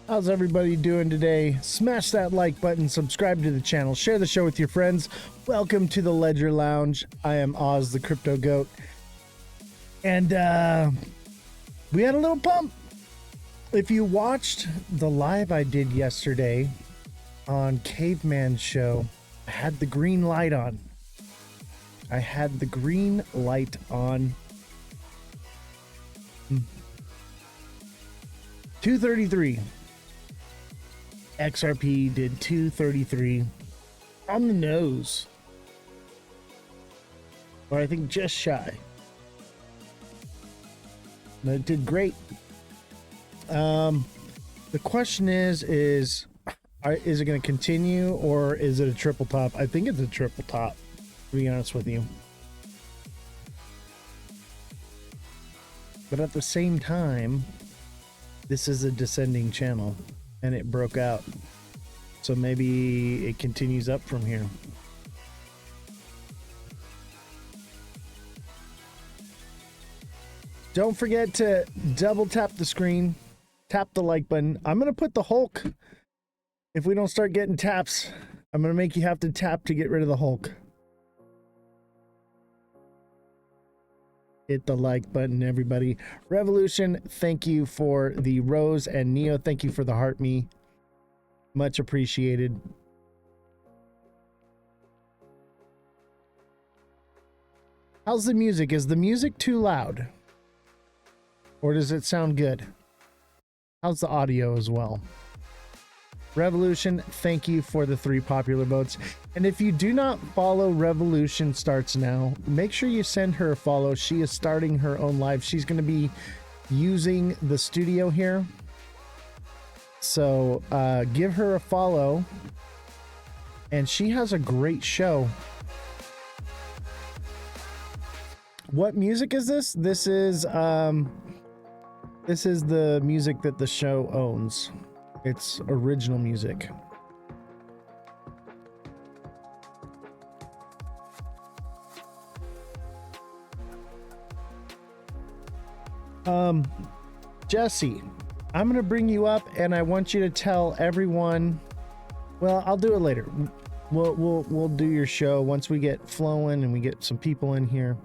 How's everybody doing today? Smash that like button, subscribe to the channel, share the show with your friends. Welcome to the Ledger Lounge. I am Oz, the Crypto Goat. And we had a little pump. If you watched the live I did yesterday on Caveman's show, I had the green light on. 233. XRP did 233 on the nose, or I think just shy, but it did great. The question is it going to continue, or is it a triple top? I think it's a triple top, to be honest with you. But at the same time, this is a descending channel and it broke out, so maybe it continues up from here. Don't forget to double tap the screen, tap the like button. I'm gonna put the Hulk. If we don't start getting taps, I'm gonna make you have to tap to get rid of the Hulk. Hit the like button, everybody. Revolution, thank you for the rose, and Neo, thank you for the heart me. Much appreciated. How's the music? Is the music too loud? Or does it sound good? How's the audio as well? Revolution, thank you for the 3 popular votes. And if you do not follow Revolution Starts Now, make sure you send her a follow. She is starting her own live. She's going to be using the studio here. So give her a follow. And she has a great show. What music is this? This is the music that the show owns. It's original music. Jesse, I'm gonna bring you up and I want you to tell everyone, well, I'll do it later. We'll do your show once we get flowing and we get some people in here.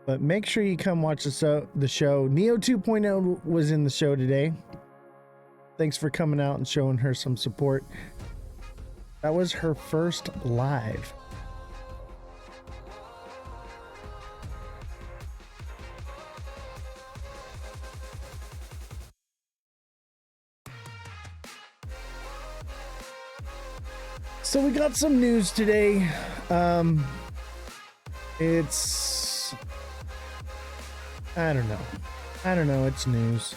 But make sure you come watch the show. Neo 2.0 was in the show today. Thanks for coming out and showing her some support. That was her first live. So we got some news today. It's, I don't know. It's news.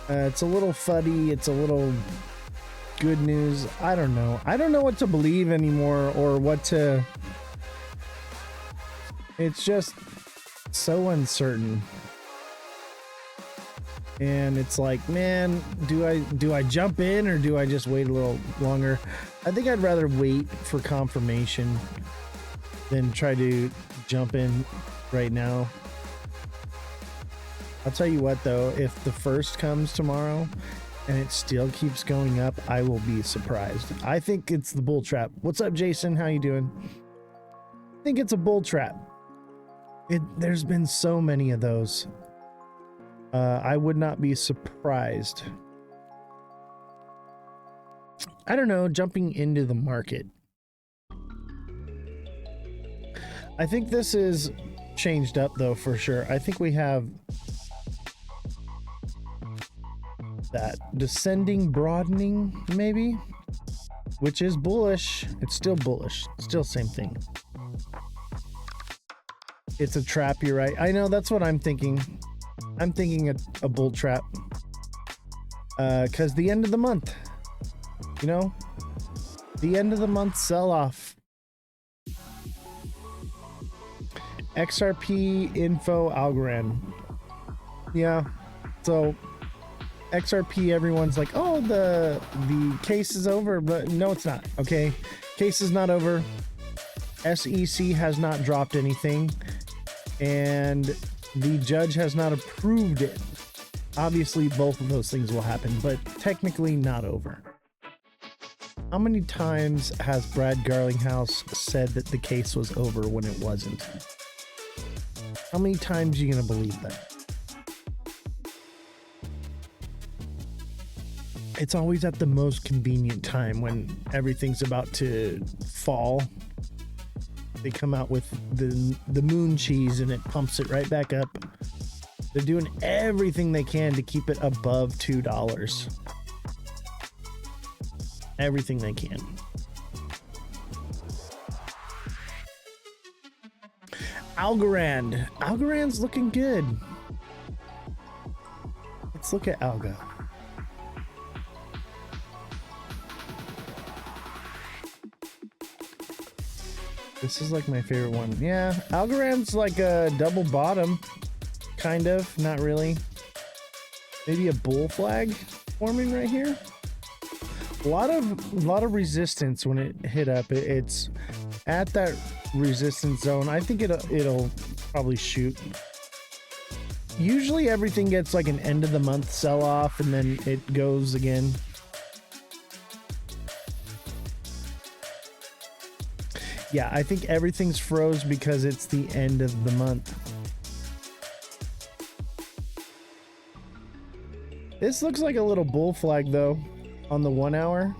It's a little fuddy. It's a little good news. I don't know. I don't know what to believe anymore, or what to. It's just so uncertain. And it's like, man, do I jump in, or do I just wait a little longer? I think I'd rather wait for confirmation than try to jump in right now. I'll tell you what, though, if the first comes tomorrow and it still keeps going up, I will be surprised. I think it's the bull trap. What's up, Jason? How you doing? I think it's a bull trap. There's been so many of those. I would not be surprised. I don't know, jumping into the market. I think this is changed up, though, for sure. I think we have that descending, broadening, maybe, which is bullish. It's still bullish. Still same thing. It's a trap, you're right. I know, that's what I'm thinking. I'm thinking a bull trap. Because the end of the month, you know, the end of the month sell-off. XRP info Algorand. Yeah, so XRP, everyone's like, oh, the case is over, but no, it's not. Okay, case is not over. SEC has not dropped anything, and the judge has not approved it. Obviously, both of those things will happen, but technically not over. How many times has Brad Garlinghouse said that the case was over when it wasn't? How many times are you going to believe that? It's always at the most convenient time when everything's about to fall. They come out with the moon cheese and it pumps it right back up. They're doing everything they can to keep it above $2. Everything they can. Algorand. Algorand's looking good. Let's look at Algo. This is like my favorite one. Yeah, Algorand's like a double bottom. Kind of, not really. Maybe a bull flag forming right here. A lot of resistance when it hit up. It's at that resistance zone. I think it'll probably shoot. Usually everything gets like an end of the month sell off and then it goes again. Yeah, I think everything's froze because it's the end of the month. This looks like a little bull flag though on the 1 hour.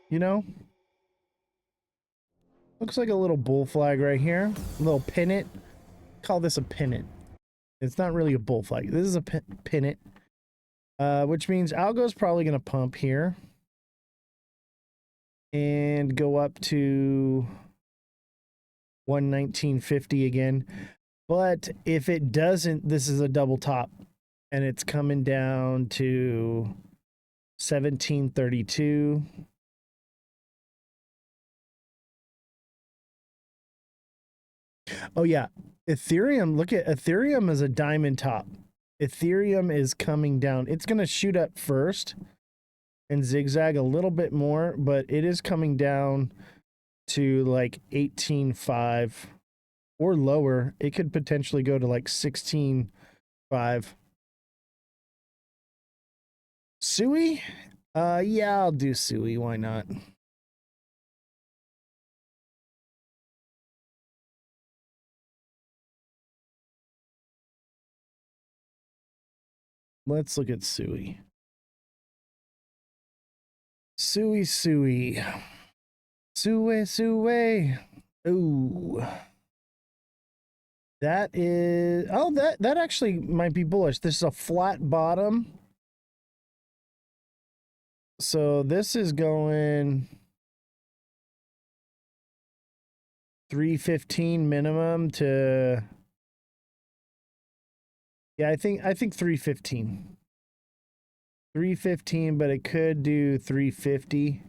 You know? Looks like a little bull flag right here. A little pennant. Call this a pennant. It's not really a bull flag. This is a pennant. Which means Algo's probably going to pump here. And go up to 119.50 again. But if it doesn't, this is a double top. And it's coming down to 1732. Oh yeah, Ethereum, look at Ethereum as a diamond top. Ethereum is coming down. It's going to shoot up first and zigzag a little bit more, but it is coming down to like 18.5 or lower. It could potentially go to like 16.5. Sui? Yeah, I'll do Sui. Why not? Let's look at Sui. Sui. Sui. Ooh. That is... Oh, that actually might be bullish. This is a flat bottom. So this is going 315 minimum to... Yeah, I think 315. 315, but it could do 350.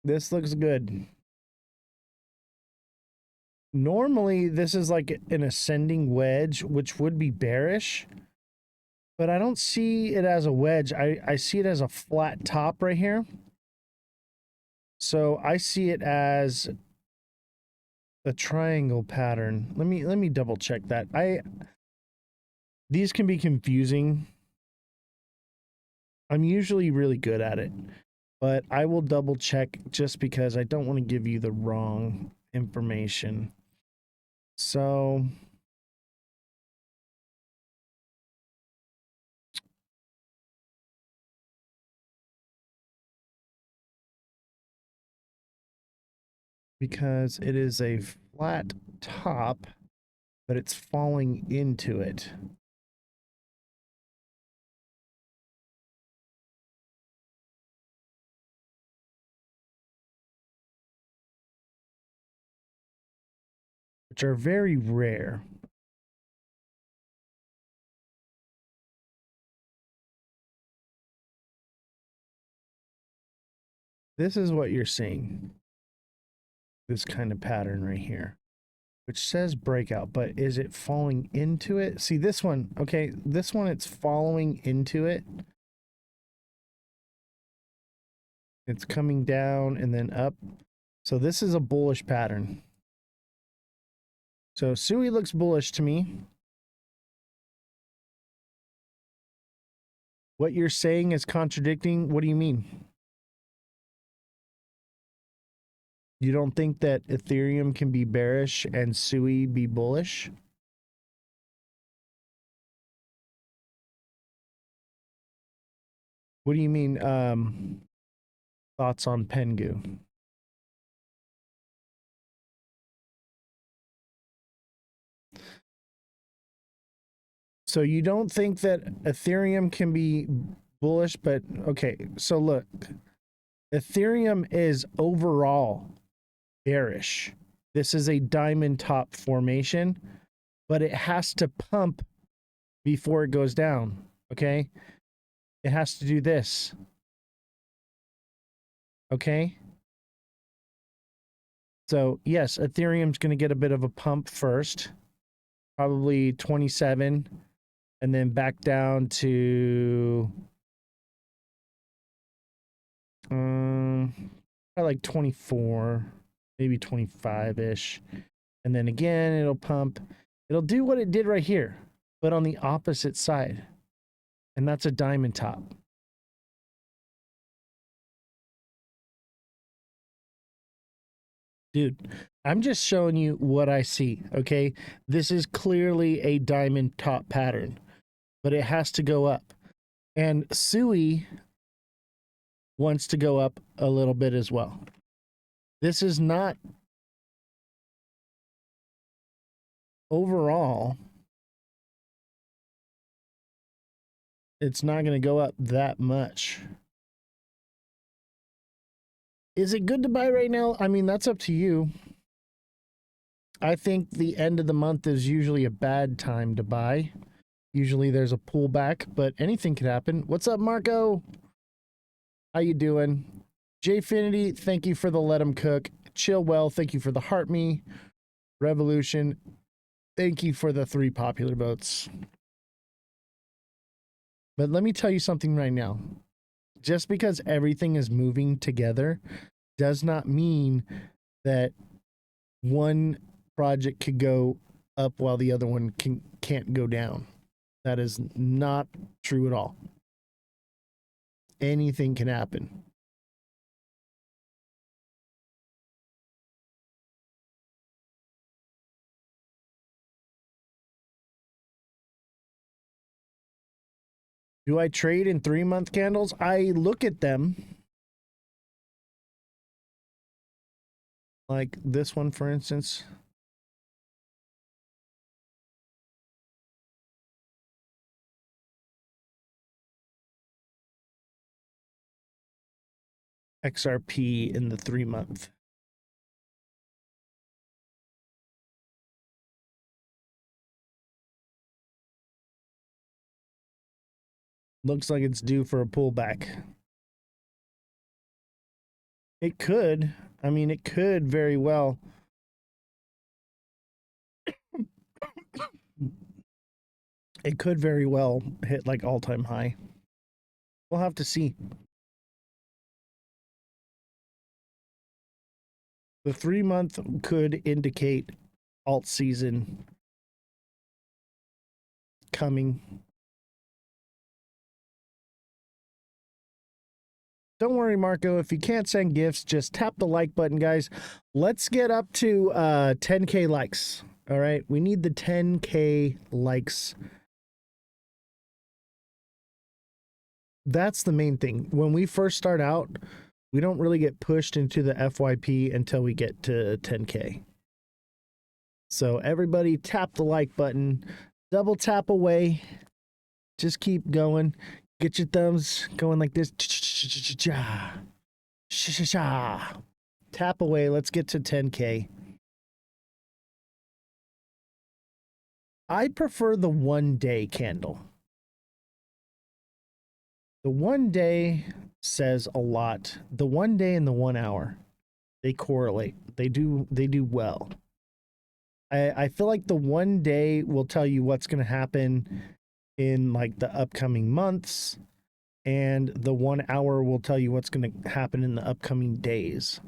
This looks good. Normally, this is like an ascending wedge, which would be bearish. But I don't see it as a wedge. I see it as a flat top right here. So I see it as a triangle pattern. Let me double check that. These can be confusing. I'm usually really good at it, but I will double check just because I don't want to give you the wrong information. So because it is a flat top, but it's falling into it. Which are very rare. This is what you're seeing. This kind of pattern right here, which says breakout, but is it falling into it? See this one, okay, this one, it's following into it. It's coming down and then up. So this is a bullish pattern. So Sui looks bullish to me. What you're saying is contradicting. What do you mean? You don't think that Ethereum can be bearish and Sui be bullish? What do you mean, thoughts on Pengu? So you don't think that Ethereum can be bullish, but okay, so look, Ethereum is overall bearish. This is a diamond top formation, but it has to pump before it goes down, okay? It has to do this, okay? So yes, Ethereum's going to get a bit of a pump first, probably 27, and then back down to like 24, maybe 25-ish. And then again, it'll pump. It'll do what it did right here, but on the opposite side. And that's a diamond top. Dude, I'm just showing you what I see, okay? This is clearly a diamond top pattern, but it has to go up. And Sui wants to go up a little bit as well. This is not overall, it's not going to go up that much. Is it good to buy right now? I mean, that's up to you. I think the end of the month is usually a bad time to buy. Usually there's a pullback, but anything could happen. What's up, Marco? How you doing? Jfinity, thank you for the let 'em cook. Chill well, thank you for the heart me. Revolution, thank you for the 3 popular votes. But let me tell you something right now. Just because everything is moving together does not mean that one project could go up while the other one can't go down. That is not true at all. Anything can happen. Do I trade in 3-month candles? I look at them. Like this one, for instance. XRP in the 3-month. Looks like it's due for a pullback. It could. I mean, it could very well. It could very well hit like all-time high. We'll have to see. The 3-month could indicate alt season coming. Don't worry, Marco. If you can't send gifts, just tap the like button, guys. Let's get up to 10K likes. All right. We need the 10K likes. That's the main thing. When we first start out, we don't really get pushed into the FYP until we get to 10K. So everybody tap the like button, double tap away. Just keep going. Get your thumbs going like this. Tap away. Let's get to 10K. I prefer the 1-day candle. The 1 day says a lot. The 1 day and the 1 hour, they correlate. They do well. I feel like the 1 day will tell you what's going to happen in like the upcoming months, and the 1 hour will tell you what's going to happen in the upcoming days.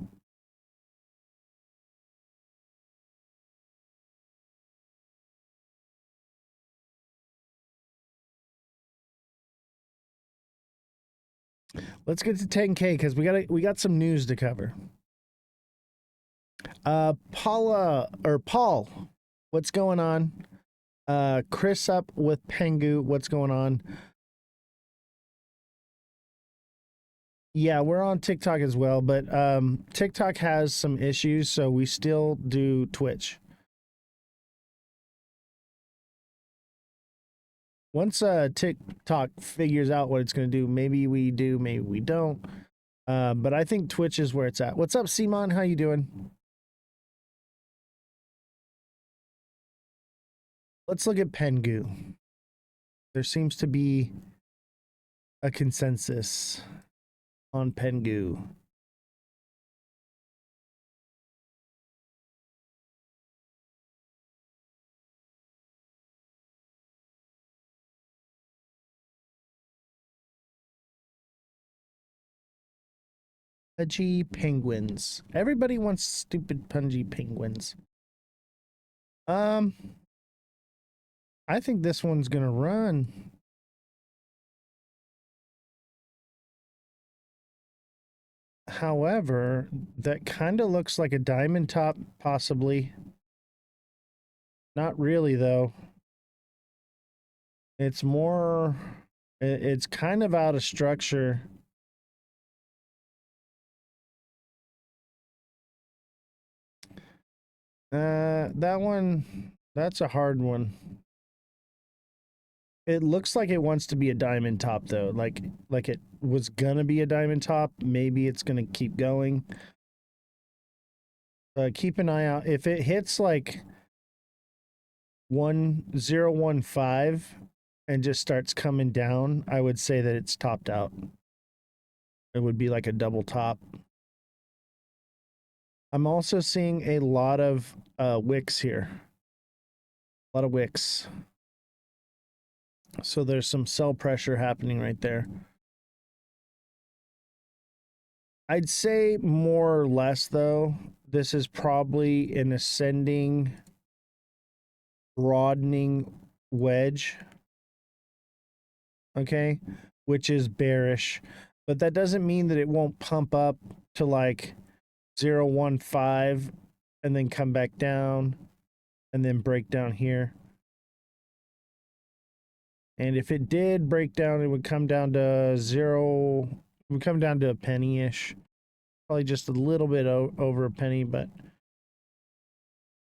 Let's get to 10K because we got some news to cover. Paul, what's going on? Chris up with Pengu, what's going on? Yeah, we're on TikTok as well, but TikTok has some issues, so we still do Twitch. Once TikTok figures out what it's going to do, maybe we do, maybe we don't. But I think Twitch is where it's at. What's up, Simon? How you doing? Let's look at Pengu. There seems to be a consensus on Pengu. Pudgy penguins. Everybody wants stupid pudgy penguins. I think this one's gonna run. However, that kind of looks like a diamond top, possibly. Not really, though. It's more, it's kind of out of structure. That one, that's a hard one. It looks like it wants to be a diamond top, though. Like it was gonna be a diamond top. Maybe it's gonna keep going. Keep an eye out. If it hits like 1015 and just starts coming down, I would say that it's topped out. It would be like a double top. I'm also seeing a lot of wicks here. A lot of wicks. So there's some sell pressure happening right there. I'd say more or less, though, this is probably an ascending, broadening wedge. Okay, which is bearish. But that doesn't mean that it won't pump up to like 0.15 and then come back down and then break down here. And if it did break down, it would come down to zero. It would come down to a penny-ish. Probably just a little bit over a penny, but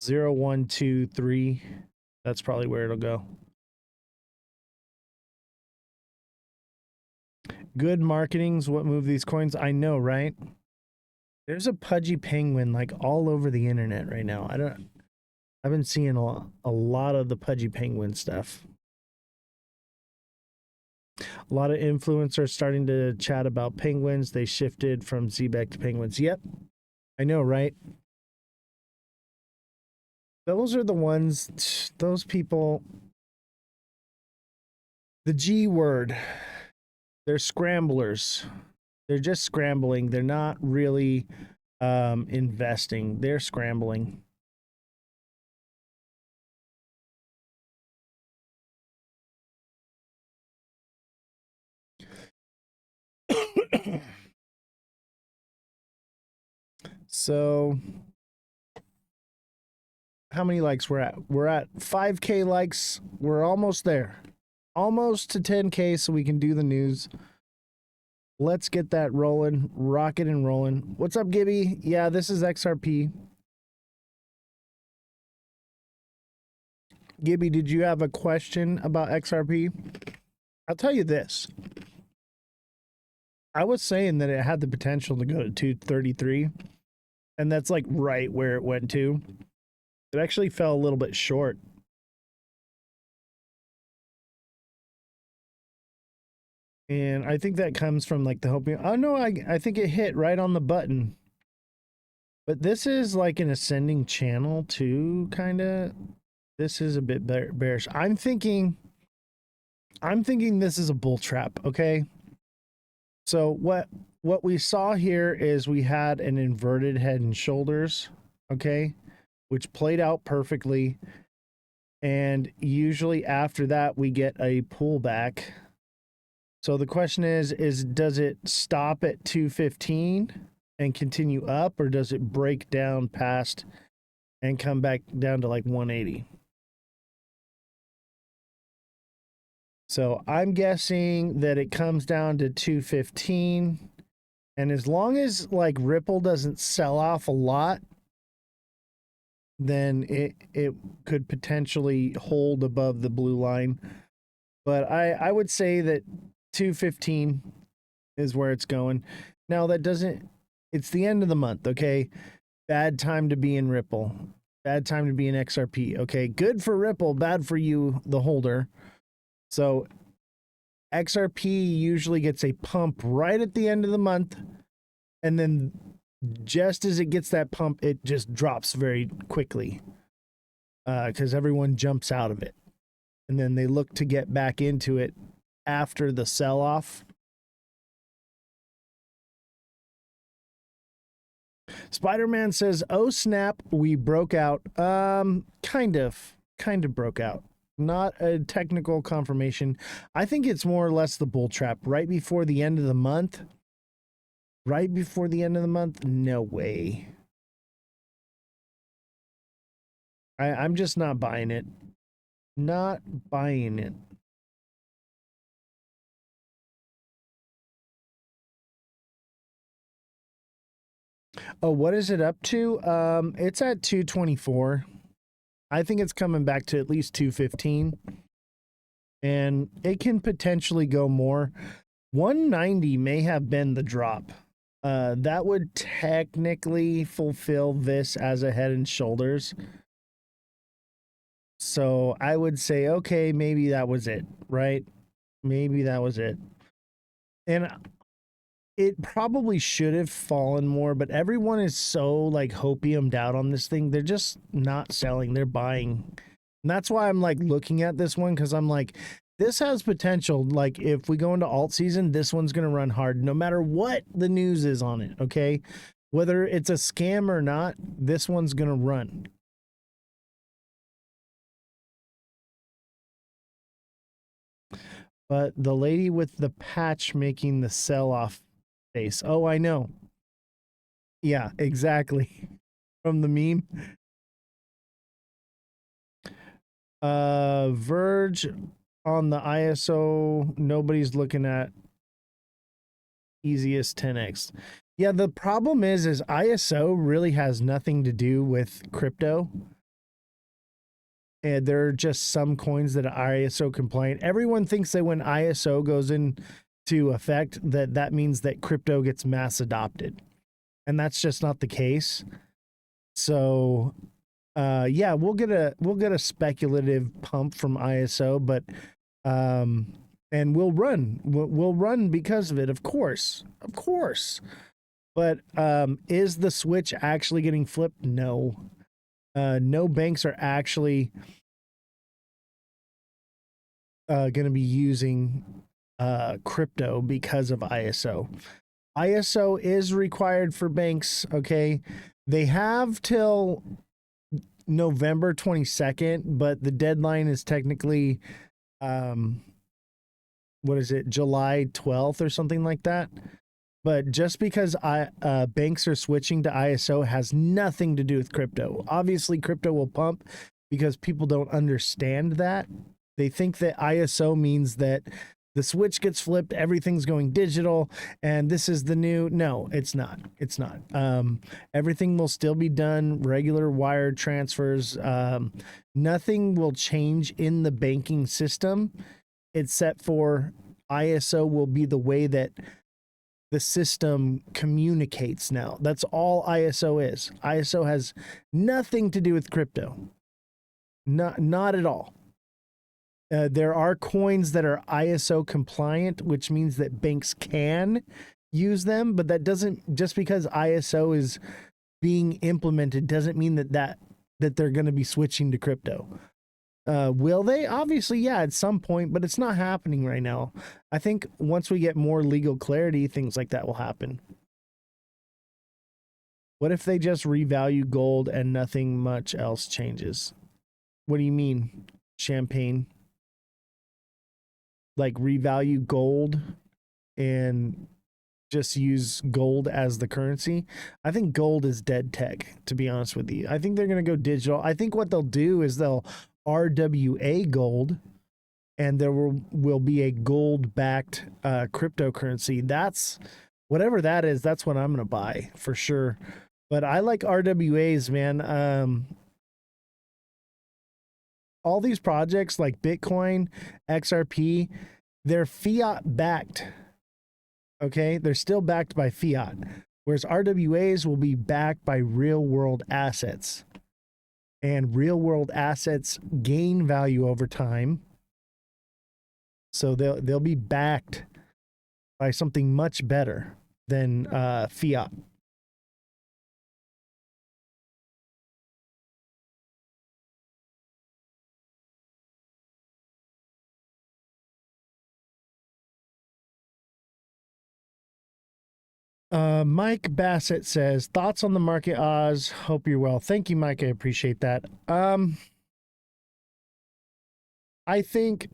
0.123. That's probably where it'll go. Good marketing's what moved these coins. I know, right? There's a pudgy penguin like all over the internet right now. I've been seeing a lot of the pudgy penguin stuff. A lot of influencers starting to chat about penguins. They shifted from ZBEC to penguins. Yep. I know, right? Those are the ones, those people, the G word, they're scramblers. They're just scrambling. They're not really investing. They're scrambling. So how many likes we're at? We're at 5K likes. We're almost there. Almost to 10K so we can do the news. Let's get that rolling. Rocket and rolling. What's up, Gibby? Yeah, this is XRP. Gibby, did you have a question about XRP? I'll tell you this. I was saying that it had the potential to go to 233, and that's like right where it went to. It actually fell a little bit short. And I think that comes from like the hoping. Oh no, I think it hit right on the button. But this is like an ascending channel too, kind of. This is a bit bearish. I'm thinking this is a bull trap, okay? So what we saw here is we had an inverted head and shoulders, okay, which played out perfectly. And usually after that we get a pullback. So the question is does it stop at 215 and continue up, or does it break down past and come back down to like 180? So I'm guessing that it comes down to 215, and as long as like Ripple doesn't sell off a lot, then it could potentially hold above the blue line. But I would say that 215 is where it's going. Now that doesn't, it's the end of the month, okay? Bad time to be in Ripple. Bad time to be in XRP, okay? Good for Ripple, bad for you, the holder. So XRP usually gets a pump right at the end of the month, and then just as it gets that pump, it just drops very quickly because everyone jumps out of it. And then they look to get back into it after the sell-off. Spider-Man says, oh snap, we broke out. Kind of broke out. Not a technical confirmation. I think it's more or less the bull trap right before the end of the month. Right before the end of the month? No way. I'm just not buying it. Not buying it. Oh, what is it up to? It's at 224. I think it's coming back to at least 215. And it can potentially go more. 190 may have been the drop. That would technically fulfill this as a head and shoulders. So I would say, okay, maybe that was it, right? Maybe that was it. And it probably should have fallen more, but everyone is so like hopiumed out on this thing. They're just not selling, they're buying. And that's why I'm like looking at this one, because I'm like, this has potential. Like if we go into alt season, this one's going to run hard no matter what the news is on it, okay? Whether it's a scam or not, this one's going to run. But the lady with the patch making the sell-off face. Oh, I know. Yeah, exactly. From the meme. Verge on the ISO, nobody's looking at easiest 10x. Yeah, the problem is ISO really has nothing to do with crypto. And there are just some coins that are ISO compliant. Everyone thinks that when ISO goes into effect, that means that crypto gets mass adopted. And that's just not the case. So yeah, we'll get a speculative pump from ISO, but and we'll run because of it, of course. But is the switch actually getting flipped? No. No banks are actually going to be using crypto because of ISO. ISO is required for banks, okay? They have till November 22nd, but the deadline is technically, what is it, July 12th or something like that? But just because banks are switching to ISO has nothing to do with crypto. Obviously, crypto will pump because people don't understand that. They think that ISO means that the switch gets flipped, everything's going digital, and this is the new. No, it's not. It's not. Everything will still be done, regular wire transfers. Nothing will change in the banking system except for ISO will be the way that the system communicates now. That's all ISO is. ISO has nothing to do with crypto. Not at all. There are coins that are ISO compliant, which means that banks can use them, but that doesn't, just because ISO is being implemented doesn't mean that they're going to be switching to crypto. Will they? Obviously, yeah, at some point, but it's not happening right now. I think once we get more legal clarity, things like that will happen. What if they just revalue gold and nothing much else changes? What do you mean, Champagne? like revalue gold and just use gold as the currency. I think gold is dead tech, to be honest with you. I think they're going to go digital. I think what they'll do is they'll RWA gold, and there will be a gold-backed cryptocurrency. That's whatever that is. That's what I'm going to buy for sure. But I like RWAs, man. All these projects like Bitcoin, XRP, they're fiat-backed. Okay, they're still backed by fiat, whereas RWAs will be backed by real-world assets, and real-world assets gain value over time. So they'll be backed by something much better than fiat. Mike Bassett says, thoughts on the market, Oz? Hope you're well. Thank you, Mike. I appreciate that. I think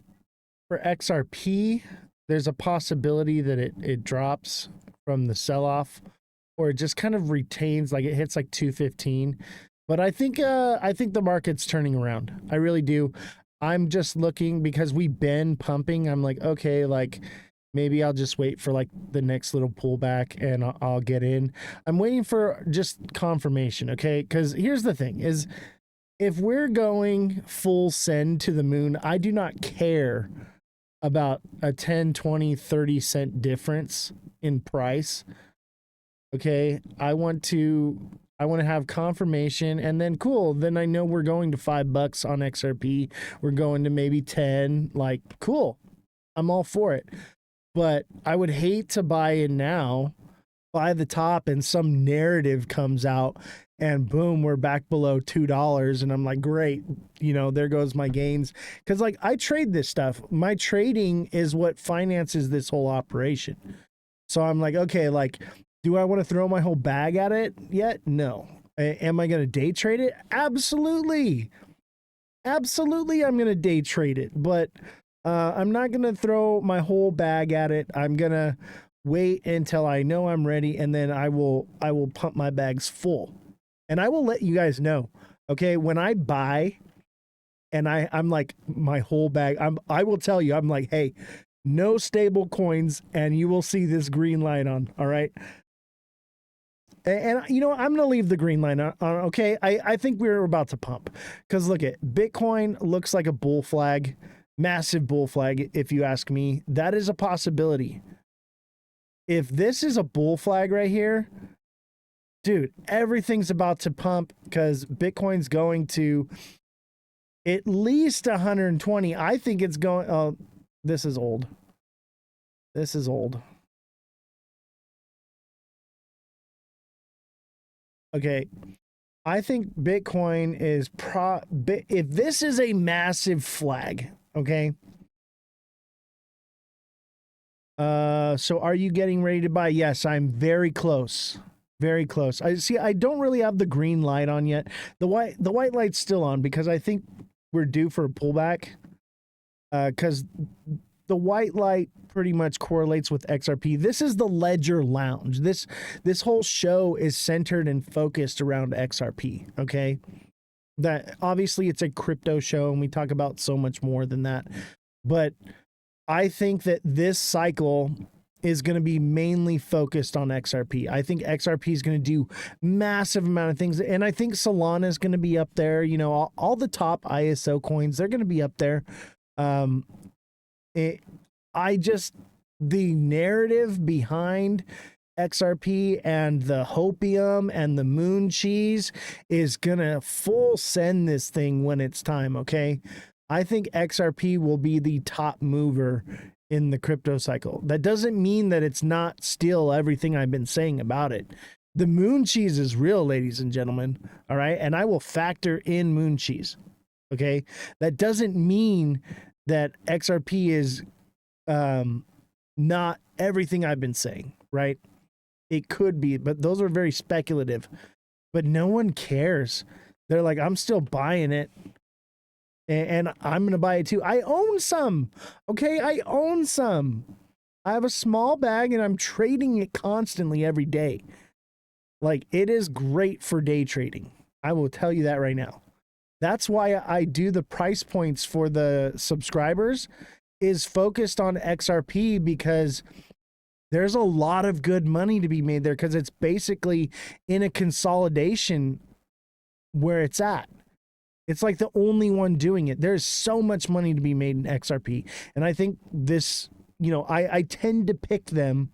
for XRP, there's a possibility that it drops from the sell-off, or it just kind of retains, like it hits like 215. But I think the market's turning around. I really do. I'm just looking because we've been pumping. I'm like, okay, like maybe I'll just wait for like the next little pullback and I'll get in. I'm waiting for just confirmation, okay? Because here's the thing is, if we're going full send to the moon, I do not care about a 10, 20, 30 cent difference in price. Okay, I want to have confirmation, and then cool, then I know we're going to $5 on XRP. We're going to maybe 10. Like, cool. I'm all for it. But I would hate to buy in now, buy the top, and some narrative comes out and boom, we're back below $2. And I'm like, great, you know, there goes my gains. Because like I trade this stuff. My trading is what finances this whole operation. So I'm like, okay, like, do I want to throw my whole bag at it yet? No. Am I going to day trade it? Absolutely. Absolutely, I'm going to day trade it. But I'm not going to throw my whole bag at it. I'm going to wait until I know I'm ready, and then I will pump my bags full. And I will let you guys know, okay, when I buy and I'm like my whole bag, I will tell you, I'm like, hey, no stable coins, and you will see this green line on, all right? And you know, I'm going to leave the green line on, okay? I think we're about to pump. Because look at Bitcoin looks like a bull flag, massive bull flag, if you ask me. That is a possibility. If this is a bull flag right here, dude, everything's about to pump because Bitcoin's going to at least 120. I think it's going, oh, this is old. This is old. Okay. I think Bitcoin is if this is a massive flag, okay? So are you getting ready to buy? Yes, I'm very close. Very close. I don't really have the green light on yet. The white light's still on because I think we're due for a pullback. Because the white light pretty much correlates with XRP. This is the Ledger Lounge. This whole show is centered and focused around XRP, okay? That obviously it's a crypto show and we talk about so much more than that. But I think that this cycle is going to be mainly focused on XRP. I think XRP is going to do massive amount of things. And I think Solana is going to be up there. You know, all the top ISO coins, they're going to be up there. The narrative behind XRP and the hopium and the moon cheese is going to full send this thing when it's time, okay? I think XRP will be the top mover in the crypto cycle. That doesn't mean that it's not still everything I've been saying about it. The moon cheese is real, ladies and gentlemen, all right? And I will factor in moon cheese, okay? That doesn't mean that XRP is not everything I've been saying, right? It could be, but those are very speculative. But no one cares. They're like, I'm still buying it. and I'm going to buy it too. I own some. Okay, I own some. I have a small bag and I'm trading it constantly every day. Like, it is great for day trading. I will tell you that right now. That's why I do the price points for the subscribers is focused on XRP, because there's a lot of good money to be made there, because it's basically in a consolidation where it's at. It's like the only one doing it. There's so much money to be made in XRP. And I think this, you know, I tend to pick them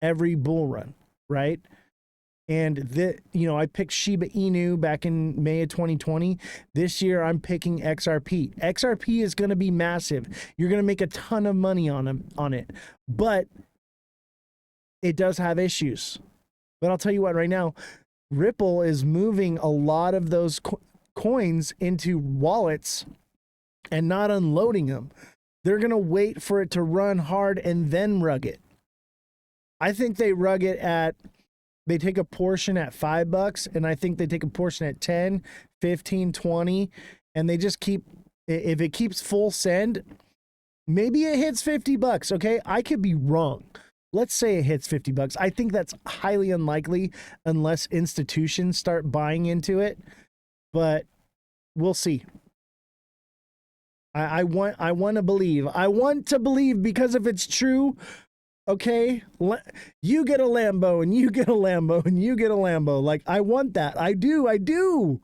every bull run, right? And you know, I picked Shiba Inu back in May of 2020. This year, I'm picking XRP. XRP is going to be massive. You're going to make a ton of money on it, but it does have issues. But I'll tell you what, right now, Ripple is moving a lot of those coins into wallets and not unloading them. They're going to wait for it to run hard and then rug it. I think they rug it at, they take a portion at $5, and I think they take a portion at 10, 15, 20, and they just keep, if it keeps full send, maybe it hits $50, okay? I could be wrong. Let's say it hits $50. I think that's highly unlikely unless institutions start buying into it, but we'll see. I want to believe. I want to believe, because if it's true, okay, you get a Lambo and you get a Lambo and you get a Lambo. Like, I want that. I do.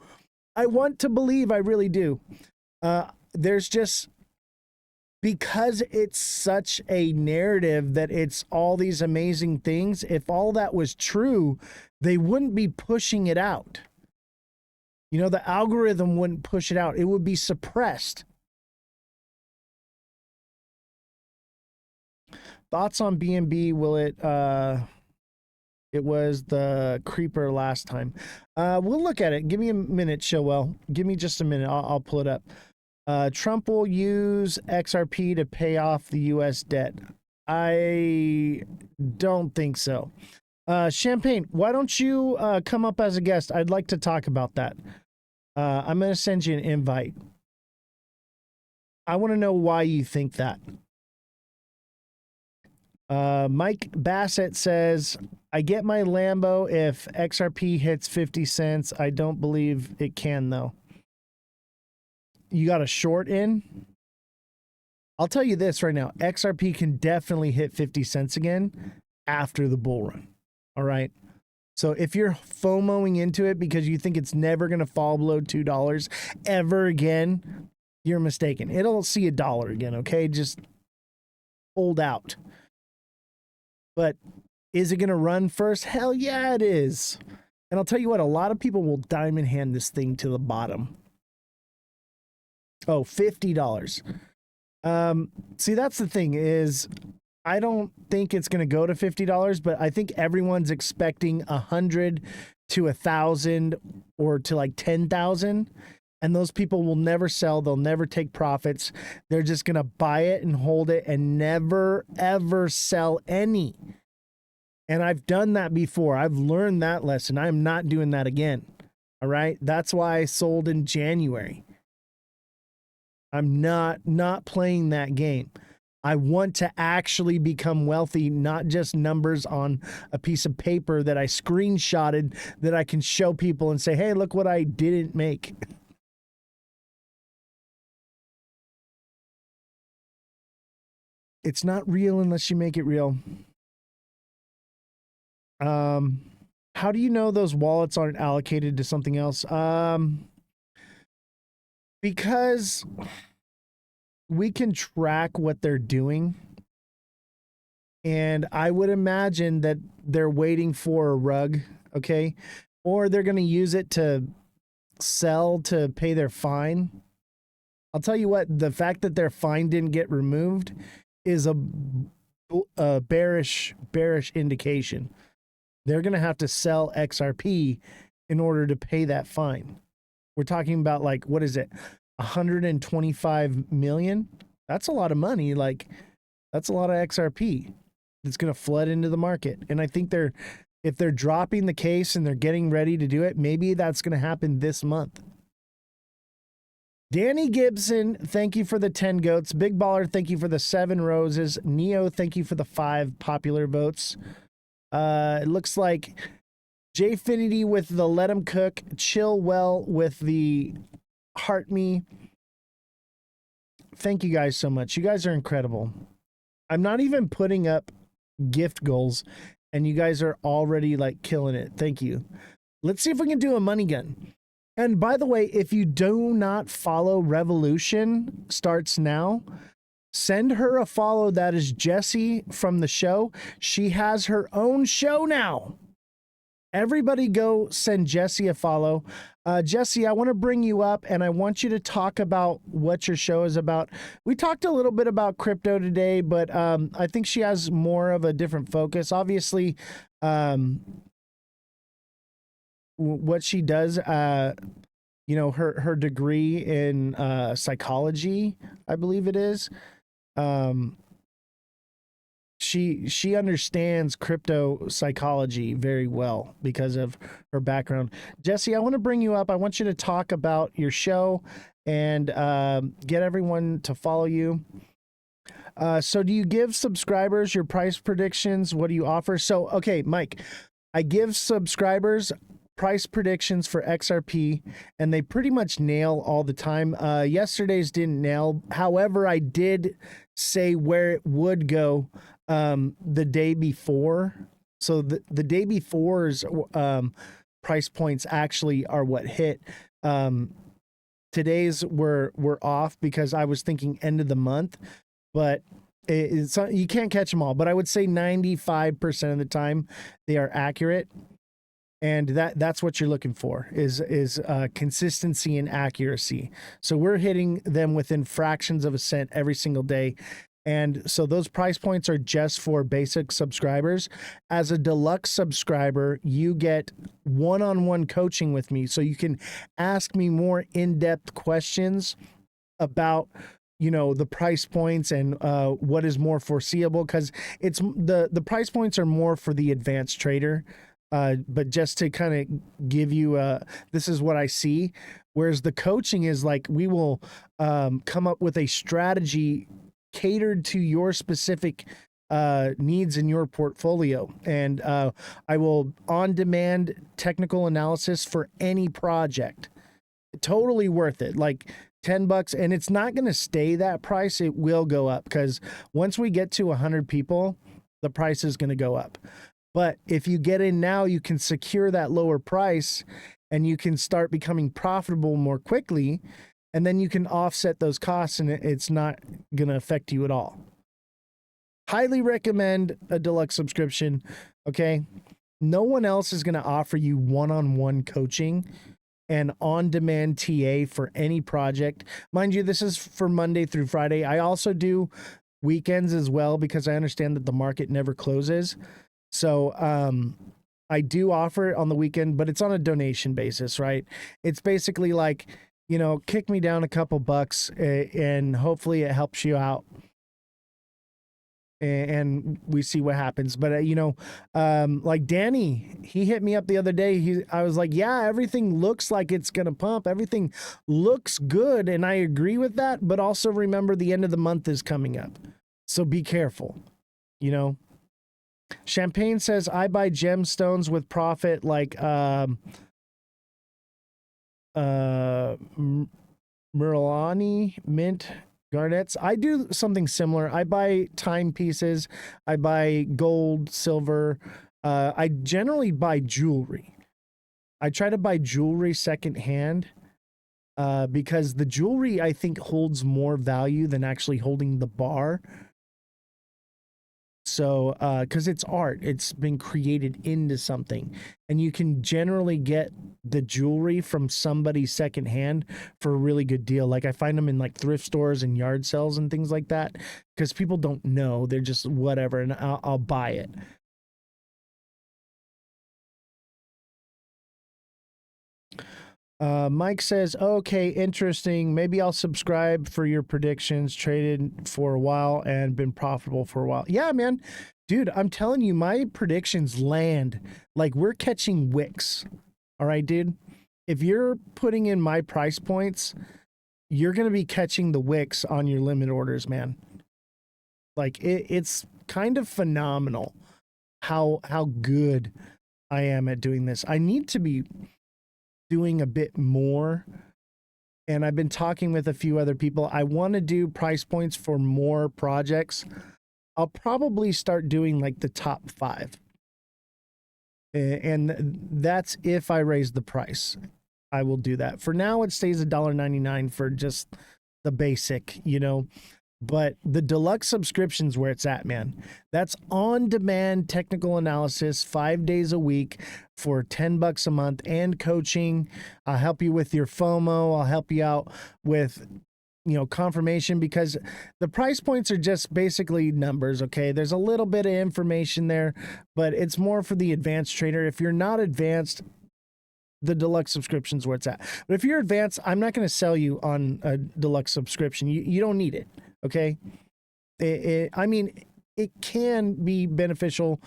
I want to believe. I really do. There's just, because it's such a narrative that it's all these amazing things. If all that was true, they wouldn't be pushing it out. You know, the algorithm wouldn't push it out. It would be suppressed. Thoughts on BNB? Will it, it was the creeper last time. We'll look at it. Give me a minute, Showell. Give me just a minute. I'll pull it up. Trump will use XRP to pay off the US debt. I don't think so. Champagne, why don't you come up as a guest? I'd like to talk about that. I'm going to send you an invite. I want to know why you think that. Mike Bassett says, I get my Lambo if XRP hits 50 cents. I don't believe it can, though. You got a short in? I'll tell you this right now. XRP can definitely hit 50 cents again after the bull run. All right. So if you're FOMOing into it because you think it's never going to fall below $2 ever again, you're mistaken. It'll see $1 again. Okay. Just hold out. But is it going to run first? Hell yeah, it is. And I'll tell you what, a lot of people will diamond hand this thing to the bottom. Oh, $50. See, that's the thing is, I don't think it's going to go to $50, but I think everyone's expecting 100 to 1,000 or to like 10,000. And those people will never sell. They'll never take profits. They're just going to buy it and hold it and never, ever sell any. And I've done that before. I've learned that lesson. I'm not doing that again. All right. That's why I sold in January. I'm not playing that game. I want to actually become wealthy, not just numbers on a piece of paper that I screenshotted that I can show people and say, hey, look what I didn't make. It's not real unless you make it real. How do you know those wallets aren't allocated to something else? Because we can track what they're doing. And I would imagine that they're waiting for a rug, okay? Or they're going to use it to sell to pay their fine. I'll tell you what, the fact that their fine didn't get removed is a bearish indication. They're going to have to sell XRP in order to pay that fine. We're talking about, like, what is it? 125 million? That's a lot of money. Like, that's a lot of XRP that's going to flood into the market. And I think if they're dropping the case and they're getting ready to do it, maybe that's going to happen this month. Danny Gibson, thank you for the 10 goats. Big Baller, thank you for the 7 roses. Neo, thank you for the 5 popular votes. It looks like Jfinity with the Let 'em Cook. Chill Well with the Heart Me. Thank you guys so much. You guys are incredible. I'm not even putting up gift goals, and you guys are already like killing it. Thank you. Let's see if we can do a money gun. And by the way, if you do not follow Revolution, starts now. Send her a follow. That is Jessie from the show. She has her own show now. Everybody go send Jessie a follow. Jessie, I want to bring you up and I want you to talk about what your show is about. We talked a little bit about crypto today, but I think she has more of a different focus. Obviously, what she does, you know, her degree in psychology, I believe it is. She understands crypto psychology very well because of her background. Jessie, I want to bring you up. I want you to talk about your show and get everyone to follow you. So do you give subscribers your price predictions? What do you offer? So, okay, Mike, I give subscribers price predictions for XRP, and they pretty much nail all the time. Yesterday's didn't nail. However, I did say where it would go the day before. So the day before's price points actually are what hit. Today's were off because I was thinking end of the month, but you can't catch them all. But I would say 95% of the time they are accurate. And that's what you're looking for is consistency and accuracy. So we're hitting them within fractions of a cent every single day. And so those price points are just for basic subscribers. As a deluxe subscriber, you get one-on-one coaching with me. So you can ask me more in-depth questions about, you know, the price points and what is more foreseeable, because it's the price points are more for the advanced trader. But just to kind of give you this is what I see. Whereas the coaching is like, we will come up with a strategy catered to your specific needs in your portfolio. And I will on-demand technical analysis for any project. Totally worth it. Like $10, and it's not going to stay that price. It will go up because once we get to 100 people, the price is going to go up. But if you get in now, you can secure that lower price and you can start becoming profitable more quickly. And then you can offset those costs and it's not going to affect you at all. Highly recommend a deluxe subscription. Okay. No one else is going to offer you one-on-one coaching and on-demand TA for any project. Mind you, this is for Monday through Friday. I also do weekends as well because I understand that the market never closes. So I do offer it on the weekend, but it's on a donation basis, right? It's basically like, you know, kick me down a couple bucks and hopefully it helps you out. And we see what happens. But, you know, like Danny, he hit me up the other day. I was like, yeah, everything looks like it's going to pump. Everything looks good. And I agree with that. But also remember the end of the month is coming up. So be careful, you know. Champagne says, I buy gemstones with profit like Merlani, mint, garnets. I do something similar. I buy timepieces. I buy gold, silver. I generally buy jewelry. I try to buy jewelry secondhand because the jewelry, I think, holds more value than actually holding the bar. So, because it's art, it's been created into something, and you can generally get the jewelry from somebody secondhand for a really good deal. Like I find them in like thrift stores and yard sales and things like that, because people don't know, they're just whatever, and I'll buy it. Mike says, okay, interesting. Maybe I'll subscribe for your predictions. Traded for a while and been profitable for a while. Yeah, man. Dude, I'm telling you, my predictions land. Like, we're catching wicks. All right, dude? If you're putting in my price points, you're going to be catching the wicks on your limit orders, man. Like it's kind of phenomenal how good I am at doing this. I need to be doing a bit more. And I've been talking with a few other people. I want to do price points for more projects. I'll probably start doing like the top 5. And that's if I raise the price. I will do that. For now, it stays $1.99 for just the basic, you know. But the deluxe subscription's where it's at, man. That's on-demand technical analysis 5 days a week for $10 a month and coaching. I'll help you with your FOMO. I'll help you out with, you know, confirmation, because the price points are just basically numbers, okay? There's a little bit of information there, but it's more for the advanced trader. If you're not advanced, the deluxe subscription's where it's at. But if you're advanced, I'm not going to sell you on a deluxe subscription. You don't need it. Okay. I mean, it can be beneficial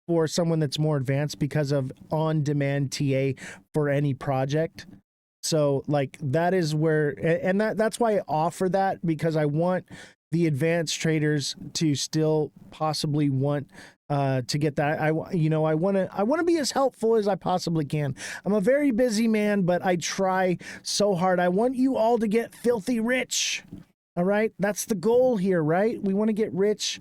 for someone that's more advanced because of on-demand TA for any project. So like that is where, and that's why I offer that, because I want the advanced traders to still possibly want to get that. I want to be as helpful as I possibly can. I'm a very busy man, but I try so hard. I want you all to get filthy rich. All right. That's the goal here, right? We want to get rich.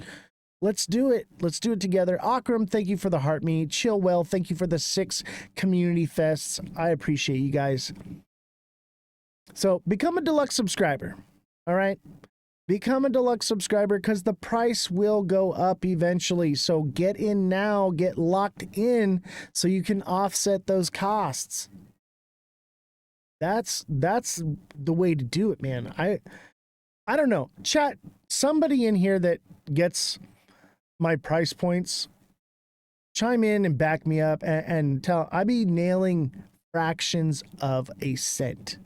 Let's do it. Let's do it together. Akram, thank you for the heart meet. Chillwell, thank you for the 6 community fests. I appreciate you guys. So become a deluxe subscriber. All right. Become a deluxe subscriber, because the price will go up eventually. So get in now, get locked in so you can offset those costs. That's the way to do it, man. I don't know. Chat, somebody in here that gets my price points, chime in and back me up and tell. I be nailing fractions of a cent.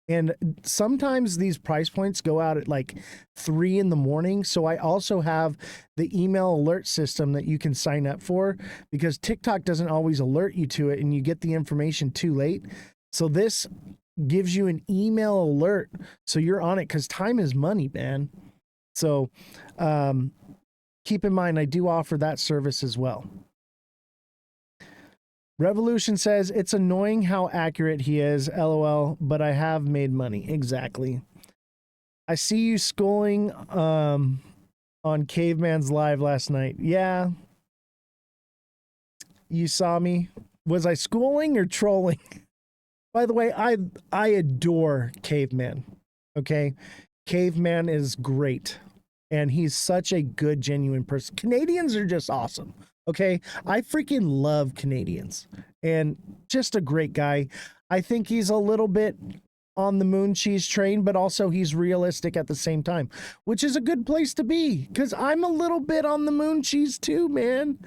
And sometimes these price points go out at like 3 in the morning. So I also have the email alert system that you can sign up for, because TikTok doesn't always alert you to it and you get the information too late. So this gives you an email alert so you're on it, because time is money, man. So keep in mind, I do offer that service as well. Revolution says, it's annoying how accurate he is, LOL, but I have made money. Exactly. I see you schooling on Caveman's live last night. Yeah. You saw me. Was I schooling or trolling? By the way, I adore Caveman. Okay. Caveman is great. And he's such a good, genuine person. Canadians are just awesome. Okay. I freaking love Canadians, and just a great guy. I think he's a little bit on the moon cheese train, but also he's realistic at the same time, which is a good place to be, because I'm a little bit on the moon cheese too, man.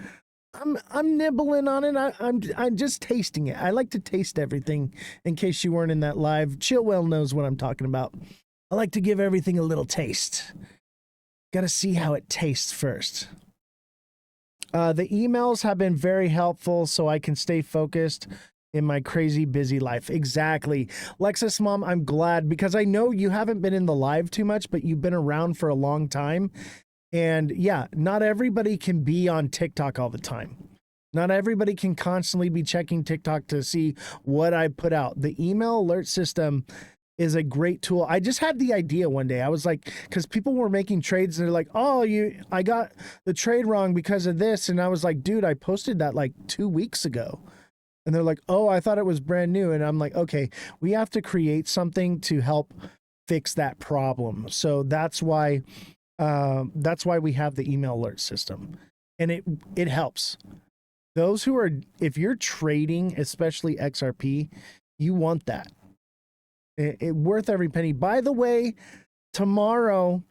I'm nibbling on it. I'm just tasting it. I like to taste everything, in case you weren't in that live. Chillwell knows what I'm talking about. I like to give everything a little taste. Got to see how it tastes first. The emails have been very helpful so I can stay focused in my crazy busy life. Exactly. Lexus Mom, I'm glad, because I know you haven't been in the live too much, but you've been around for a long time. And yeah, not everybody can be on TikTok all the time. Not everybody can constantly be checking TikTok to see what I put out. The email alert system is a great tool. I just had the idea one day. I was like, because people were making trades and they're like, oh, I got the trade wrong because of this. And I was like, dude, I posted that like 2 weeks ago. And they're like, oh, I thought it was brand new. And I'm like, okay, we have to create something to help fix that problem. So that's why we have the email alert system, and it helps those who are, if you're trading, especially XRP, you want that. It worth every penny. By the way, tomorrow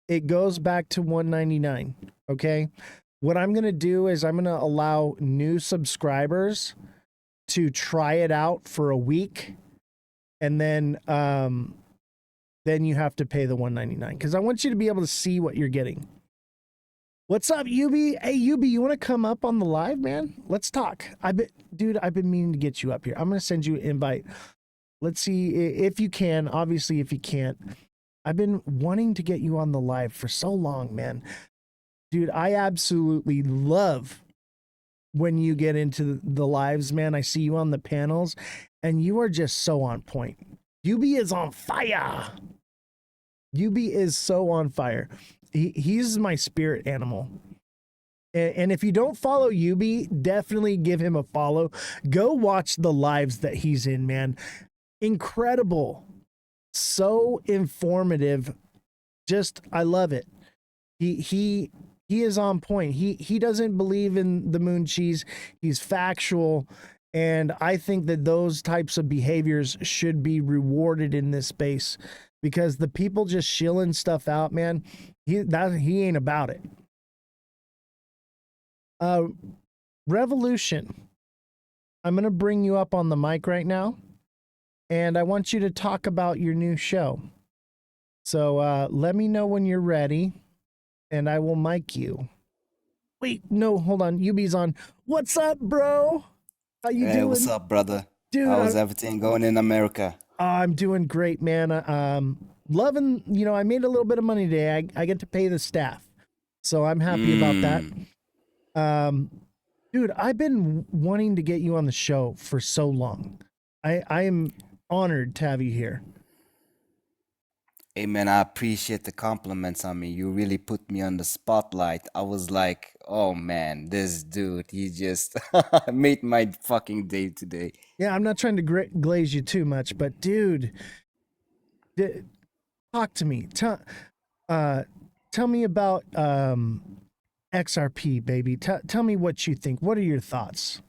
it goes back to $1.99. Okay. What I'm going to do is I'm going to allow new subscribers to try it out for a week. And then you have to pay the $1.99, because I want you to be able to see what you're getting. What's up, YUBI? Hey, YUBI, you want to come up on the live, man? Let's talk. Dude, I've been meaning to get you up here. I'm going to send you an invite. Let's see if you can. Obviously, if you can't, I've been wanting to get you on the live for so long, man. Dude, I absolutely love when you get into the lives, man. I see you on the panels and you are just so on point. YUBI is on fire. YUBI is so on fire. He's my spirit animal. And if you don't follow YUBI, definitely give him a follow. Go watch the lives that he's in, man. Incredible. So informative. Just I love it. He is on point. He doesn't believe in the moon cheese. He's factual, and I think that those types of behaviors should be rewarded in this space because the people just shilling stuff out, man. He ain't about it. Revolution. I'm gonna bring you up on the mic right now, and I want you to talk about your new show. So let me know when you're ready, and I will mic you. Wait, no, hold on. Yubi's on. What's up, bro? How you Hey, what's doing? up, brother? Dude, How's everything going in America? I'm doing great, man. Loving, I made a little bit of money today. I get to pay the staff. So I'm happy about that. Mm. Um, dude, I've been wanting to get you on the show for so long. I am honored to have you here. Hey, man, I appreciate the compliments on me. You really put me on the spotlight. I was like, oh man, this dude, he just made my fucking day today. Yeah, I'm not trying to glaze you too much, but dude, talk to me. Uh, tell me about XRP, baby. Tell me what you think. What are your thoughts?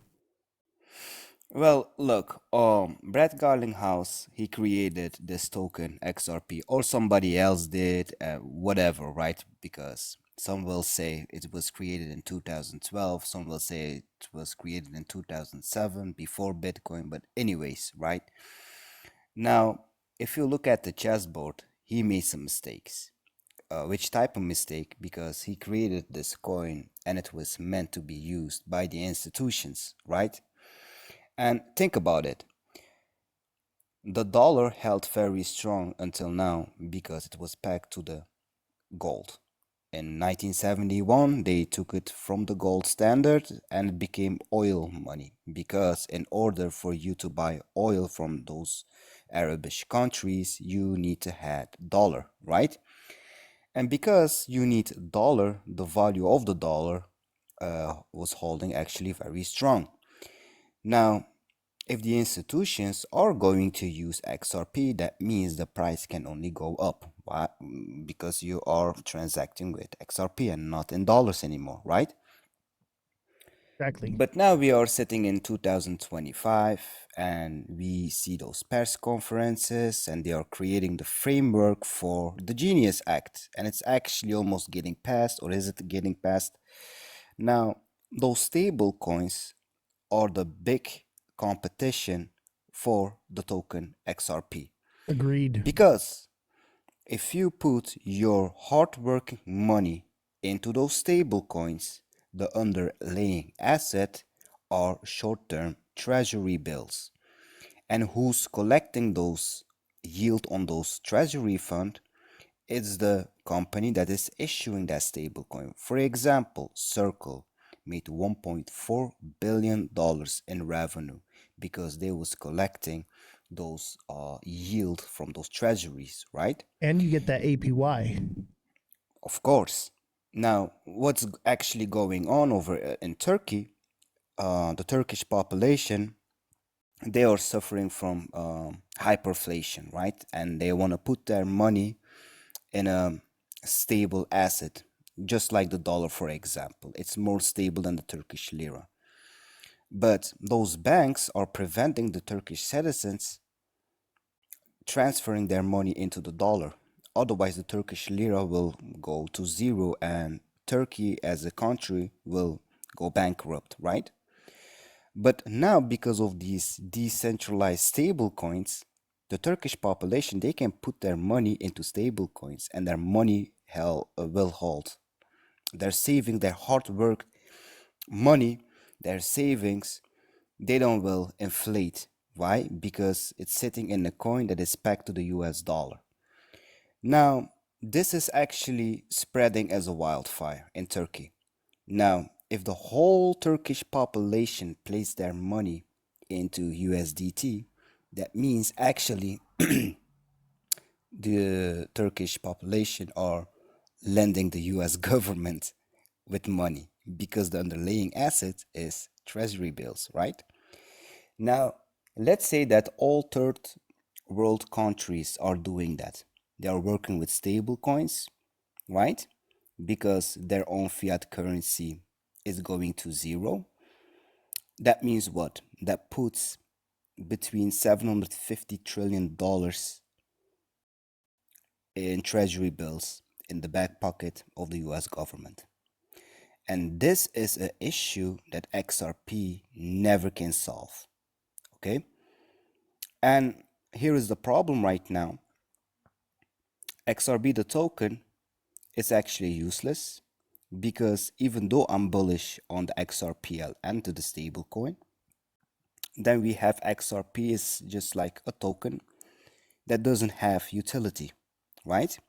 Well, look, Brett Garlinghouse, he created this token XRP, or somebody else did, whatever, right? Because some will say it was created in 2012, some will say it was created in 2007 before Bitcoin, but anyways, right? Now, if you look at the chessboard, he made some mistakes. Which type of mistake? Because he created this coin and it was meant to be used by the institutions, right? And think about it. The dollar held very strong until now because it was pegged to the gold. In 1971, they took it from the gold standard and it became oil money because in order for you to buy oil from those Arabic countries, you need to have dollar, right? And because you need dollar, the value of the dollar was holding actually very strong. Now, if the institutions are going to use XRP, that means the price can only go up. Why? Because you are transacting with XRP and not in dollars anymore, right? Exactly. But now we are sitting in 2025 and we see those press conferences and they are creating the framework for the Genius Act. And it's actually almost getting passed, or is it getting passed? Now, those stable coins are the big competition for the token XRP. Agreed. Because if you put your hard-working money into those stable coins, the underlying asset are short-term treasury bills. And who's collecting those yield on those treasury fund? It's the company that is issuing that stablecoin. For example, Circle made $1.4 billion in revenue because they was collecting those yield from those treasuries, right? And you get that APY. Of course. Now, what's actually going on over in Turkey? The Turkish population, they are suffering from hyperflation, right? And they want to put their money in a stable asset, just like the dollar, for example. It's more stable than the Turkish lira. But those banks are preventing the Turkish citizens transferring their money into the dollar. Otherwise, the Turkish lira will go to zero and Turkey as a country will go bankrupt, right? But now, because of these decentralized stable coins, the Turkish population, they can put their money into stable coins and their money will hold. They're saving their hard work money, their savings, they don't will inflate Why? Because it's sitting in a coin that is pegged to the US dollar. Now, this is actually spreading as a wildfire in Turkey. Now, if the whole Turkish population placed their money into USDT, that means actually the Turkish population are lending the US government with money because the underlying asset is treasury bills, right? Now, let's say that all third world countries are doing that. They are working with stable coins, right? Because their own fiat currency is going to zero. That means what? That puts between $750 trillion in treasury bills in the back pocket of the US government. And this is an issue that XRP never can solve. Okay? And here is the problem right now. XRP, the token, is actually useless because even though I'm bullish on the XRPL and to the stablecoin, then we have XRP is just like a token that doesn't have utility, right?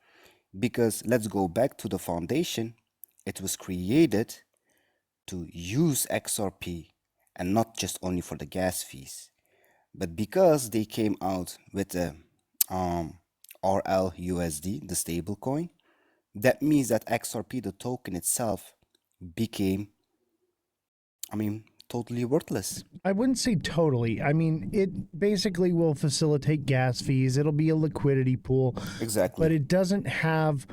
Because let's go back to the foundation. It was created to use XRP and not just only for the gas fees. But because they came out with the RLUSD, the stablecoin, that means that XRP, the token itself, became, totally worthless. I wouldn't say totally. I mean, it basically will facilitate gas fees. It'll be a liquidity pool. Exactly. But it doesn't have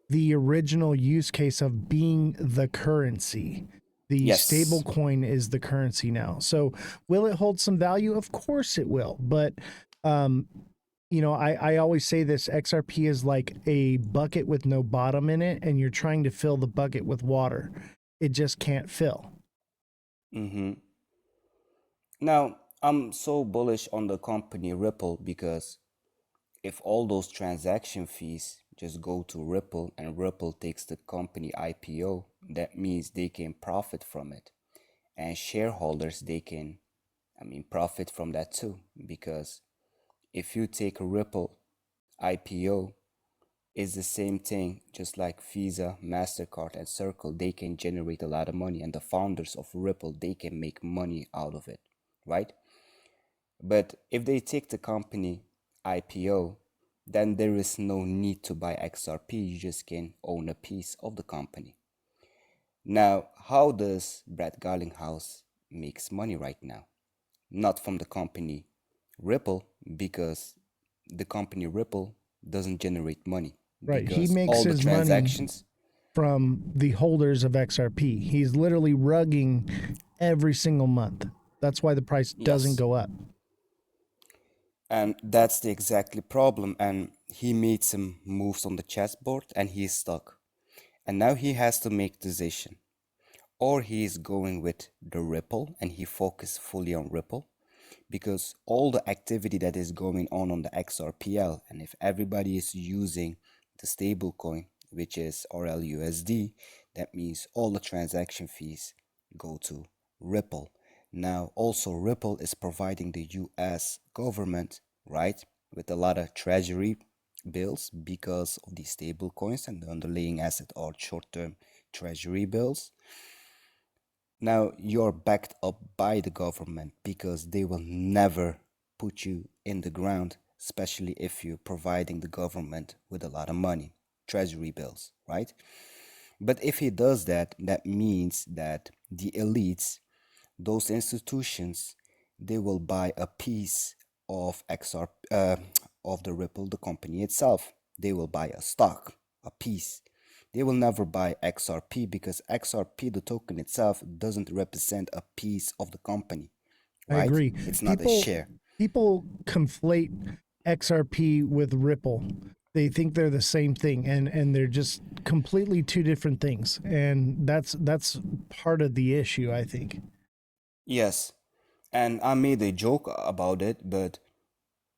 the original use case of being the currency. The Yes. stable coin is the currency now. So will it hold some value? Of course it will. But, I always say this, XRP is like a bucket with no bottom in it, and you're trying to fill the bucket with water. It just can't fill. Mm-hmm. Now, I'm so bullish on the company Ripple because if all those transaction fees just go to Ripple and Ripple takes the company IPO, that means they can profit from it. And shareholders, they can, profit from that too. Because if you take a Ripple IPO, it's the same thing, just like Visa, MasterCard, and Circle, they can generate a lot of money. And the founders of Ripple, they can make money out of it, right? But if they take the company IPO, then there is no need to buy XRP. You just can own a piece of the company. Now, how does Brad Garlinghouse makes money right now? Not from the company Ripple, because the company Ripple doesn't generate money. Right. He Because makes all the his money transactions, from the holders of XRP. He's literally rugging every single month. That's why the price doesn't yes. go up. And that's the exactly problem. And he made some moves on the chessboard and he's stuck. And now he has to make decision. Or he is going with the Ripple and he focus fully on Ripple. Because all the activity that is going on the XRPL, and if everybody is using the stablecoin, which is RLUSD, that means all the transaction fees go to Ripple. Now, also Ripple is providing the US government, right, with a lot of treasury bills because of the stable coins, and the underlying asset are short-term treasury bills. Now you're backed up by the government because they will never put you in the ground, especially if you're providing the government with a lot of money, treasury bills, right? But if he does that, that means that the elites, those institutions, they will buy a piece of of the Ripple, the company itself. They will buy a stock, a piece. They will never buy XRP because XRP, the token itself, doesn't represent a piece of the company, I right? agree. It's not a share. People conflate XRP with Ripple. They think they're the same thing, and they're just completely two different things. And that's part of the issue, I think. Yes, and I made a joke about it, but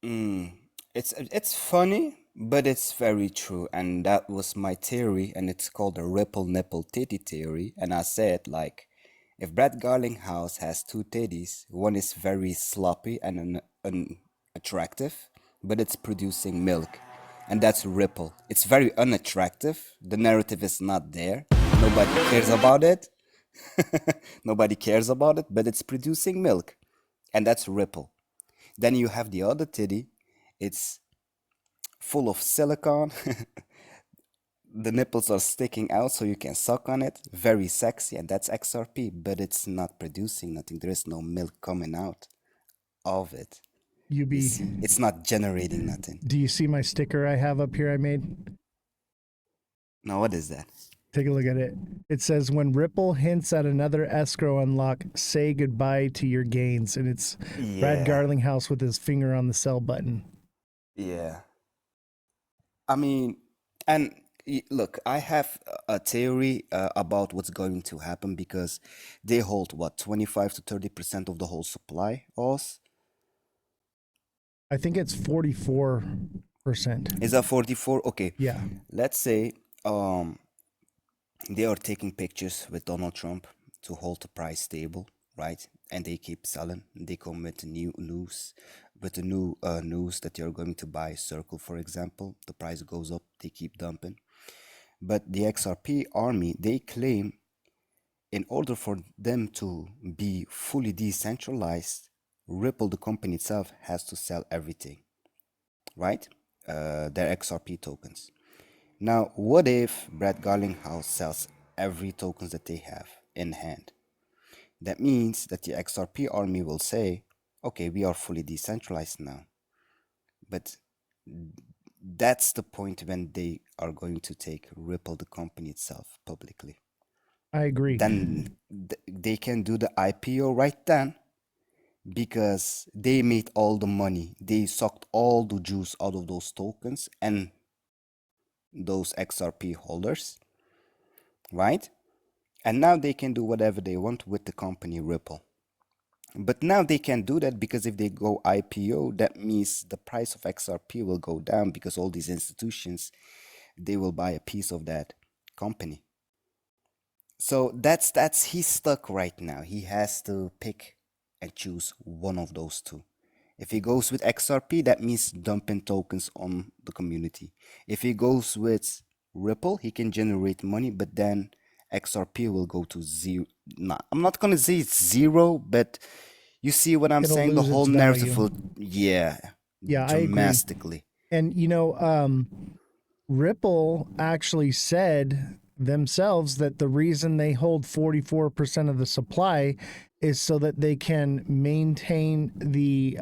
it's funny, but it's very true, and that was my theory, and it's called the Ripple Nipple Titty theory. And I said like, If Brad Garlinghouse has two titties, one is very sloppy and unattractive, but it's producing milk, and that's Ripple. It's very unattractive. The narrative is not there. Nobody cares about it. Nobody cares about it, but it's producing milk, and that's Ripple. Then you have the other titty. It's full of silicone. The nipples are sticking out so you can suck on it. Very sexy, and that's XRP, but it's not producing nothing. There is no milk coming out of it. You see, YUBI, it's not generating nothing. do you see my sticker I have up here I made? Now, what is that? Take a look at it. It says, when Ripple hints at another escrow unlock, say goodbye to your gains. And it's Brad Garlinghouse with his finger on the sell button. Yeah. I mean, and look, I have a theory about what's going to happen because they hold what, 25 to 30% of the whole supply, Oz? I think it's 44%. Is that 44? Okay. Yeah. Let's say they are taking pictures with Donald Trump to hold the price stable, right? And they keep selling. They come with new news, with the new news that you're going to buy Circle, for example. The price goes up, they keep dumping. But the XRP army, they claim in order for them to be fully decentralized, Ripple, the company itself, has to sell everything, right? Their XRP tokens. Now, what if Brad Garlinghouse sells every tokens that they have in hand? That means that the XRP army will say, okay, we are fully decentralized now. But that's the point when they are going to take Ripple, the company itself, publicly. I agree. Then they can do the IPO right then because they made all the money. They sucked all the juice out of those tokens and those XRP holders, right? And now they can do whatever they want with the company Ripple. But now they can't do that because if they go IPO, that means the price of XRP will go down because all these institutions, they will buy a piece of that company. So that's he's stuck right now. He has to pick and choose one of those two. If he goes with XRP, that means dumping tokens on the community. If he goes with Ripple, he can generate money, but then XRP will go to zero. I'm not gonna say it's zero, but you see what I'm saying? The whole narrative will, yeah, dramatically. I agree. And Ripple actually said themselves that the reason they hold 44% of the supply is so that they can maintain the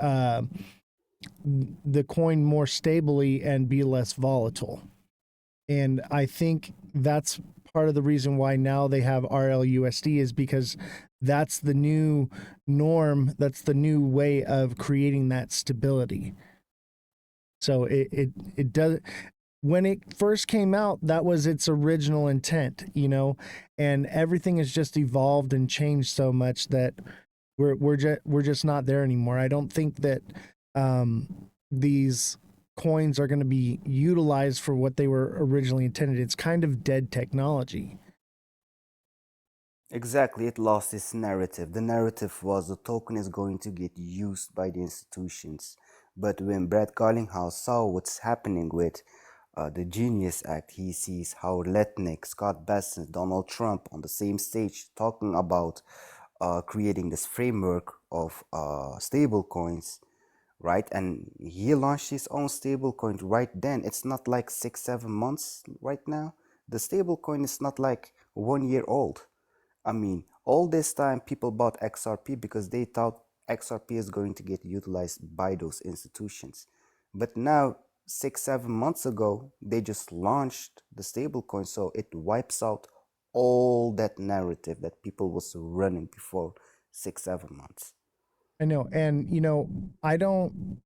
coin more stably and be less volatile. And I think that's part of the reason why now they have RLUSD is because that's the new norm. That's the new way of creating that stability. So it does. When it first came out, that was its original intent, and everything has just evolved and changed so much that we're just not there anymore. I don't think that these coins are going to be utilized for what they were originally intended. It's kind of dead technology. Exactly, it lost its narrative. The narrative was the token is going to get used by the institutions. But when Brad Garlinghouse saw what's happening with the Genius Act, he sees how Letnick, Scott Bessent, Donald Trump on the same stage talking about creating this framework of stable coins, right? And he launched his own stable coin right then. It's not like 6-7 months right now. The stable coin is not like 1 year old. I mean, all this time people bought XRP because they thought XRP is going to get utilized by those institutions. But now, 6-7 months ago, they just launched the stablecoin, so it wipes out all that narrative that people was running before 6-7 months. I know, and I don't,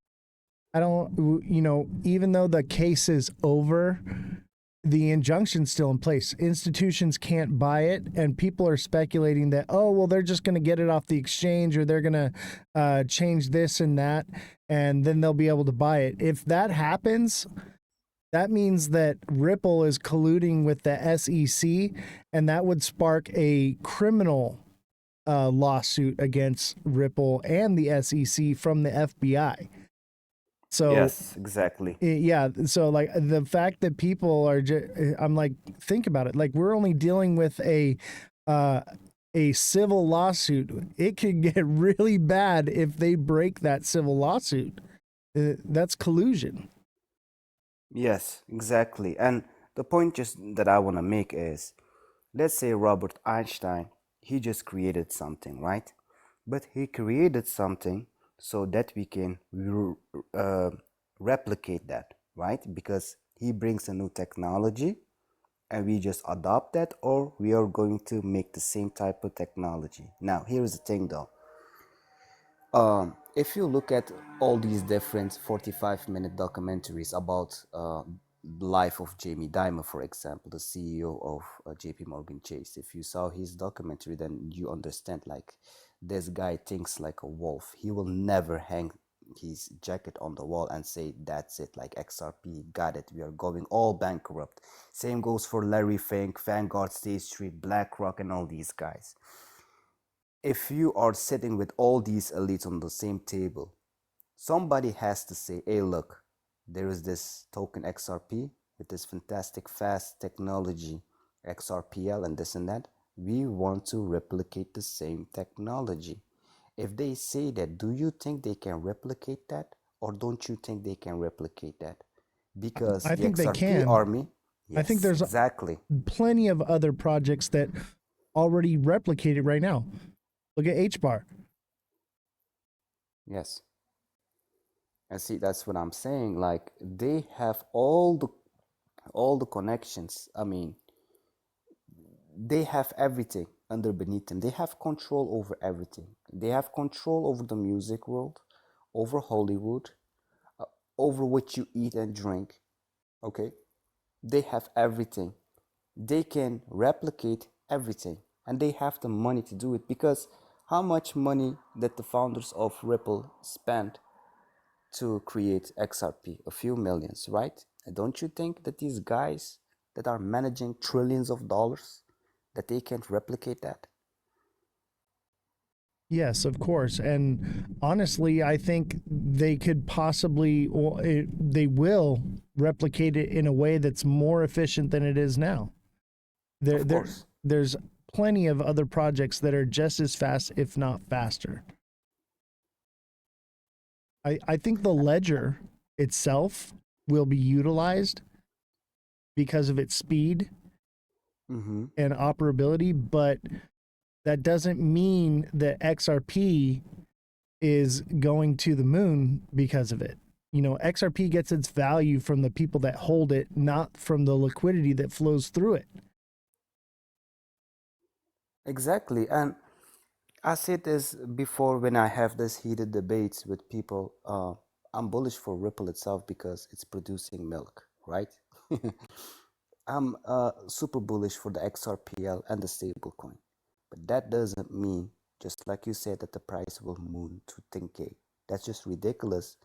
even though the case is over, the injunction's still in place. Institutions can't buy it, and people are speculating that, oh, well, they're just going to get it off the exchange, or they're going to change this and that, and then they'll be able to buy it. If that happens, that means that Ripple is colluding with the SEC, and that would spark a criminal lawsuit against Ripple and the SEC from the FBI. So Yes, exactly. yeah, so like the fact that people are I'm like, think about it. Like we're only dealing with a civil lawsuit. It could get really bad if they break that civil lawsuit. That's collusion. Yes, exactly. And the point just that I want to make is, let's say Robert Einstein, he just created something, right? But he created something so that we can replicate that, right? Because he brings a new technology and we just adopt that, or we are going to make the same type of technology. Now, here's the thing though. If you look at all these different 45-minute documentaries about the life of Jamie Dimon, for example, the CEO of JP Morgan Chase, if you saw his documentary, then you understand like this guy thinks like a wolf. He will never hang his jacket on the wall and say, that's it, like XRP, got it, we are going all bankrupt. Same goes for Larry Fink, Vanguard, State Street, BlackRock, and all these guys. If you are sitting with all these elites on the same table, somebody has to say, hey, look, there is this token XRP with this fantastic fast technology, XRPL, and this and that. We want to replicate the same technology. If they say that, do you think they can replicate that? Or don't you think they can replicate that? Because I the think they XRP can. army, I think yes, there's exactly. plenty of other projects that already replicate it right now. Look at HBAR. Yes. And see, that's what I'm saying. Like they have all the connections. I mean, they have everything under beneath them. They have control over everything. They have control over the music world, over Hollywood, uh, over what you eat and drink. Okay, they have everything. They can replicate everything, and they have the money to do it because how much money that the founders of Ripple spent to create XRP? A few millions, right? And don't you think that these guys that are managing trillions of dollars, that they can't replicate that? Yes, of course. And honestly, I think they could possibly, or they will replicate it in a way that's more efficient than it is now. Of course. There's plenty of other projects that are just as fast, if not faster. I think the ledger itself will be utilized because of its speed Mm-hmm. and operability, but that doesn't mean that XRP is going to the moon because of it. You know, XRP gets its value from the people that hold it, not from the liquidity that flows through it. Exactly. And I said this before when I have this heated debates with people. I'm bullish for Ripple itself because it's producing milk, right? I'm super bullish for the XRPL and the stablecoin. But that doesn't mean, just like you said, that the price will moon to 10K. That's just ridiculous.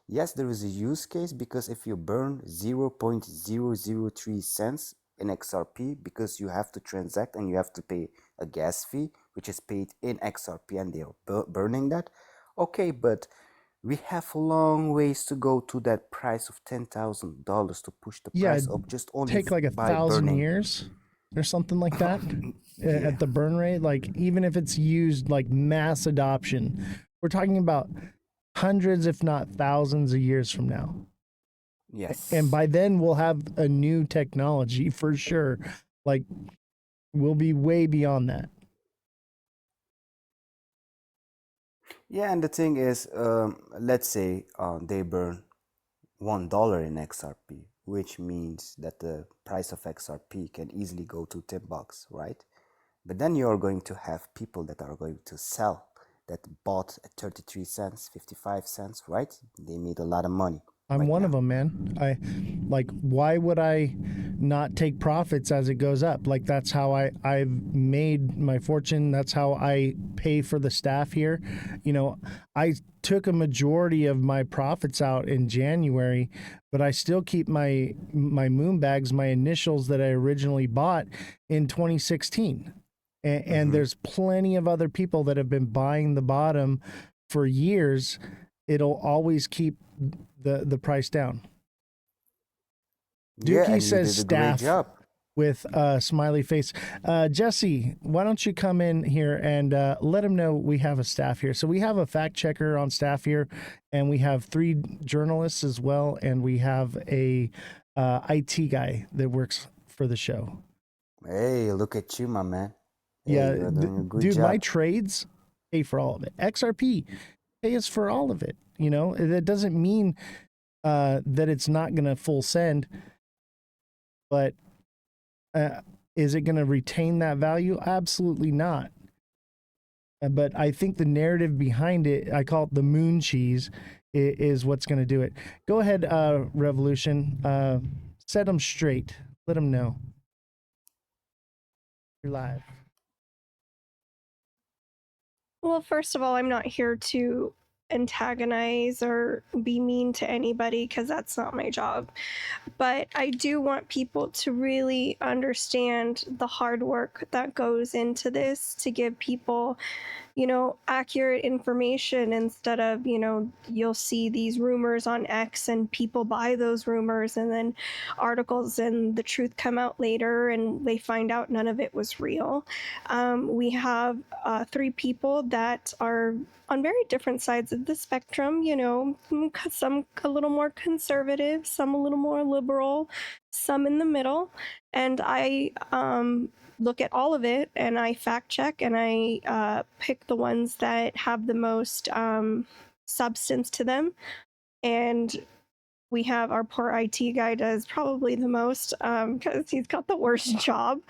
Yes, there is a use case because if you burn 0.003 cents in XRP because you have to transact and you have to pay a gas fee, which is paid in XRP and they are burning that, okay, but we have long ways to go to that price of $10,000 to push the Yeah, price up just only take like by 1,000 burning. years or something like that Yeah. at the burn rate. Like, even if it's used like mass adoption, we're talking about hundreds, if not thousands of years from now. And Yes. by then, we'll have a new technology for sure. Like, we'll be way beyond that. Yeah, and the thing is, let's say they burn $1 in XRP, which means that the price of XRP can easily go to $10, right? But then you're going to have people that are going to sell that bought at 33 cents, 55 cents, right? They made a lot of money I'm right one of now. them, man. I like, why would I not take profits as it goes up? Like, that's how I've made my fortune. That's how I pay for the staff here. You know, I took a majority of my profits out in January, but I still keep my moon bags, my initials that I originally bought in 2016. And there's plenty of other people that have been buying the bottom for years. It'll always keep the price down. Yeah, Dookie and you says did a great staff job. with a smiley face. Jesse, why don't you come in here and let him know we have a staff here. So we have a fact checker on staff here, and we have 3 journalists as well, and we have a IT guy that works for the show. Hey, look at you, my man. Hey, Yeah, you're doing a good dude, job. my trades pay for all of it. XRP pays for all of it. You know, that doesn't mean that it's not going to full send, but is it going to retain that value? Absolutely not. But I think the narrative behind it, I call it the moon cheese, is what's going to do it. Go ahead, Revolution. Set them straight. Let them know. You're live. Well, first of all, I'm not here to antagonize or be mean to anybody because that's not my job. But I do want people to really understand the hard work that goes into this to give people, you know, accurate information instead of, you know, you'll see these rumors on X and people buy those rumors and then articles and the truth come out later and they find out none of it was real. We have 3 people that are on very different sides of the spectrum, you know, some a little more conservative, some a little more liberal, some in the middle. And I look at all of it and I fact check and I pick the ones that have the most substance to them. And we have our poor IT guy does probably the most because he's got the worst job.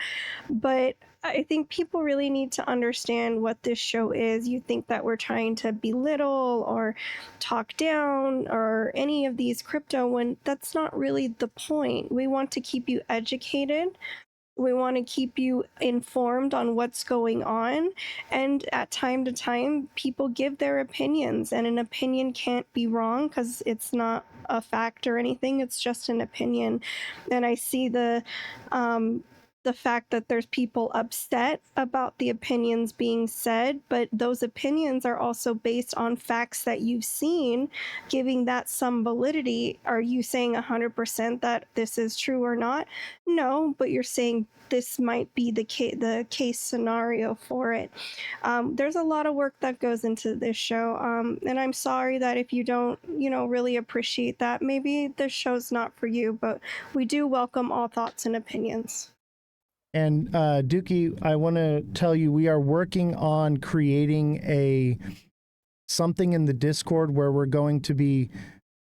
But I think people really need to understand what this show is. You think that we're trying to belittle or talk down or any of these crypto when that's not really the point. We want to keep you educated. We want to keep you informed on what's going on. And at time to time, people give their opinions, and an opinion can't be wrong because it's not a fact or anything. It's just an opinion. And I see the fact that there's people upset about the opinions being said, but those opinions are also based on facts that you've seen, giving that some validity. Are you saying 100% that this is true or not? No, but you're saying this might be the case scenario for it. There's a lot of work that goes into this show, and I'm sorry that if you don't, you know, really appreciate that, maybe this show's not for you, but we do welcome all thoughts and opinions. And Dookie, I want to tell you, we are working on creating something in the Discord where we're going to be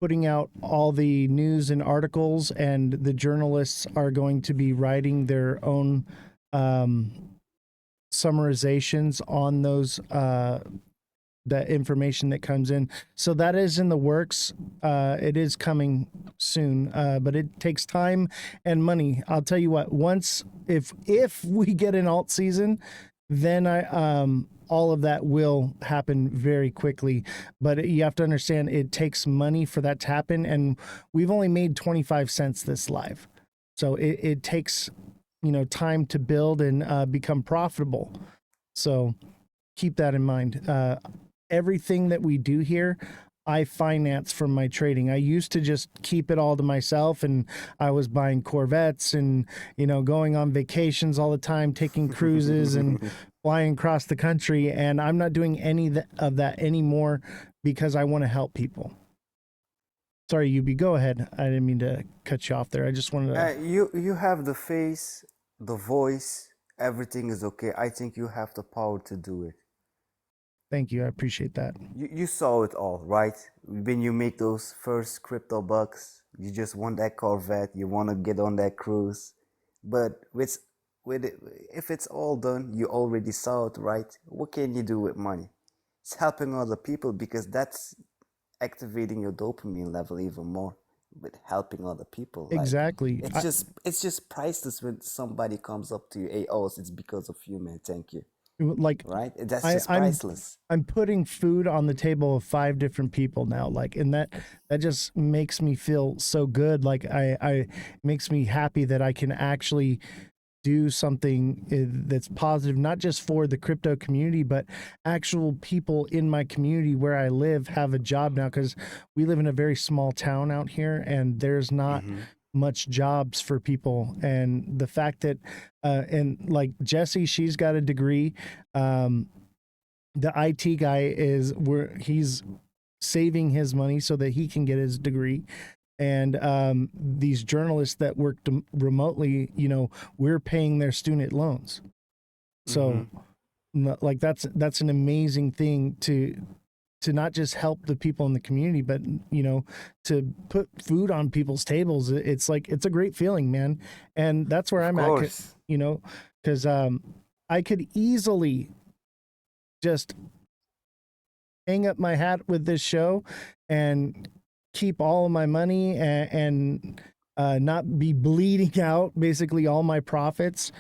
putting out all the news and articles, and the journalists are going to be writing their own summarizations on those the information that comes in. So that is in the works. It is coming soon, but it takes time and money. I'll tell you what, if we get an alt season, then all of that will happen very quickly. But you have to understand it takes money for that to happen. And we've only made 25 cents this live. So it takes, you know, time to build and become profitable. So keep that in mind. Everything that we do here, I finance from my trading. I used to just keep it all to myself, and I was buying Corvettes and, you know, going on vacations all the time, taking cruises and flying across the country. And I'm not doing any of that anymore because I want to help people. Sorry, Yubi, go ahead. I didn't mean to cut you off there. I just wanted to. You have the face, the voice, everything is okay. I think you have the power to do it. Thank you. I appreciate that. You saw it all, right? When you make those first crypto bucks, you just want that Corvette, you want to get on that cruise. But if it's all done, you already saw it, right? What can you do with money? It's helping other people because that's activating your dopamine level even more with helping other people. Exactly. Like, it's just priceless when somebody comes up to you, hey, oh, it's because of you, man. Thank you. Like, right? That's just priceless. I'm putting food on the table of 5 different people now, like, and that just makes me feel so good. Like, I makes me happy that I can actually do something that's positive, not just for the crypto community, but actual people in my community where I live have a job now, because we live in a very small town out here and there's not much jobs for people. And the fact that, and like Jesse, she's got a degree. The IT guy he's saving his money so that he can get his degree. And these journalists that work remotely, you know, we're paying their student loans. So like that's an amazing thing to not just help the people in the community, but, you know, to put food on people's tables. It's like, it's a great feeling, man. And that's where I'm at, you know, because I could easily just hang up my hat with this show and keep all of my money and not be bleeding out basically all my profits.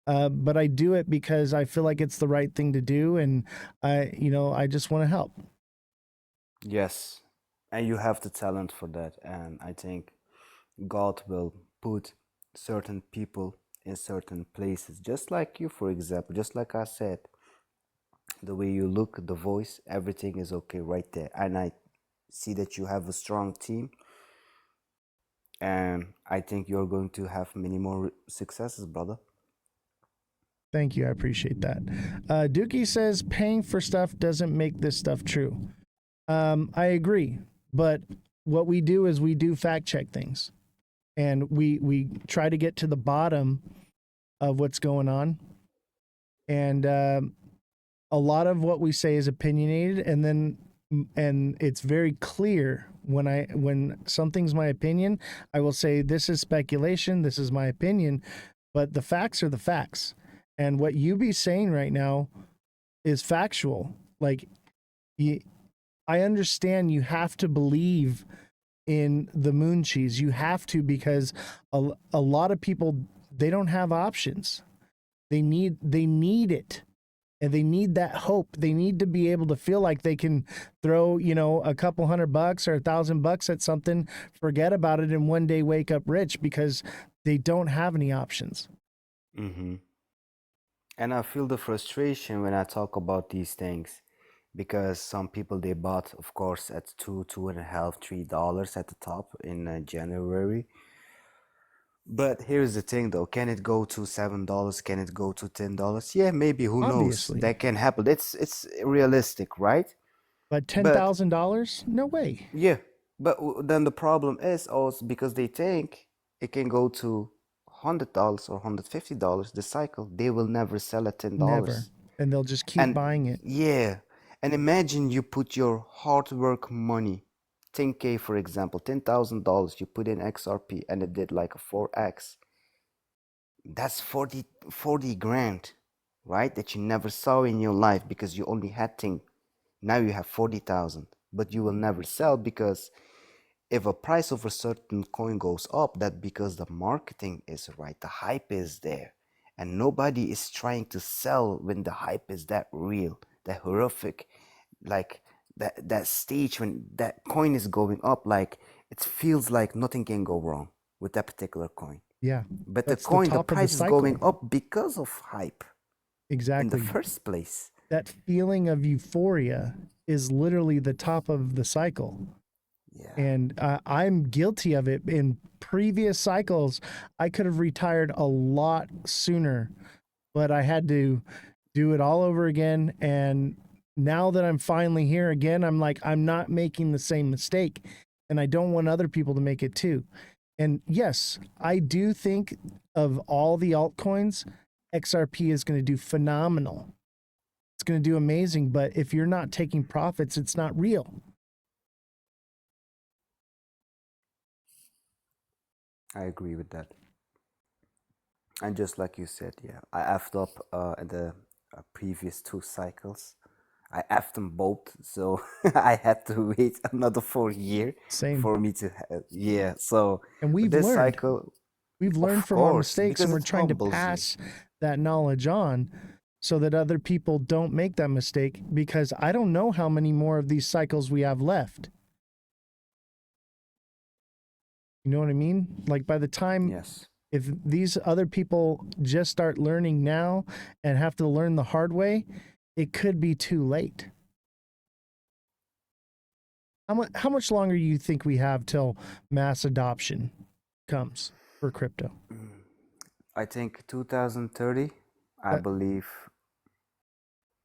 But I do it because I feel like it's the right thing to do. And I just want to help. Yes, and you have the talent for that, and I think God will put certain people in certain places, just like you, for example, just like I said, the way you look, the voice, everything is okay right there. And I see that you have a strong team, and I think you're going to have many more successes, brother. Thank you. I appreciate that. Dookie says paying for stuff doesn't make this stuff true. I agree, but what we do is we do fact check things, and we try to get to the bottom of what's going on. And a lot of what we say is opinionated, and it's very clear when something's my opinion, I will say this is speculation, this is my opinion, but the facts are the facts. And what YUBI's saying right now is factual. Like, I understand you have to believe in the moon cheese. You have to, because a lot of people, they don't have options. They need it. And they need that hope. They need to be able to feel like they can throw, you know, a couple $100 or $1,000 at something, forget about it, and one day wake up rich, because they don't have any options. And I feel the frustration when I talk about these things, because some people, they bought, of course, at $2.5, $3 at the top in January. But here's the thing, though. Can it go to $7? Can it go to $10? Yeah, maybe. Who Obviously. knows? That can happen. It's realistic, right? But $10,000? No way. Yeah. But then the problem is also because they think it can go to $100 or $150, the cycle, they will never sell at $10. Never. And they'll just keep buying it. Yeah. And imagine you put your hard work money, 10K for example, $10,000 you put in XRP, and it did like a 4x. That's 40 grand, right? That you never saw in your life because you only had 10. Now you have 40,000, but you will never sell, because if a price of a certain coin goes up, that's because the marketing is right, the hype is there, and nobody is trying to sell when the hype is that real, that horrific, like that stage when that coin is going up, like it feels like nothing can go wrong with that particular coin. Yeah. But the coin, the price is going up because of hype. Exactly. In the first place. That feeling of euphoria is literally the top of the cycle. Yeah. And I'm guilty of it. In previous cycles, I could have retired a lot sooner, but I had to do it all over again. And now that I'm finally here again, I'm like, I'm not making the same mistake, and I don't want other people to make it too. And yes, I do think of all the altcoins, XRP is going to do phenomenal. It's going to do amazing, but if you're not taking profits, it's not real. I agree with that. And just like you said, yeah, I effed up in the previous 2 cycles. I effed them both, so I had to wait another 4 years for me to yeah. So and we've this learned. cycle, we've learned from our mistakes, and we're trying to pass that knowledge on so that other people don't make that mistake, because I don't know how many more of these cycles we have left. You know what I mean? Like by the time If these other people just start learning now and have to learn the hard way, it could be too late. How much longer do you think we have till mass adoption comes for crypto? I think 2030, I That, believe.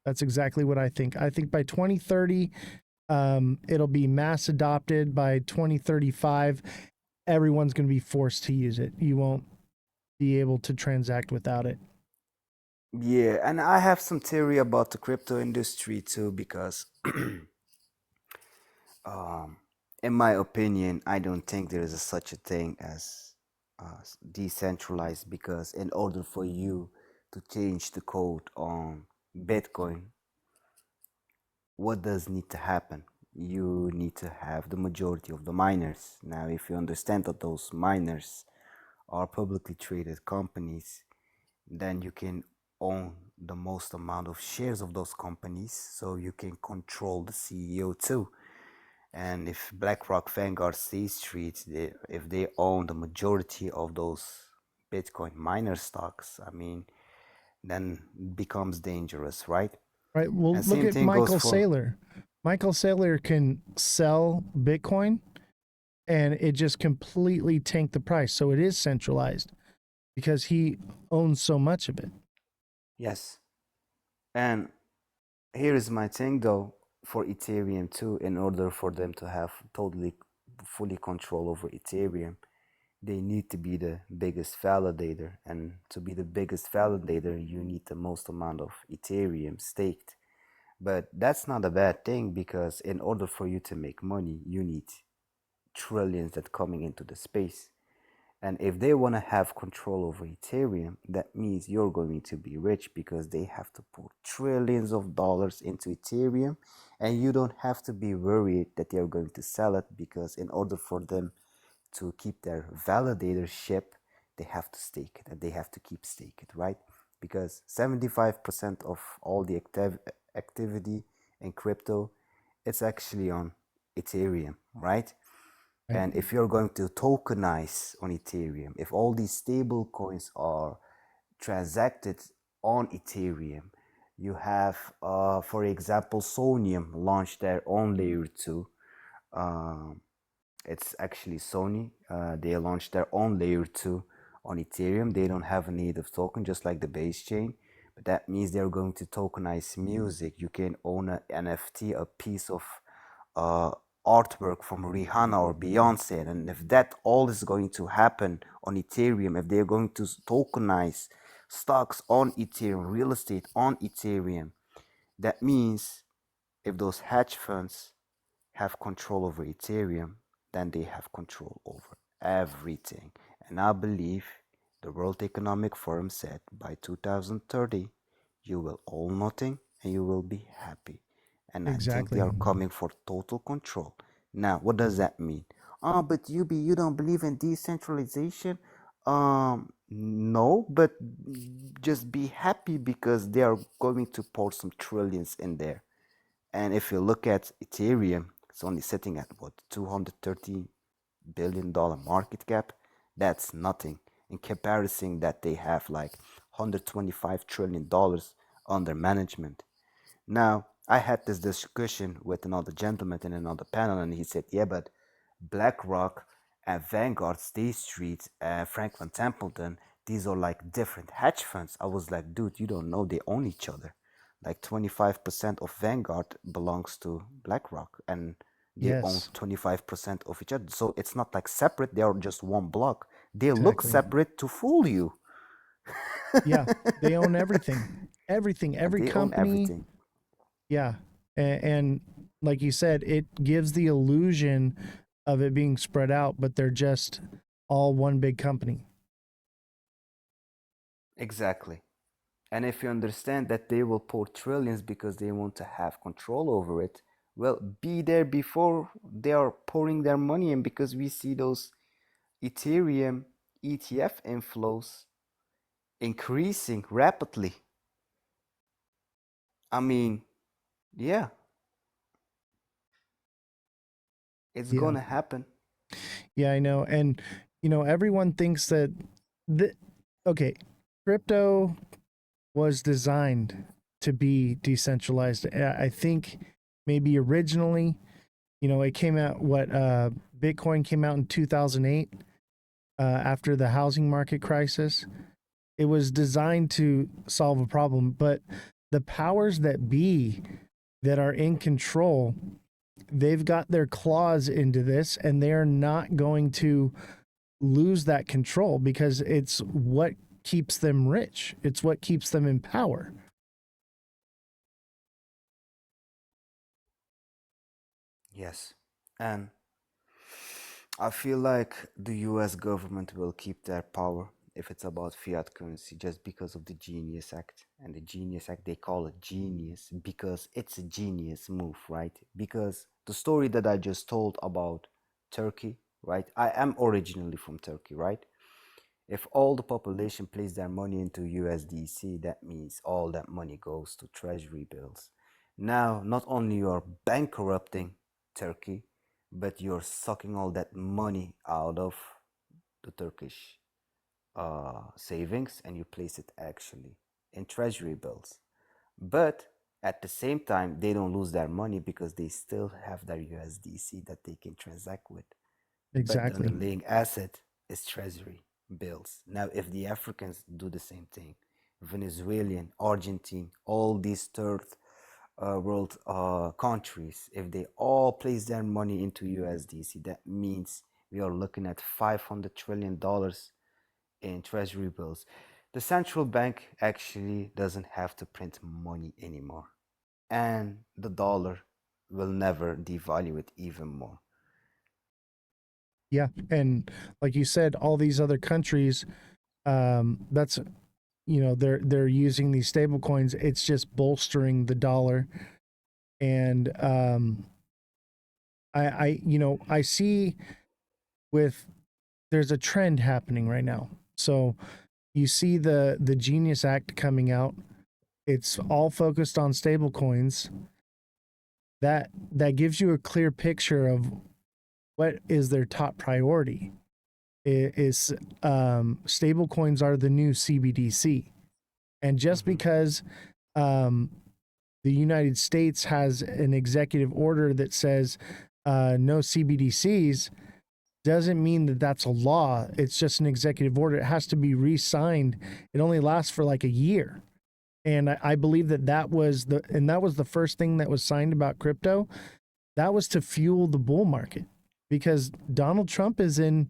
that's exactly what I think. I think by 2030, it'll be mass adopted. By 2035, everyone's going to be forced to use it. You won't be able to transact without it. Yeah, and I have some theory about the crypto industry too, because um, in my opinion, I don't think there is such a thing as decentralized, because in order for you to change the code on Bitcoin, what does need to happen? You need to have the majority of the miners. Now, if you understand that those miners are publicly traded companies, then you can own the most amount of shares of those companies, so you can control the CEO too. And if BlackRock, Vanguard, State Street, if they own the majority of those Bitcoin miner stocks, I mean, then it becomes dangerous, right? Right. Well, And look same at thing goes Michael for, Saylor. Michael Saylor can sell Bitcoin and it just completely tanked the price. So it is centralized because he owns so much of it. yes. And here is my thing though, for Ethereum too, in order for them to have totally fully control over Ethereum, they need to be the biggest validator. And to be the biggest validator, you need the most amount of Ethereum staked. But that's not a bad thing, because in order for you to make money, you need trillions that coming into the space. And if they want to have control over Ethereum, that means you're going to be rich, because they have to pour trillions of dollars into Ethereum, and you don't have to be worried that they're going to sell it, because in order for them to keep their validatorship, they have to stake it, and they have to keep stake it, right? Because 75% of all the activity in crypto, it's actually on Ethereum, right? Right. And if you're going to tokenize on Ethereum, if all these stable coins are transacted on Ethereum, you have, for example, Sonium launched their own layer 2. Um, it's actually Sony. They launched their own layer 2 on Ethereum. They don't have a native token, just like the base chain. But that means they're going to tokenize music. You can own an NFT, a piece of uh, artwork from Rihanna or Beyonce. And if that all is going to happen on Ethereum, if they're going to tokenize stocks on Ethereum, real estate on Ethereum, that means if those hedge funds have control over Ethereum, then they have control over everything. And I believe the World Economic Forum said by 2030, you will own nothing and you will be happy. And I think they Exactly. are coming for total control. Now, what does that mean? Oh, but YUBI, you don't believe in decentralization? No, but just be happy, because they are going to pour some trillions in there. And if you look at Ethereum, it's only sitting at what, $230 billion market cap. That's nothing in comparison that they have like $125 trillion under management. Now, I had this discussion with another gentleman in another panel, and he said, yeah, but BlackRock and Vanguard, State Street, and Franklin Templeton, these are like different hedge funds. I was like, dude, you don't know they own each other. Like 25% of Vanguard belongs to BlackRock, and they own Yes, 25% of each other. So it's not like separate, they are just one block. They look exactly. separate to fool you. Yeah, they own everything. Everything, And every they own company. everything. Yeah. And like you said, it gives the illusion of it being spread out, but they're just all one big company. Exactly. And if you understand that they will pour trillions because they want to have control over it, well, be there before they are pouring their money in, because we see those Ethereum ETF inflows increasing rapidly. I mean, yeah, it's Yeah. gonna happen. Yeah, I know. And, everyone thinks that Okay, crypto was designed to be decentralized. I think maybe originally, it came out Bitcoin came out in 2008 after the housing market crisis. It was designed to solve a problem, but the powers that be that are in control, they've got their claws into this and they're not going to lose that control because it's what keeps them rich. It's what keeps them in power. Yes. And I feel like the US government will keep their power if it's about fiat currency just because of the Genius Act. And the Genius Act, they call it genius because it's a genius move, right? Because the story that I just told about Turkey, right? I am originally from Turkey, right? If all the population place their money into USDC, that means all that money goes to treasury bills. Now, not only you're bankrupting Turkey, but you're sucking all that money out of the Turkish savings and you place it actually in treasury bills. But at the same time, they don't lose their money because they still have their USDC that they can transact with. But the Exactly. underlying asset is treasury bills. Now, if the Africans do the same thing, Venezuelan, Argentine, all these third world countries, if they all place their money into USDC, that means we are looking at $500 trillion in treasury bills. The central bank actually doesn't have to print money anymore, and the dollar will never devalue it even more. Yeah. And like you said, all these other countries, that's they're using these stable coins. It's just bolstering the dollar. And I see with there's a trend happening right now. So you see the Genius Act coming out. It's all focused on stable coins. That gives you a clear picture of what is their top priority. Is stable coins are the new CBDC. And just Mhm. because um, the United States has an executive order that says no CBDCs doesn't mean that that's a law. It's just an executive order. It has to be re-signed. It only lasts for like a year. And I believe that was the first thing that was signed about crypto. That was to fuel the bull market because Donald Trump is in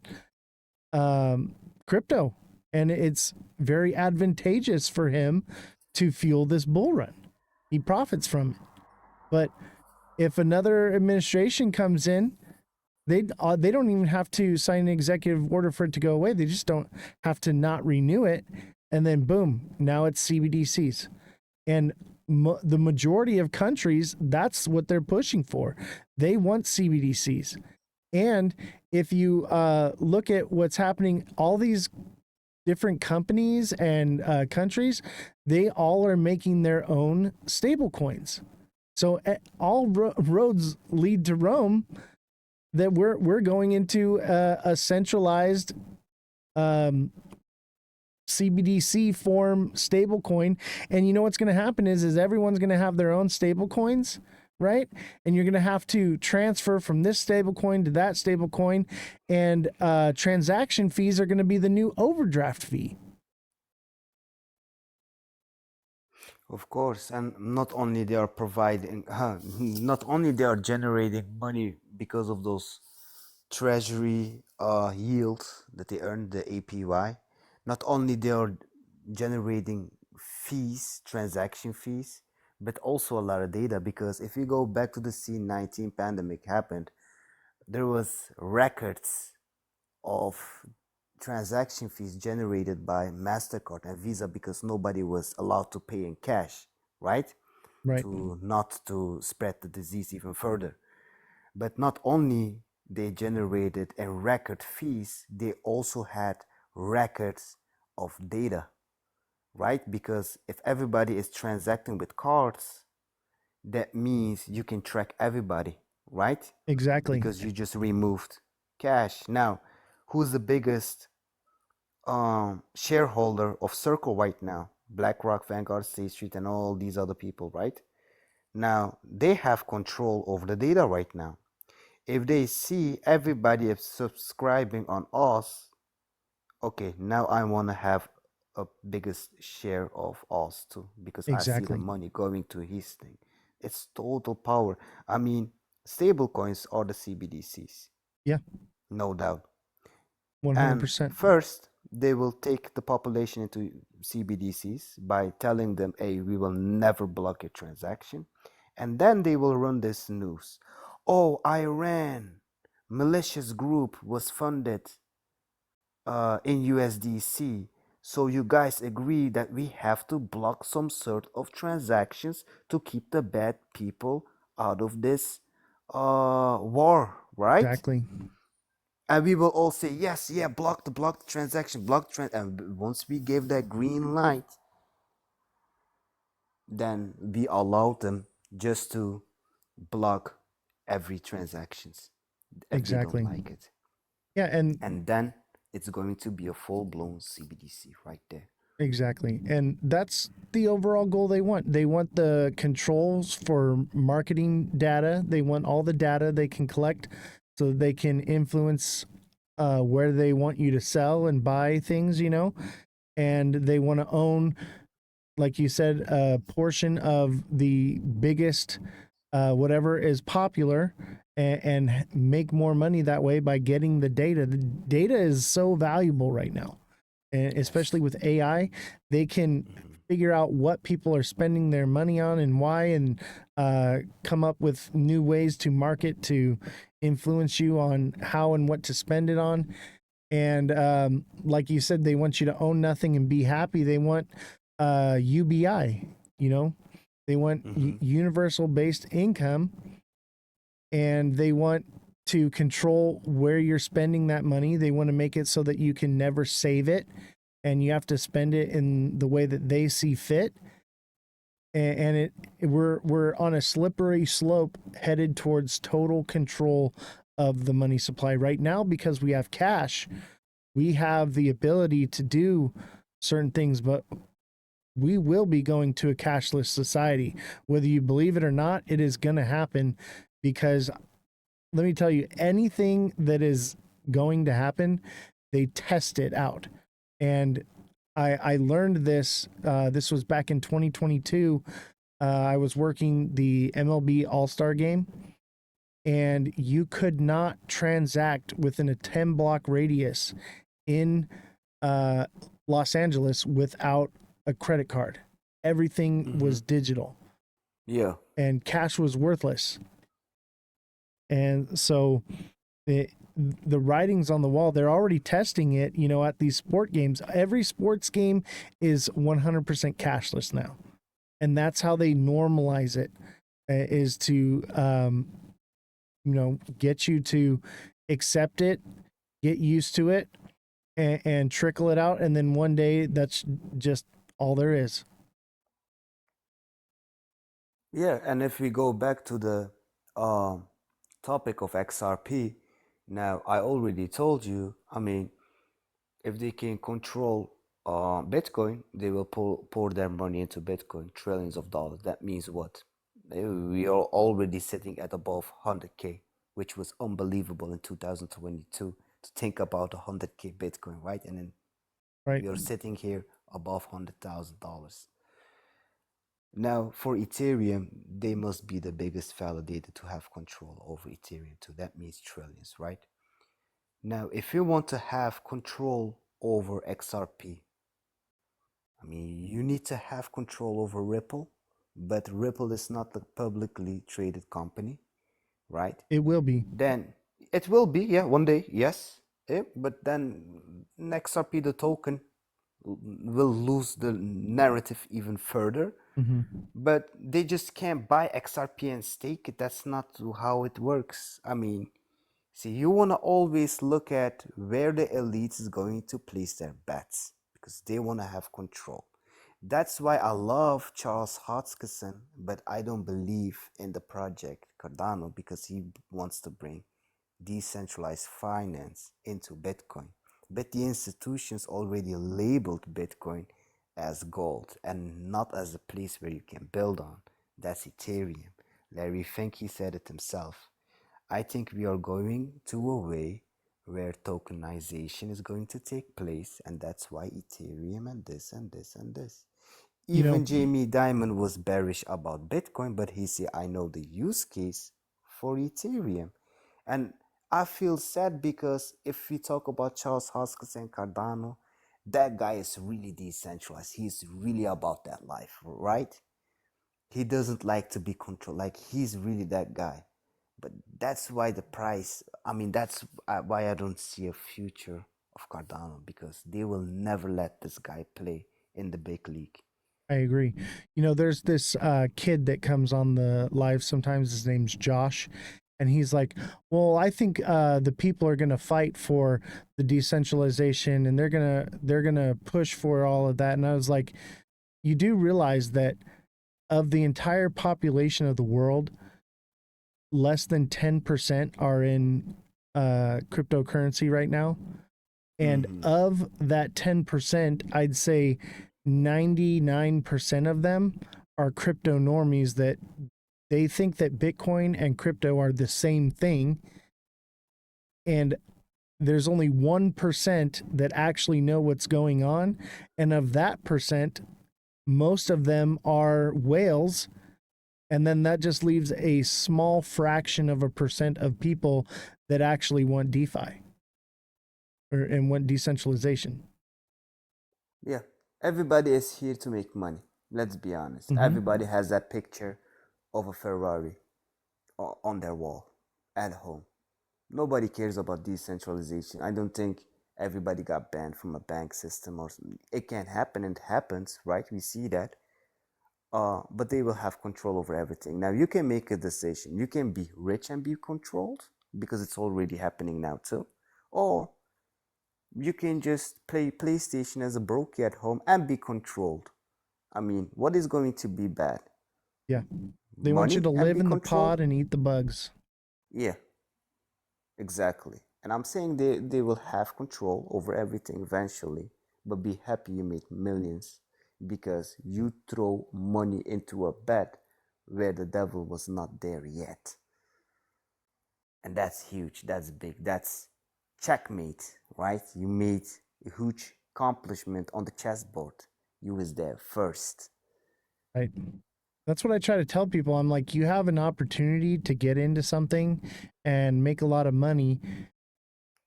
um, crypto, and it's very advantageous for him to fuel this bull run. He profits from it. But if another administration comes in, they don't even have to sign an executive order for it to go away. They just don't have to not renew it, and then boom, now it's CBDCs. And the majority of countries, that's what they're pushing for. They want CBDCs. And if you look at what's happening, all these different companies and countries, they all are making their own stable coins. So all roads lead to Rome. That we're going into a centralized CBDC form stablecoin, and you know what's going to happen is everyone's going to have their own stablecoins, right? And you're going to have to transfer from this stablecoin to that stablecoin, and transaction fees are going to be the new overdraft fee. Of course, and not only they are providing, not only they are generating money because of those treasury yields that they earn, the APY. Not only they are generating fees, transaction fees, but also a lot of data. Because if you go back to the C-19 pandemic happened, there was records of transaction fees generated by MasterCard and Visa because nobody was allowed to pay in cash, right? Right. To not to spread the disease even further. But not only they generated a record fees, they also had records of data, right? Because if everybody is transacting with cards, that means you can track everybody, right? Exactly. Because you just removed cash. Now, who's the biggest shareholder of Circle right now, BlackRock, Vanguard, State Street, and all these other people, right? Now they have control over the data right now. If they see everybody is subscribing on us, okay, now I want to have a biggest share of us too because I see the Exactly. money going to his thing. It's total power. I mean, stable coins are the CBDCs, Yeah, no doubt. And 100%. first, they will take the population into CBDCs by telling them, hey, we will never block your transaction. And then they will run this news. Oh, Iran, malicious group was funded in USDC. So you guys agree that we have to block some sort of transactions to keep the bad people out of this war, right? Exactly. And we will all say yes, yeah, block the transaction, and once we give that green light, then we allow them just to block every transactions if they don't Exactly. like it. Yeah, and And then it's going to be a full-blown CBDC right there. exactly. And that's the overall goal they want. They want the controls for marketing data. They want all the data they can collect so they can influence where they want you to sell and buy things, you know, and they want to own, like you said, a portion of the biggest whatever is popular and make more money that way by getting the data. The data is so valuable right now, and especially Yes. with AI, they can figure out what people are spending their money on and why, and come up with new ways to market to influence you on how and what to spend it on. And like you said, they want you to own nothing and be happy. They want UBI, you know, they want universal based income, and they want to control where you're spending that money. They want to make it so that you can never save it and you have to spend it in the way that they see fit. And we're on a slippery slope headed towards total control of the money supply right now because we have cash. We have the ability to do certain things, but we will be going to a cashless society. Whether you believe it or not, it is going to happen because let me tell you, anything that is going to happen, they test it out. And I learned this. This was back in 2022. I was working the MLB All-Star game, and you could not transact within a 10 block radius in Los Angeles without a credit card. Everything was digital, Yeah. and cash was worthless. And so the writing's on the wall. They're already testing it, you know, at these sport games. Every sports game is 100% cashless now. And that's how they normalize it, is to, you know, get you to accept it, get used to it, and trickle it out. And then one day, that's just all there is. Yeah, and if we go back to the topic of XRP, now I already told you, I mean, if they can control Bitcoin, they will pour their money into Bitcoin, trillions of dollars. That means what? We are already sitting at above 100K, which was unbelievable in 2022 to think about 100K Bitcoin, right? And then Right. we are sitting here above $100,000. Now, for Ethereum, they must be the biggest validator to have control over Ethereum too. That means trillions, right? Now, if you want to have control over XRP, I mean, you need to have control over Ripple, but Ripple is not a publicly traded company, right? It will be. Then it will be, yeah, one day, yes. But then XRP, the token, will lose the narrative even further. But they just can't buy XRP and stake it. That's not how it works. I mean, see, you want to always look at where the elite is going to place their bets because they want to have control. That's why I love Charles Hoskinson, but I don't believe in the project Cardano because he wants to bring decentralized finance into Bitcoin. but the institutions already labeled Bitcoin as gold and not as a place where you can build on. That's Ethereum. Larry Fink, he said it himself. I think we are going to a way where tokenization is going to take place, and that's why Ethereum and this and this and this. You know, Even Jamie Dimon was bearish about Bitcoin, but he said, I know the use case for Ethereum. And I feel sad because if we talk about Charles Hoskinson and Cardano, that guy is really decentralized. He's really about that life, right? He doesn't like to be controlled. Like, he's really that guy. But that's why the price, I mean, that's why I don't see a future of Cardano, because they will never let this guy play in the big league. I agree. You know, there's this kid that comes on the live sometimes. His name's Josh. And he's like, well, I think the people are going to fight for the decentralization and they're going to push for all of that. And I was like, you do realize that of the entire population of the world, less than 10% are in cryptocurrency right now. And of that 10%, I'd say 99% of them are crypto normies that they think that Bitcoin and crypto are the same thing. And there's only 1% that actually know what's going on. And of that percent, most of them are whales. And then that just leaves a small fraction of a percent of people that actually want DeFi and want decentralization. Yeah, everybody is here to make money. Let's be honest. Everybody has that picture of a Ferrari on their wall at home. Nobody cares about decentralization. I don't think everybody got banned from a bank system or something. It can happen and it happens, right? We see that. But they will have control over everything. Now you can make a decision. You can be rich and be controlled, because it's already happening now too. Or you can just play PlayStation as a brokey at home and be controlled. I mean, what is going to be bad? Yeah. They want you Money to and live be in the controlled? pod and eat the bugs. Yeah, exactly. And I'm saying they will have control over everything eventually, but be happy you made millions because you throw money into a bet where the devil was not there yet. And that's huge, that's big, that's checkmate, right? You made a huge accomplishment on the chessboard. You was there first. Right. That's what I try to tell people. I'm like, you have an opportunity to get into something and make a lot of money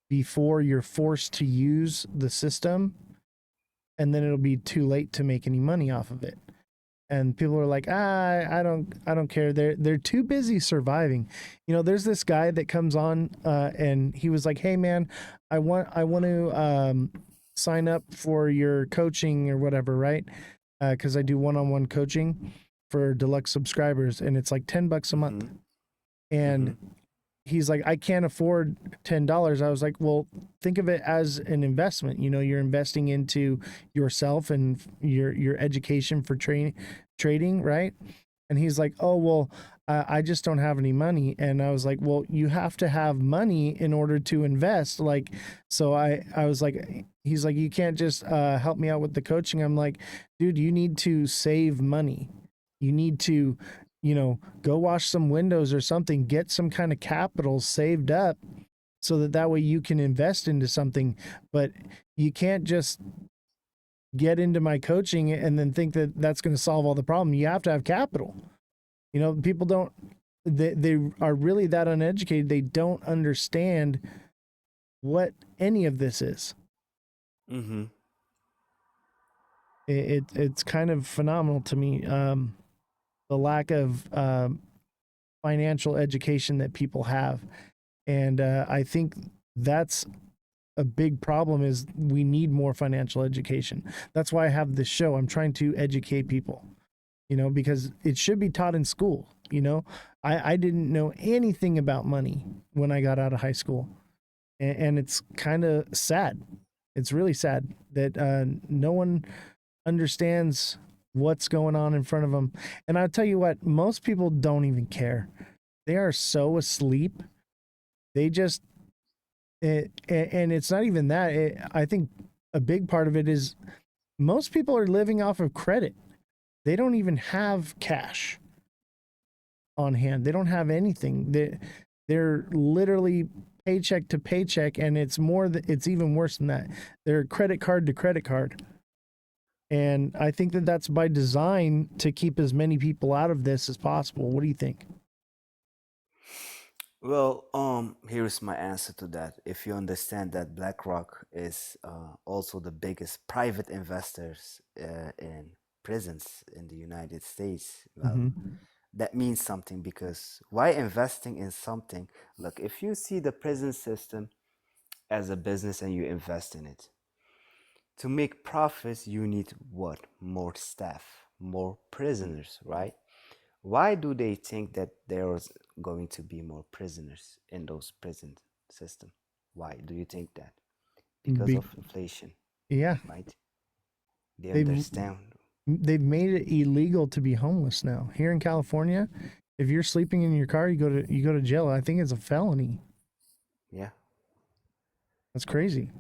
before you're forced to use the system, and then it'll be too late to make any money off of it. And people are like, I don't care. They're too busy surviving. You know, there's this guy that comes on and he was like, hey man, I want to sign up for your coaching or whatever, right? Because I do one-on-one coaching for deluxe subscribers, and it's like $10 a month. And he's like, I can't afford $10. I was like, well, think of it as an investment. You know, you're investing into yourself and your education for trading, right? And he's like, oh, well, I just don't have any money. And I was like, well, you have to have money in order to invest. Like, so I was like, he's like, you can't just help me out with the coaching. I'm like, dude, you need to save money. You need to, you know, go wash some windows or something, get some kind of capital saved up so that way you can invest into something. But you can't just get into my coaching and then think that that's going to solve all the problem. You have to have capital. You know, people don't, they are really that uneducated. They don't understand what any of this is. It's kind of phenomenal to me. The lack of financial education that people have. And I think that's a big problem, is we need more financial education. That's why I have this show. I'm trying to educate people, you know, because it should be taught in school. You know, I didn't know anything about money when I got out of high school. And it's kind of sad. It's really sad that no one understands what's going on in front of them. And I'll tell you what, most people don't even care. They are so asleep. They just And it's not even that. I think a big part of it is most people are living off of credit. They don't even have cash on hand. They don't have anything. They're literally paycheck to paycheck, and it's it's even worse than that. They're credit card to credit card. And I think that that's by design to keep as many people out of this as possible. What do you think? Well, here's my answer to that. If you understand that BlackRock is also the biggest private investors in prisons in the United States, well, that means something, because why investing in something? Look, if you see the prison system as a business and you invest in it, to make profits, you need what? More staff, more prisoners, right? Why do they think that there's going to be more prisoners in those prison system? Why do you think that? Because Be, of inflation, yeah, right? They they've understand. they've made it illegal to be homeless now. Here in California, if you're sleeping in your car, you go to jail. I think it's a felony. Yeah. That's crazy.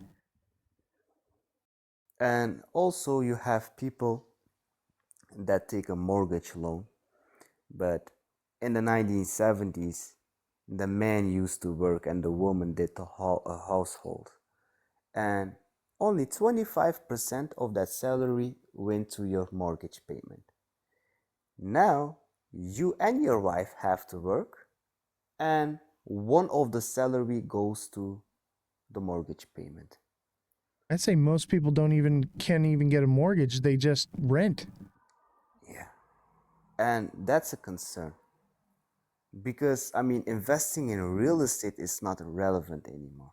And also you have people that take a mortgage loan, but in the 1970s, the man used to work and the woman did the household. And only 25% of that salary went to your mortgage payment. Now, you and your wife have to work, and one of the salary goes to the mortgage payment. I'd say most people can't even get a mortgage. They just rent. Yeah. And that's a concern, because I mean, investing in real estate is not relevant anymore.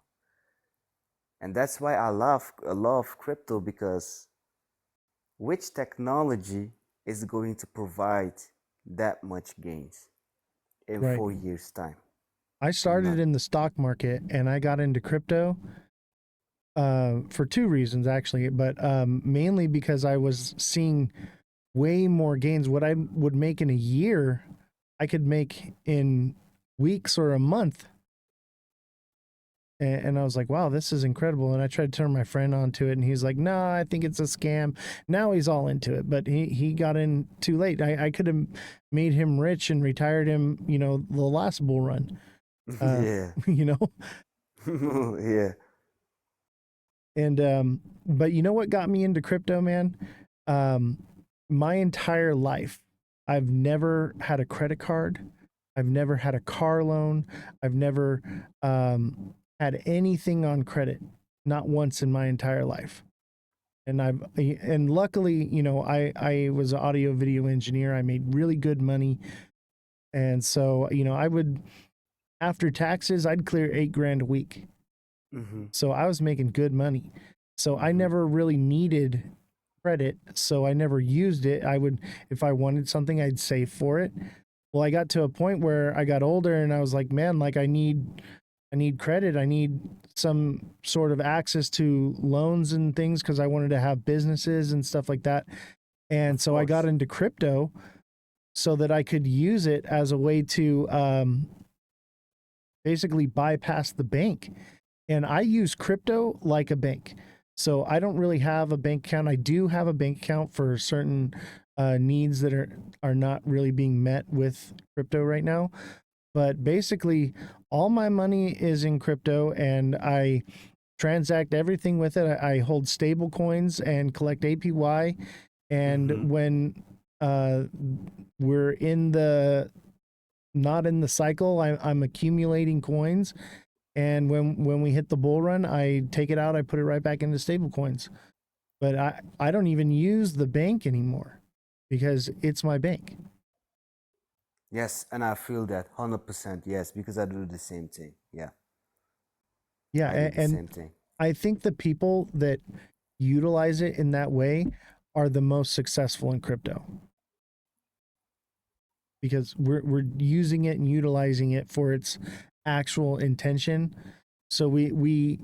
And that's why I love crypto, because which technology is going to provide that much gains in Right. 4 years' time? I started None. in the stock market and I got into crypto for two reasons actually, but mainly because I was seeing way more gains. What I would make in a year, I could make in weeks or a month. And I was like, wow, this is incredible. And I tried to turn my friend onto it, and he's like, no, I think it's a scam. Now he's all into it, but he got in too late. I could have made him rich and retired him, the last bull run, Yeah. you know? Yeah. And, but you know what got me into crypto, man? Um, my entire life, I've never had a credit card. I've never had a car loan. I've never, had anything on credit, not once in my entire life. And luckily, I was an audio video engineer. I made really good money. And so, I would, after taxes, I'd clear 8 grand a week. Mm-hmm. So I was making good money. So I Mm-hmm. never really needed credit. So I never used it. If I wanted something, I'd save for it. Well, I got to a point where I got older and I was like, man, like I need credit. I need some sort of access to loans and things because I wanted to have businesses and stuff like that. And Of so I got course. into crypto so that I could use it as a way to basically bypass the bank. And I use crypto like a bank. So I don't really have a bank account. I do have a bank account for certain needs that are not really being met with crypto right now. But basically, all my money is in crypto, and I transact everything with it. I hold stable coins and collect APY. Mm-hmm. And when we're not in the cycle, I'm accumulating coins. And when we hit the bull run, I take it out, I put it right back into stable coins. But I don't even use the bank anymore because it's my bank. Yes, and I feel that 100%. Yes, because I do the same thing. Yeah, Yeah, I do the and same thing. I think the people that utilize it in that way are the most successful in crypto because we're using it and utilizing it for its actual intention. So we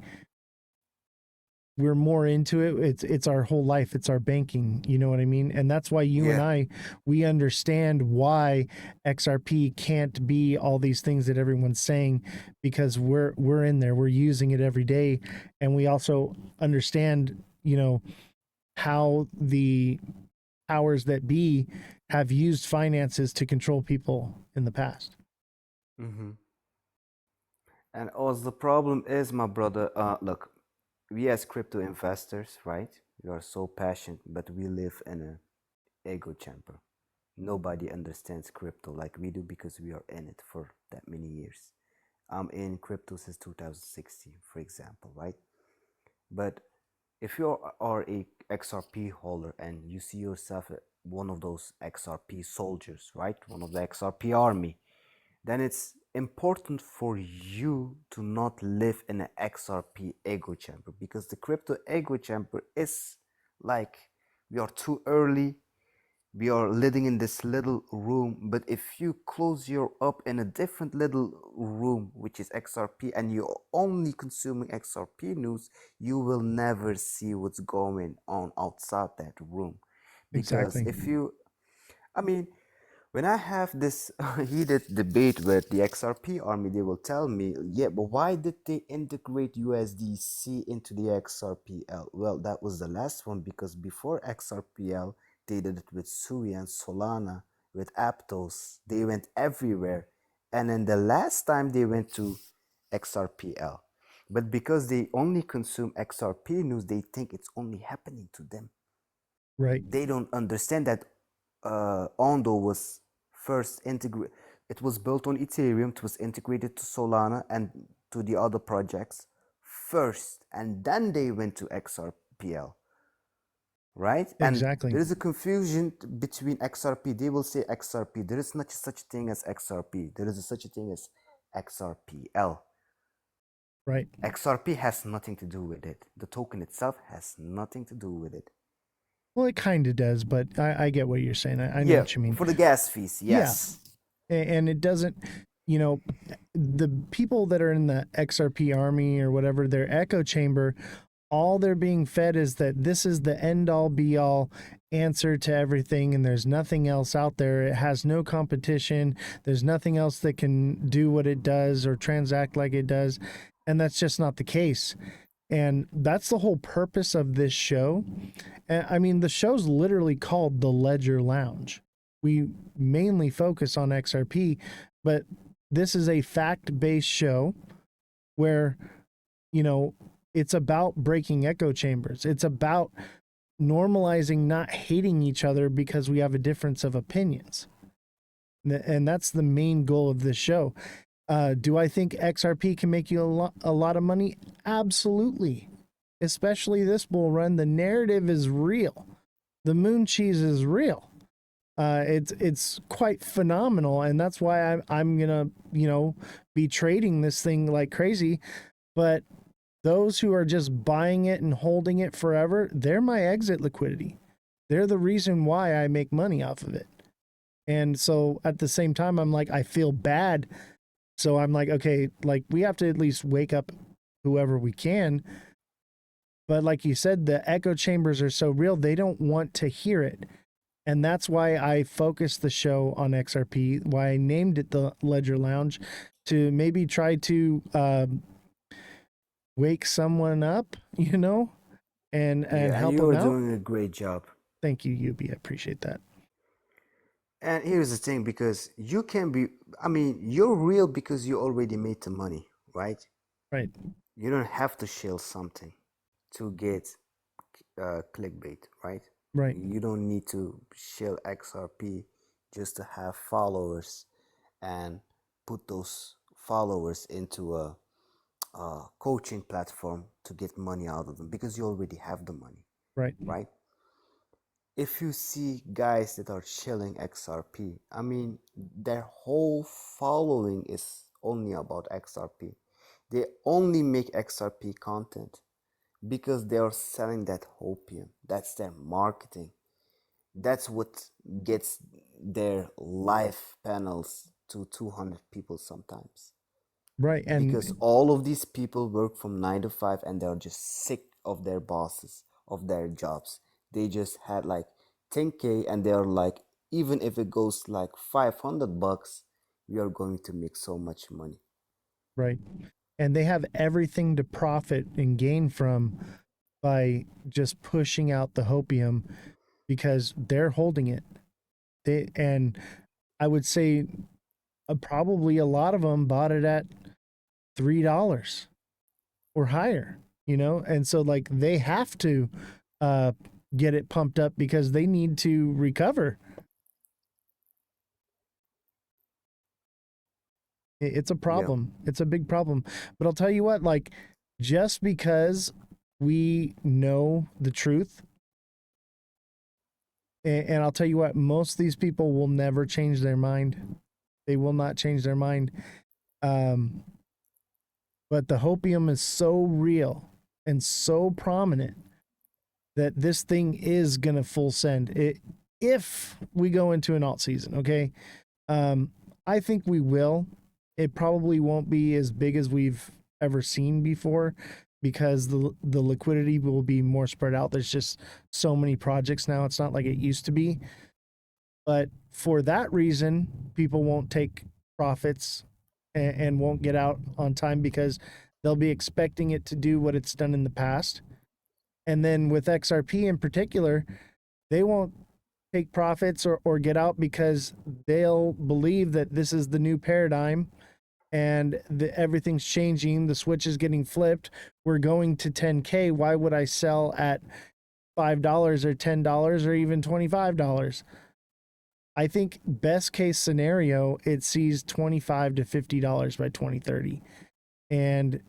we're more into it. It's our whole life. It's our banking. You know what I mean? And that's why you and Yeah. we understand why XRP can't be all these things that everyone's saying, because we're in there. We're using it every day, and we also understand, how the powers that be have used finances to control people in the past. Mm-hmm. And also the problem is, my brother, look, we as crypto investors, right? We are so passionate, but we live in a ego chamber. Nobody understands crypto like we do because we are in it for that many years. I'm in crypto since 2016, for example, right? But if you are a XRP holder and you see yourself one of those XRP soldiers, right? One of the XRP army, then it's important for you to not live in an XRP ego chamber, because the crypto ego chamber is like, we are too early, we are living in this little room, but if you close your up in a different little room, which is XRP, and you're only consuming XRP news, you will never see what's going on outside that room. Because Exactly. if you, I mean, when I have this heated debate with the XRP army, they will tell me, yeah, but why did they integrate USDC into the XRPL? Well, that was the last one, because before XRPL, they did it with Sui and Solana, with Aptos. They went everywhere. And then the last time they went to XRPL. But because they only consume XRP news, they think it's only happening to them. Right. They don't understand that Ondo was first integrated. It was built on Ethereum. It was integrated to Solana and to the other projects first, and then they went to XRPL, right? And Exactly. there is a confusion between XRP. They will say XRP. There is not such a thing as XRP. There is such a thing as XRPL. Right. XRP has nothing to do with it. The token itself has nothing to do with it. Well, it kind of does, but I get what you're saying. I know Yeah, what you mean. for the gas fees, yes. And it doesn't, the people that are in the XRP army or whatever, their echo chamber, all they're being fed is that this is the end all be all answer to everything, and there's nothing else out there. It has no competition. There's nothing else that can do what it does or transact like it does. And that's just not the case. And that's the whole purpose of this show. And I mean, the show's literally called the Ledger Lounge. We mainly focus on XRP, but this is a fact-based show where, it's about breaking echo chambers. It's about normalizing not hating each other because we have a difference of opinions. And that's the main goal of this show. Do I think XRP can make you a lot of money? Absolutely. Especially this bull run. The narrative is real. The moon cheese is real. It's quite phenomenal, and that's why I'm gonna be trading this thing like crazy. But those who are just buying it and holding it forever, they're my exit liquidity. They're the reason why I make money off of it. And so at the same time, I'm like, I feel bad. So I'm like, okay, like we have to at least wake up whoever we can. But like you said, the echo chambers are so real, they don't want to hear it. And that's why I focused the show on XRP, why I named it the Ledger Lounge, to maybe try to wake someone up, and Yeah, and help you them are out. doing a great job. Thank you, Yubi. I appreciate that. And here's the thing, because you can be, I mean, you're real because you already made the money, right? Right. You don't have to shill something to get clickbait, right? Right. You don't need to shill XRP just to have followers and put those followers into a coaching platform to get money out of them, because you already have the money, Right. right? If you see guys that are chilling XRP, I mean, their whole following is only about XRP. They only make XRP content because they are selling that hopium. That's their marketing. That's what gets their live panels to 200 people sometimes. Right. And Because all of these people work from 9 to 5 and they're just sick of their bosses, of their jobs. They just had like 10K, and they're like, even if it goes like $500, we are going to make so much money. Right. And they have everything to profit and gain from by just pushing out the hopium because they're holding it. And I would say probably a lot of them bought it at $3 or higher, and so like they have to uh, get it pumped up because they need to recover. It's a problem. It's a big problem. But I'll tell you what, like, just because we know the truth, and I'll tell you what, most of these people will never change their mind. They will not change their mind. But the hopium is so real and so prominent that this thing is going to full send it if we go into an alt season. Okay. I think we will. It probably won't be as big as we've ever seen before because the liquidity will be more spread out. There's just so many projects now. It's not like it used to be. But for that reason, people won't take profits and won't get out on time because they'll be expecting it to do what it's done in the past. And then with XRP in particular, they won't take profits or get out because they'll believe that this is the new paradigm and everything's changing. The switch is getting flipped. We're going to 10K. Why would I sell at $5 or $10 or even $25? I think best case scenario, it sees $25 to $50 by 2030. And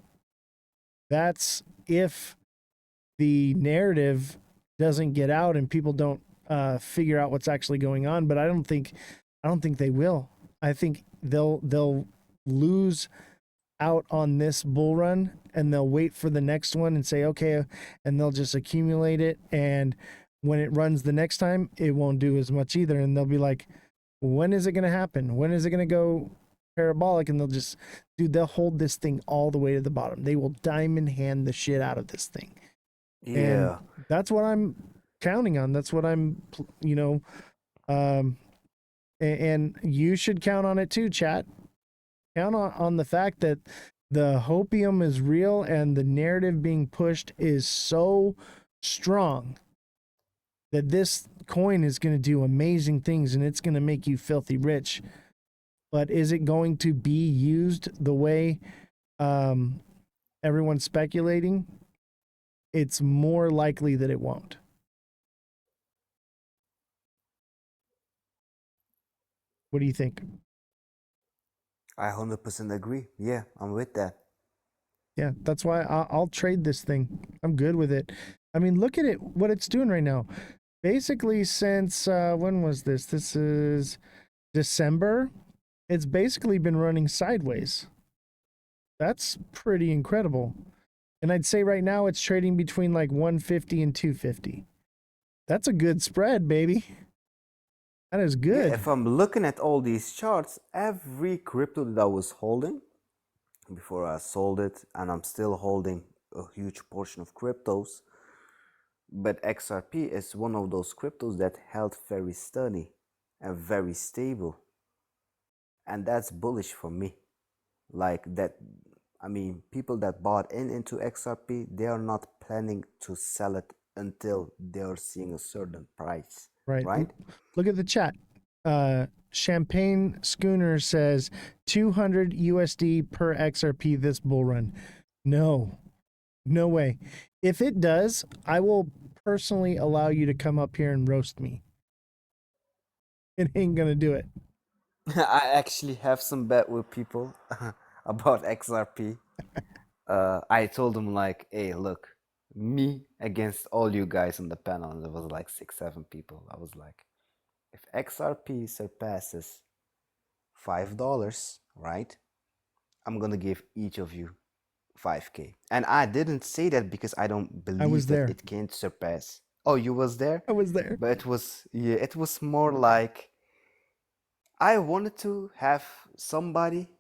that's if the narrative doesn't get out and people don't figure out what's actually going on. But I don't think they will. I think they'll lose out on this bull run and they'll wait for the next one and say, okay, and they'll just accumulate it. And when it runs the next time, it won't do as much either. And they'll be like, when is it going to happen? When is it going to go parabolic? And they'll hold this thing all the way to the bottom. They will diamond hand the shit out of this thing. Yeah. And that's what I'm counting on. That's what I'm, and you should count on it too, chat. Count on the fact that the hopium is real and the narrative being pushed is so strong that this coin is going to do amazing things and it's going to make you filthy rich. But is it going to be used the way everyone's speculating? It's more likely that it won't. What do you think? I 100% agree. Yeah, I'm with that. Yeah, that's why I'll trade this thing. I'm good with it. I mean, look at it, what it's doing right now. Basically, since when was this? This is December. It's basically been running sideways. That's pretty incredible. And I'd say right now it's trading between like 150 and 250. That's a good spread, baby. That is good. Yeah, if I'm looking at all these charts, every crypto that I was holding before I sold it, and I'm still holding a huge portion of cryptos, but XRP is one of those cryptos that held very steady and very stable. And that's bullish for me. Like that, I mean, people that bought into XRP, they are not planning to sell it until they're seeing a certain price. Right? Look at the chat. Champagne Schooner says 200 USD per XRP this bull run. No way. If it does, I will personally allow you to come up here and roast me. It ain't gonna do it. I actually have some bet with people about XRP. I told them like, hey, look, me against all you guys on the panel. There was like 6-7 people. I was like, if XRP surpasses $5, right, I'm gonna give each of you 5K. And I didn't say that because I don't believe that it can't surpass. Oh, you was there? I was there. But it was more like I wanted to have somebody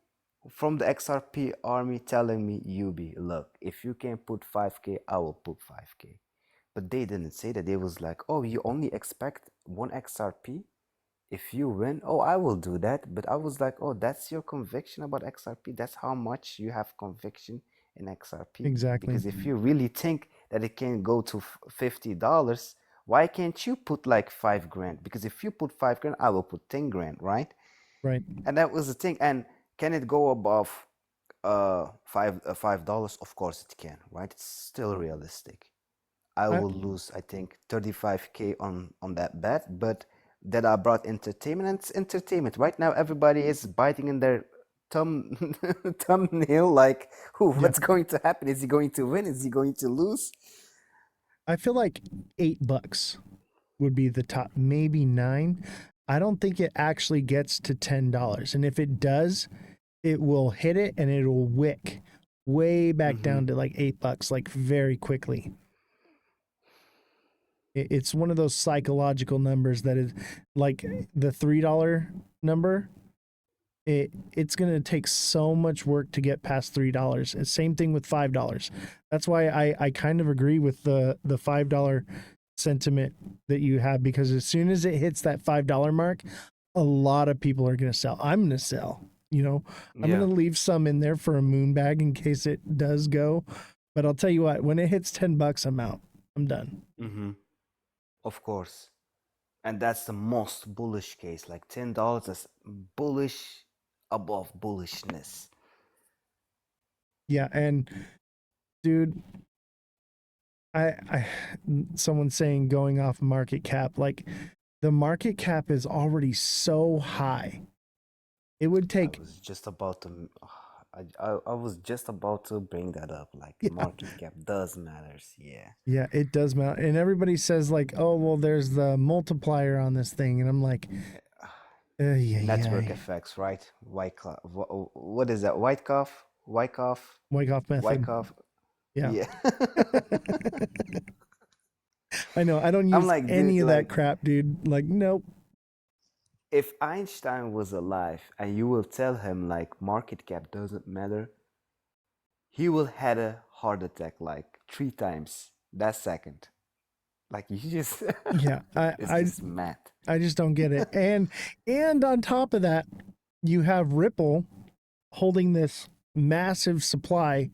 from the XRP army telling me, Yubi, look, if you can put 5K, I will put 5K. But they didn't say that. They was like, oh, you only expect one XRP? If you win, oh, I will do that. But I was like, oh, that's your conviction about XRP? That's how much you have conviction in XRP? Exactly. Because if you really think that it can go to $50, why can't you put like 5 grand? Because if you put 5 grand, I will put 10 grand, right? Right. And that was the thing. And can it go above $5? Of course it can, right? It's still realistic. I I, will lose, I think, 35K on that bet, but that I brought entertainment, and it's entertainment. Right now, everybody is biting in their thumb thumbnail, like, who, yeah. what's going to happen? Is he going to win? Is he going to lose? I feel like $8 would be the top, maybe 9. I don't think it actually gets to $10. And if it does, it will hit it and it'll wick way back down to like $8, like very quickly. It's one of those psychological numbers that is like the $3 number. It's going to take so much work to get past $3. And same thing with $5. That's why I kind of agree with the $5 sentiment that you have, because as soon as it hits that $5 mark, a lot of people are going to sell. I'm going to sell, you know, I'm Yeah. going to leave some in there for a moon bag in case it does go. But I'll tell you what, when it hits $10, I'm out. I'm done. Of course. And that's the most bullish case. Like $10 is bullish above bullishness. Yeah. And dude, I someone's saying going off market cap, like the market cap is already so high. It would take I was just about to I was just about to bring that up. Like Yeah. market cap does matters. Yeah. Yeah, it does matter. And everybody says like, oh, well, there's the multiplier on this thing. And I'm like, Network effects, right? What is that? Wyckoff? Wyckoff method. Wyckoff? Yeah. Yeah. I know. I don't I'm use like, any dude, of like, that crap, dude. Like, nope. if Einstein was alive and you will tell him like market cap doesn't matter, he will had a heart attack like 3 times that second. Like you just Yeah. it's just mad. I just don't get it. And on top of that, you have Ripple holding this massive supply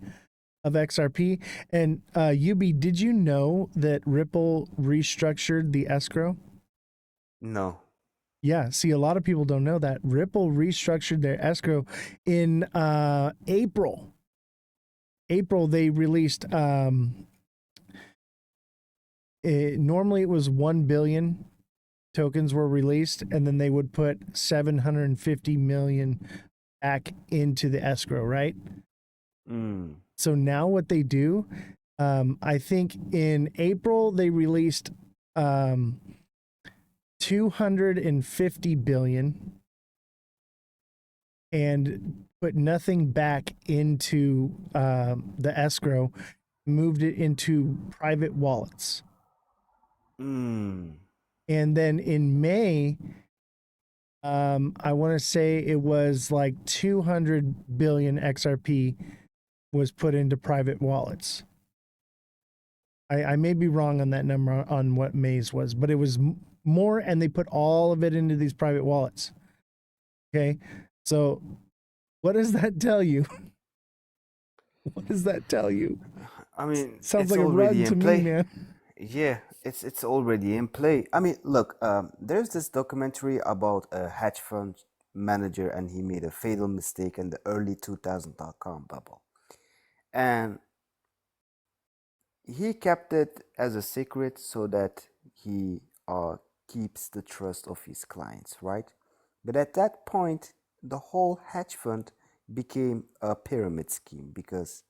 of XRP. And Yubi, did you know that Ripple restructured the escrow? No. Yeah, see, a lot of people don't know that Ripple restructured their escrow in April. They released. Normally, it was 1 billion tokens were released, and then they would put 750 million back into the escrow, right? So now what they do, I think in April they released 250 billion and put nothing back into the escrow, moved it into private wallets. And then in May, I want to say it was like 200 billion XRP was put into private wallets. I may be wrong on that number on what May's was, but it was more, and they put all of it into these private wallets. Okay, so what does that tell you? What does that tell you? I mean, Sounds it's like a already run to in me, play. man. Yeah, it's already in play. I mean, look, there's this documentary about a hedge fund manager, and he made a fatal mistake in the early 2000.com bubble, and he kept it as a secret so that he keeps the trust of his clients, right? But at that point, the whole hedge fund became a pyramid scheme because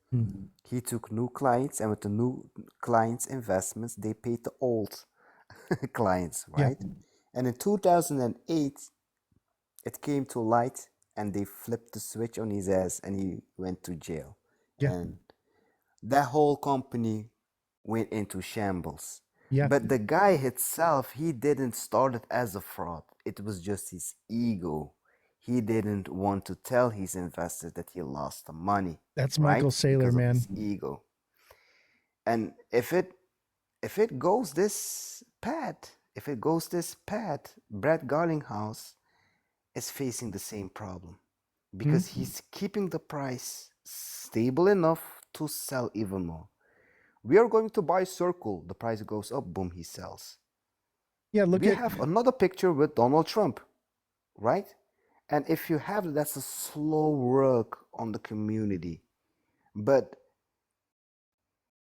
he took new clients, and with the new clients' investments, they paid the old clients, Yeah. right? And in 2008, it came to light, and they flipped the switch on his ass, and he went to jail. Yeah. And that whole company went into shambles. Yeah. But the guy himself, he didn't start it as a fraud. It was just his ego. he didn't want to tell his investors that he lost the money. That's right? Michael Saylor, Because of man. his ego. And if it goes this path, Brett Garlinghouse is facing the same problem because he's keeping the price stable enough to sell even more. We are going to buy Circle. The price goes up. Boom, he sells. Yeah, look We at have another picture with Donald Trump, right? And if you have that's a slow work on the community. But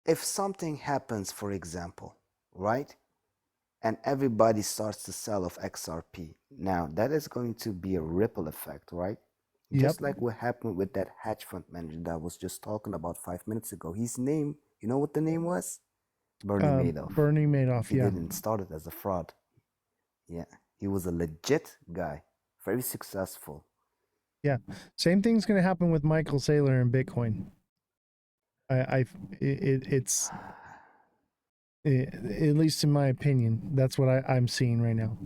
if something happens, for example, right? And everybody starts to sell of XRP. Now, that is going to be a ripple effect, right? Yep. Just like what happened with that hedge fund manager that I was just talking about 5 minutes ago. His name, you know what the name was? Bernie Madoff. Bernie Madoff, He yeah. didn't start it as a fraud. Yeah, he was a legit guy, very successful. Yeah, same thing's going to happen with Michael Saylor and Bitcoin. It's at least in my opinion, that's what I'm seeing right now.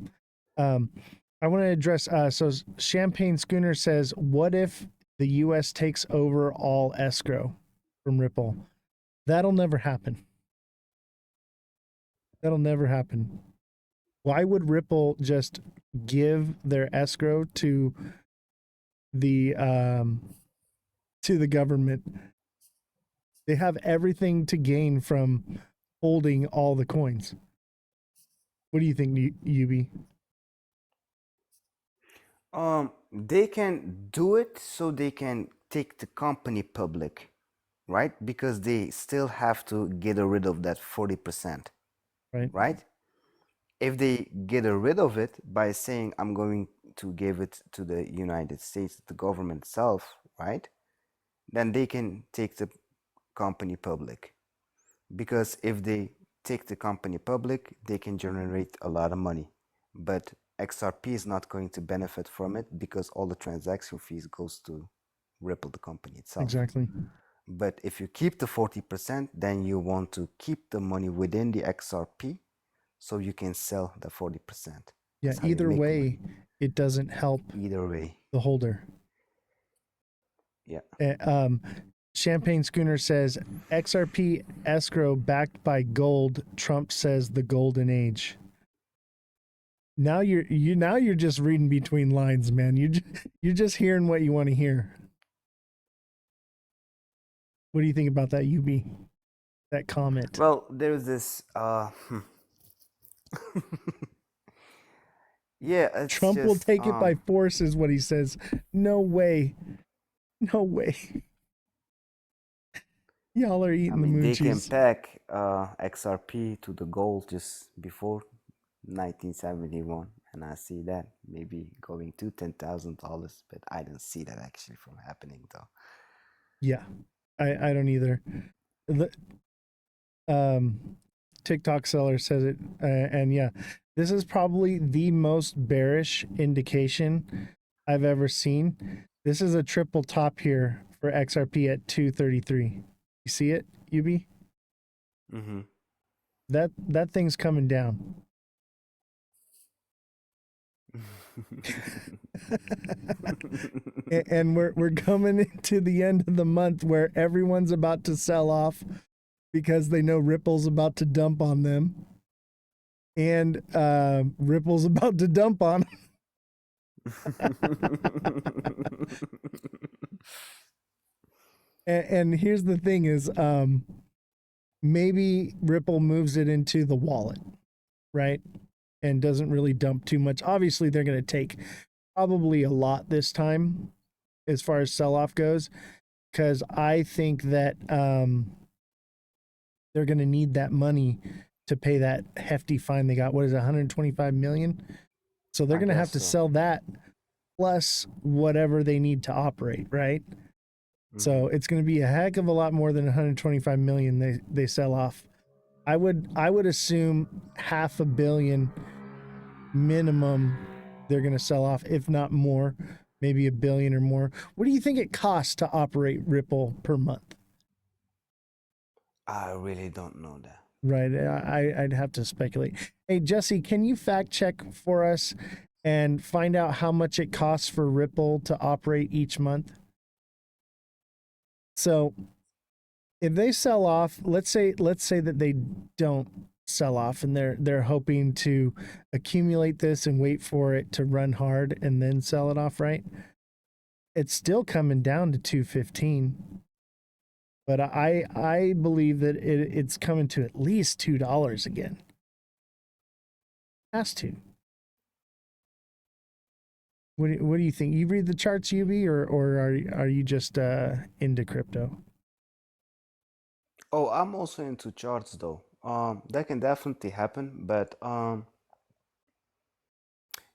I want to address. So Champagne Schooner says, "What if the U.S. takes over all escrow from Ripple?" That'll never happen. That'll never happen. Why would Ripple just give their escrow to the government? They have everything to gain from holding all the coins. What do you think, Yubi? They can do it so they can take the company public, right? Because they still have to get rid of that 40%, right? If they get rid of it by saying, I'm going to give it to the United States, the government itself, right? Then they can take the company public. Because if they take the company public, they can generate a lot of money. But XRP is not going to benefit from it because all the transaction fees goes to Ripple, the company itself. Exactly. But if you keep the 40%, then you want to keep the money within the XRP so you can sell the 40%. Yeah, either way, it doesn't help either way the holder. Yeah. Champagne Schooner says, XRP escrow backed by gold. Trump says the golden age. Now you're just reading between lines, man. You're just hearing what you want to hear. What do you think about that, Yubi? That comment? Well, there's this yeah, it's Trump just, will take it by force is what he says. No way. No way. Y'all are eating the moochies. They can pack XRP to the gold just before 1971, and I see that maybe going to $10,000, but I don't see that actually from happening though. Yeah, I don't either. TikTok seller says it, and yeah, this is probably the most bearish indication I've ever seen. This is a triple top here for XRP at 233. You see it, Yubi? Mm-hmm. That thing's coming down. And we're coming into the end of the month where everyone's about to sell off because they know Ripple's about to dump on them, and Ripple's about to dump on them. And here's the thing is, maybe Ripple moves it into the wallet, right? And doesn't really dump too much. Obviously, they're going to take probably a lot this time as far as sell-off goes, because I think that they're going to need that money to pay that hefty fine they got. What is it, 125 million? So they're going to have to sell that plus whatever they need to operate, right? So it's going to be a heck of a lot more than 125 million they sell off. I would assume $500 million minimum they're going to sell off, if not more, maybe $1 billion or more. What do you think it costs to operate Ripple per month? I really don't know that. Right, I'd have to speculate. Hey, Jesse, can you fact check for us and find out how much it costs for Ripple to operate each month. So if they sell off, let's say that they don't sell off and they're hoping to accumulate this and wait for it to run hard and then sell it off, right? It's still coming down to 215. But I believe that it's coming to at least $2 again. Has to. What do you think? You read the charts, YUBI, or are you just into crypto? Oh, I'm also into charts though. That can definitely happen, but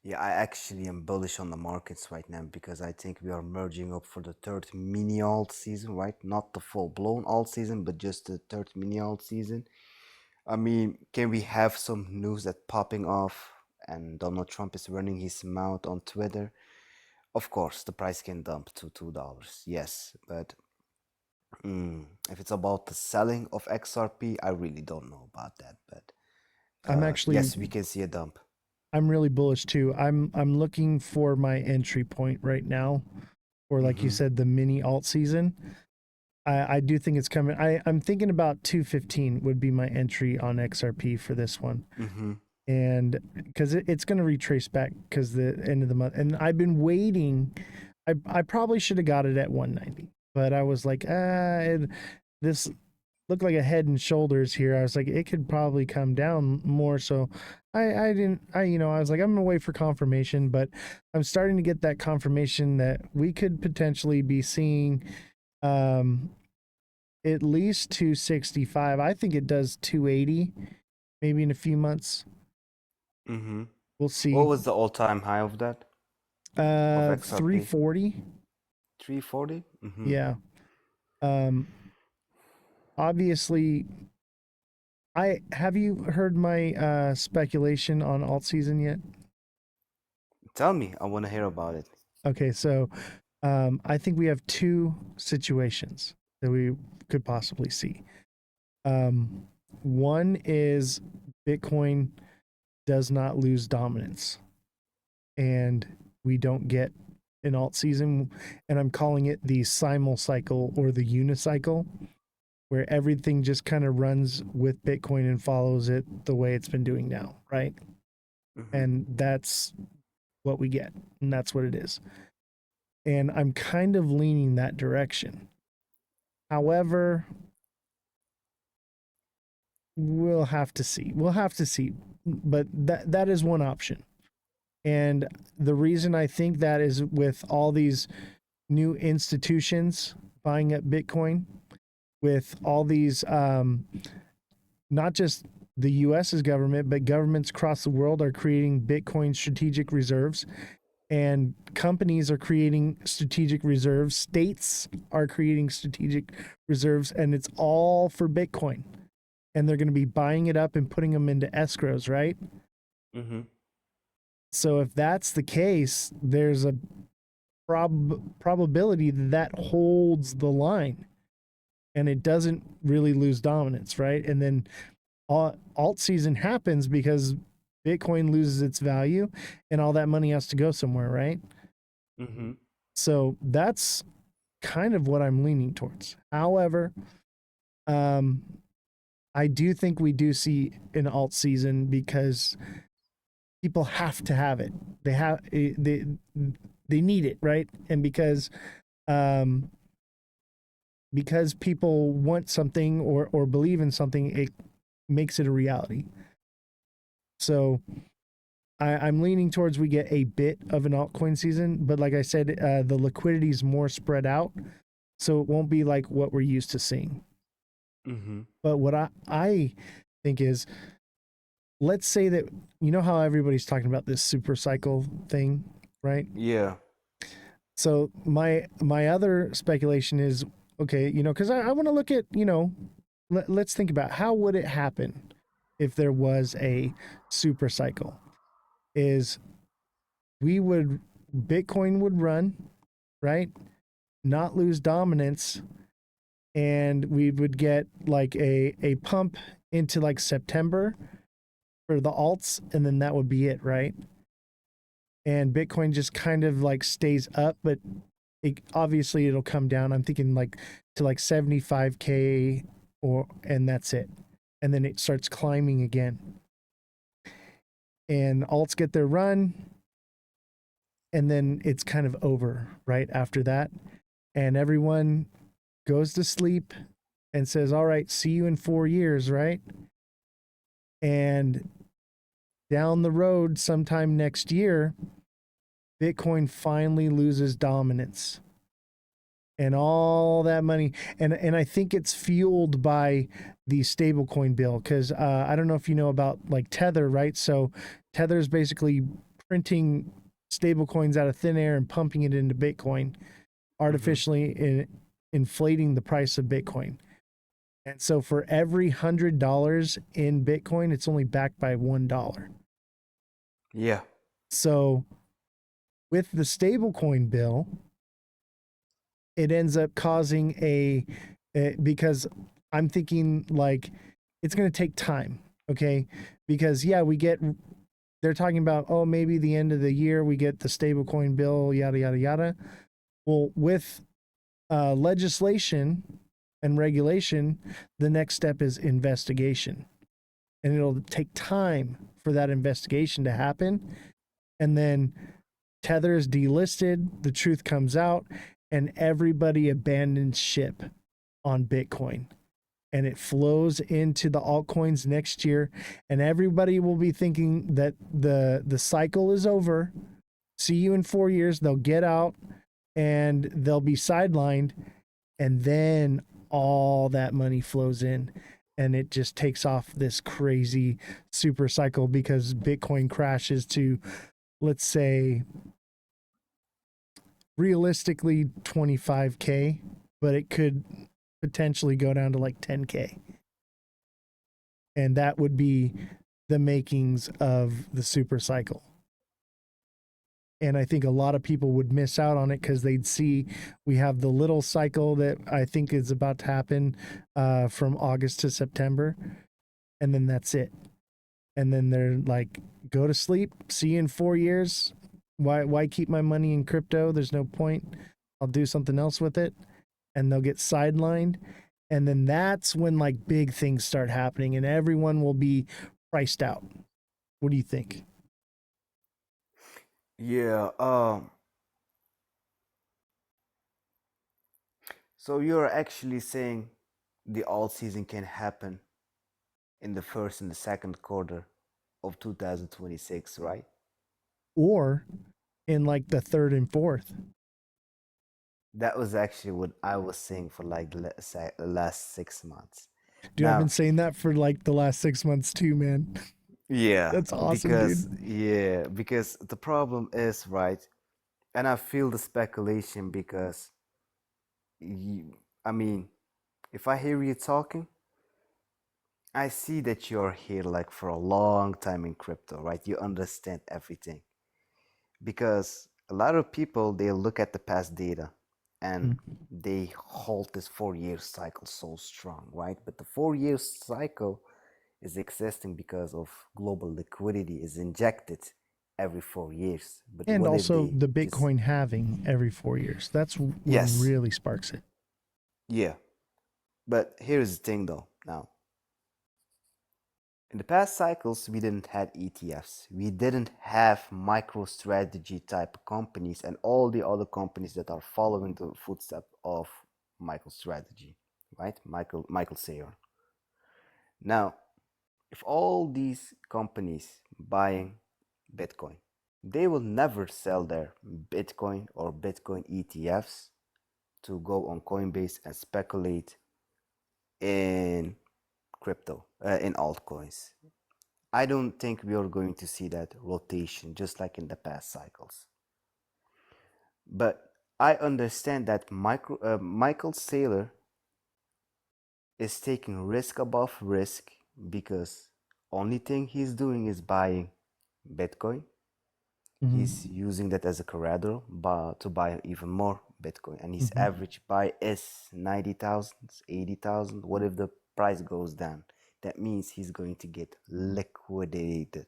yeah, I actually am bullish on the markets right now because I think we are merging up for the third mini alt season, right? Not the full blown alt season, but just the third mini alt season. I mean, can we have some news that popping off and Donald Trump is running his mouth on Twitter? Of course, the price can dump to $2. Yes, but if it's about the selling of XRP, I really don't know about that. But I'm actually yes, we can see a dump. I'm really bullish too. I'm looking for my entry point right now, or like you said, the mini alt season. I do think it's coming. I'm thinking about 215 would be my entry on XRP for this one. And because it's going to retrace back because the end of the month. And I've been waiting. I probably should have got it at 190, but I was like, this looked like a head and shoulders here. I was like, it could probably come down more. So I was like, I'm gonna wait for confirmation, but I'm starting to get that confirmation that we could potentially be seeing at least 265. I think it does 280 maybe in a few months. We'll see. What was the all-time high of that? Of XRP? 340. 340? Yeah. Obviously, have you heard my speculation on alt season yet? Tell me, I want to hear about it. Okay, so I think we have two situations that we could possibly see. One is Bitcoin does not lose dominance, and we don't get an alt season, and I'm calling it the simul cycle or the unicycle, where everything just kind of runs with Bitcoin and follows it the way it's been doing now, right? And that's what we get, and that's what it is. And I'm kind of leaning that direction. However, we'll have to see. But that is one option. And the reason I think that is with all these new institutions buying up Bitcoin, with all these, not just the US's government, but governments across the world are creating Bitcoin strategic reserves, and companies are creating strategic reserves. States are creating strategic reserves, and it's all for Bitcoin. And they're going to be buying it up and putting them into escrows, right? So if that's the case, there's a probability that holds the line and it doesn't really lose dominance, right? And then alt season happens because Bitcoin loses its value and all that money has to go somewhere, right? So that's kind of what I'm leaning towards. However, I do think we do see an alt season because people have to have it. They need it, right? And because people want something or believe in something, it makes it a reality. So I'm leaning towards we get a bit of an altcoin season, but like I said, the liquidity is more spread out, so it won't be like what we're used to seeing. But what I think is, let's say that, you know how everybody's talking about this super cycle thing, right? Yeah. So my other speculation is, okay, because I want to look at, let's think about how would it happen if there was a super cycle. Is Bitcoin would run, right? Not lose dominance, and we would get like a pump into like September for the alts, and then that would be it, right? and Bitcoin just kind of like stays up, but obviously it'll come down. I'm thinking like to like 75K and that's it. And then it starts climbing again. And alts get their run, and then it's kind of over right after that. And everyone goes to sleep and says, all right, see you in 4 years, right? And down the road, sometime next year, Bitcoin finally loses dominance. And all that money, and I think it's fueled by the stablecoin bill, because I don't know if you know about like Tether, right? So Tether is basically printing stablecoins out of thin air and pumping it into Bitcoin, artificially inflating the price of Bitcoin. And so for every $100 in Bitcoin, it's only backed by $1. Yeah. So with the stablecoin bill, it ends up causing because I'm thinking like it's going to take time, okay? Because yeah, they're talking about, oh, maybe the end of the year we get the stablecoin bill, yada yada yada. Well, with legislation and regulation, the next step is investigation, and it'll take time for that investigation to happen, and then Tether is delisted, the truth comes out, and everybody abandons ship on Bitcoin. And it flows into the altcoins next year, and everybody will be thinking that the cycle is over. See you in 4 years. They'll get out and they'll be sidelined, and then all that money flows in, and it just takes off this crazy super cycle because Bitcoin crashes to, let's say, realistically 25K, but it could potentially go down to like 10K. And that would be the makings of the super cycle. And I think a lot of people would miss out on it because they'd see we have the little cycle that I think is about to happen from August to September. And then that's it. And then they're like, go to sleep. See you in 4 years. Why keep my money in crypto? There's no point. I'll do something else with it. And they'll get sidelined. And then that's when like big things start happening and everyone will be priced out. What do you think? Yeah. So you're actually saying the alt season can happen in the first and the second quarter of 2026, right? Or in like the third and fourth. That was actually what I was saying for like the last 6 months. Dude, I've been Now, saying that for like the last 6 months too, man. yeah, That's awesome, dude. because the problem is, right, and I feel the speculation because I mean, if I hear you talking, I see that you're here like for a long time in crypto, right? You understand everything. Because a lot of people, they look at the past data and they hold this 4 year cycle so strong, right? But the 4 year cycle is existing because of global liquidity is injected every 4 years. But And what if also they the just Bitcoin halving every 4 years. That's what yes, really sparks it. yeah. But here's the thing though. Now, in the past cycles, we didn't have ETFs. We didn't have MicroStrategy type companies and all the other companies that are following the footsteps of MicroStrategy, right? Michael Saylor. Now, if all these companies buying Bitcoin, they will never sell their Bitcoin or Bitcoin ETFs to go on Coinbase and speculate in crypto, in altcoins. I don't think we are going to see that rotation just like in the past cycles. But I understand that Michael Saylor is taking risk above risk because only thing he's doing is buying Bitcoin. He's using that as a collateral to buy even more Bitcoin, and his average buy is 90,000, 80,000. What if the price goes down? That means he's going to get liquidated.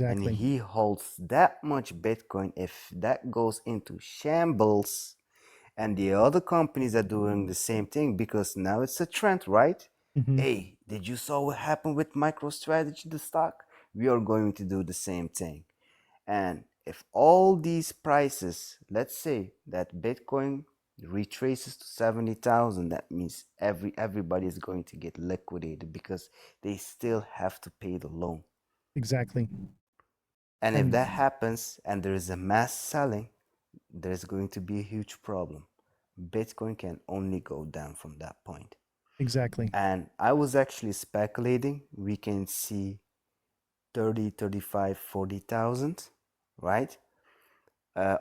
And Exactly. he holds that much Bitcoin. If that goes into shambles, and the other companies are doing the same thing, because now it's a trend, right? Hmm. Hey, did you saw what happened with MicroStrategy, the stock? We are going to do the same thing. And if all these prices, let's say that Bitcoin retraces to 70,000, that means everybody is going to get liquidated because they still have to pay the loan. Exactly. And if And that happens and there is a mass selling, there's going to be a huge problem. Bitcoin can only go down from that point. exactly. And I was actually speculating we can see 30, 35, 40,000, right?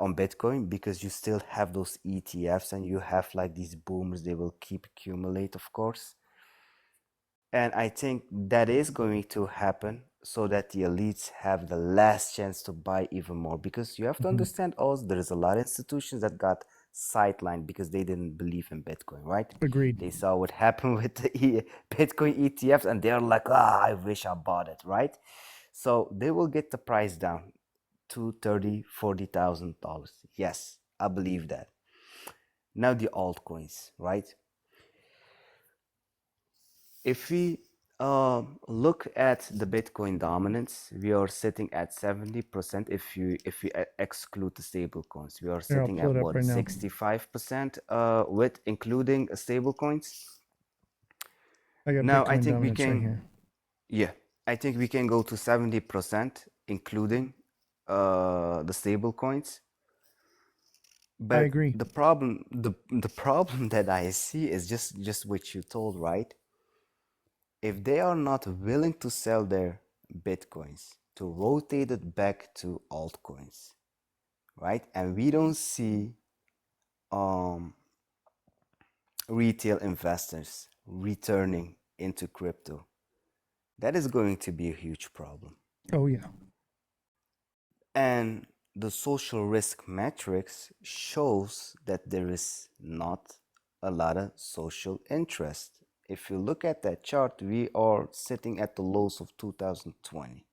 On Bitcoin, because you still have those ETFs and you have like these boomers, they will keep accumulate, of course. And I think that is going to happen so that the elites have the last chance to buy even more. Because you have to Mhm. understand also, there is a lot of institutions that got sidelined because they didn't believe in Bitcoin, right? Agreed. They saw what happened with the Bitcoin ETFs and they're like, ah, I wish I bought it, right? So they will get the price down to $30,000, $40,000. Yes, I believe that. Now the altcoins, right? If we look at the Bitcoin dominance, we are sitting at 70%. If we exclude the stable coins, we are Here, I'll sitting pull at it up what, right now. 65% with including stable coins. I got Now I Bitcoin think we dominance right can, here. yeah, I think we can go to 70% including the stable coins. I But agree. the problem that I see is just what you told, right? If they are not willing to sell their bitcoins to rotate it back to altcoins, right? And we don't see um, retail investors returning into crypto, that is going to be a huge problem. Oh yeah. And the social risk metrics shows that there is not a lot of social interest. If you look at that chart, we are sitting at the lows of 2020.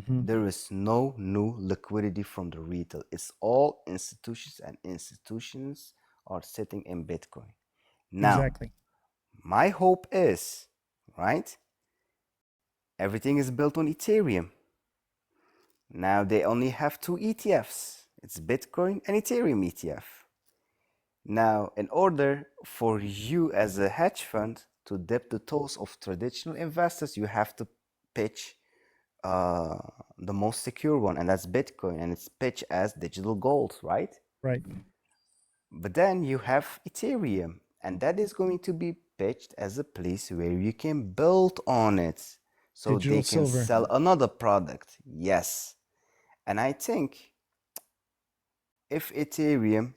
Hmm. There is no new liquidity from the retail. It's all institutions, and institutions are sitting in Bitcoin. Now, Exactly. my hope is, right? Everything is built on Ethereum. Now they only have two ETFs. It's Bitcoin and Ethereum ETF. Now, in order for you as a hedge fund to dip the toes of traditional investors, you have to pitch uh, the most secure one, and that's Bitcoin, and it's pitched as digital gold, right? Right. But then you have Ethereum, and that is going to be pitched as a place where you can build on it so Digital they can silver. sell another product. Yes. And I think if Ethereum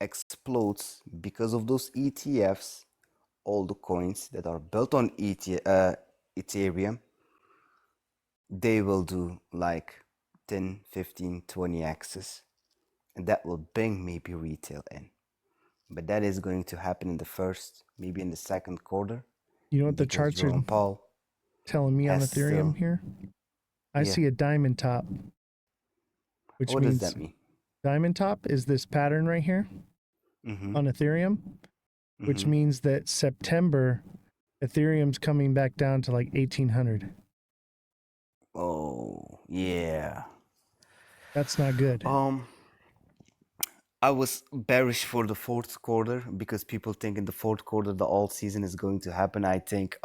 explodes because of those ETFs, all the coins that are built on Ethereum, they will do like 10, 15, 20x's. And that will bring maybe retail in. But that is going to happen in the first, maybe in the second quarter, You know what the because charts are Jerome Powell telling me on has Ethereum still, here? I yeah. see a diamond top, which What does means that mean? diamond top is this pattern right here Mm-hmm. on Ethereum, which Mm-hmm. means that September Ethereum's coming back down to like 1800. Oh, yeah. That's not good. Um, I was bearish for the fourth quarter because people think in the fourth quarter the alt season is going to happen. I think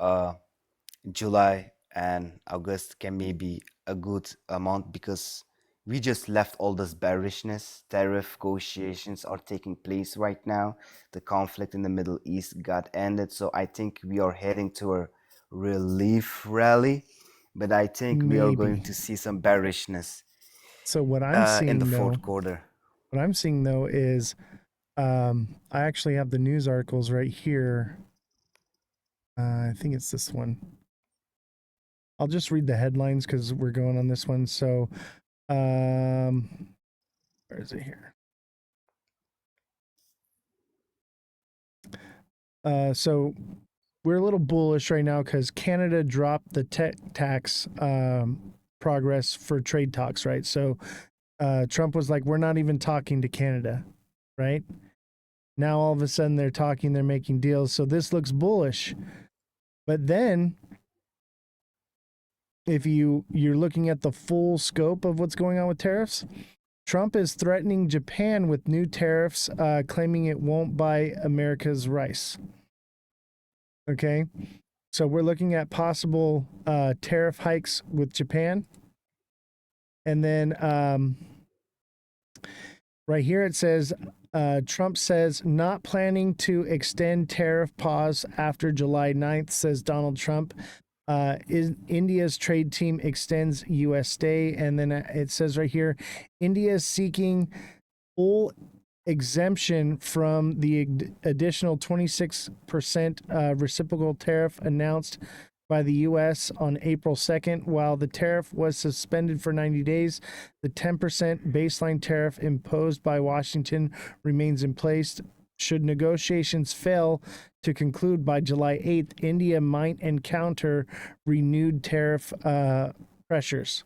July and August can maybe a good amount because we just left all this bearishness. Tariff negotiations are taking place right now. The conflict in the Middle East got ended, so I think we are heading to a relief rally. But I think we are going Maybe. to see some bearishness So what I'm in the seeing though, fourth quarter. is I actually have the news articles right here. I think it's this one. I'll just read the headlines because we're going on this one. So, where is it here? So we're a little bullish right now because Canada dropped the tech tax progress for trade talks, right? So Trump was like, we're not even talking to Canada, right? Now all of a sudden they're talking, they're making deals. So this looks bullish. But then if you're looking at the full scope of what's going on with tariffs, Trump is threatening Japan with new tariffs, claiming it won't buy America's rice. Okay. So we're looking at possible tariff hikes with Japan. And then right here it says, Trump says not planning to extend tariff pause after July 9th, says Donald Trump. India's trade team extends U.S. stay. And then it says right here, India is seeking full exemption from the additional 26% reciprocal tariff announced by the U.S. on April 2nd. While the tariff was suspended for 90 days, the 10% baseline tariff imposed by Washington remains in place. Should negotiations fail to conclude by July 8th, India might encounter renewed tariff pressures.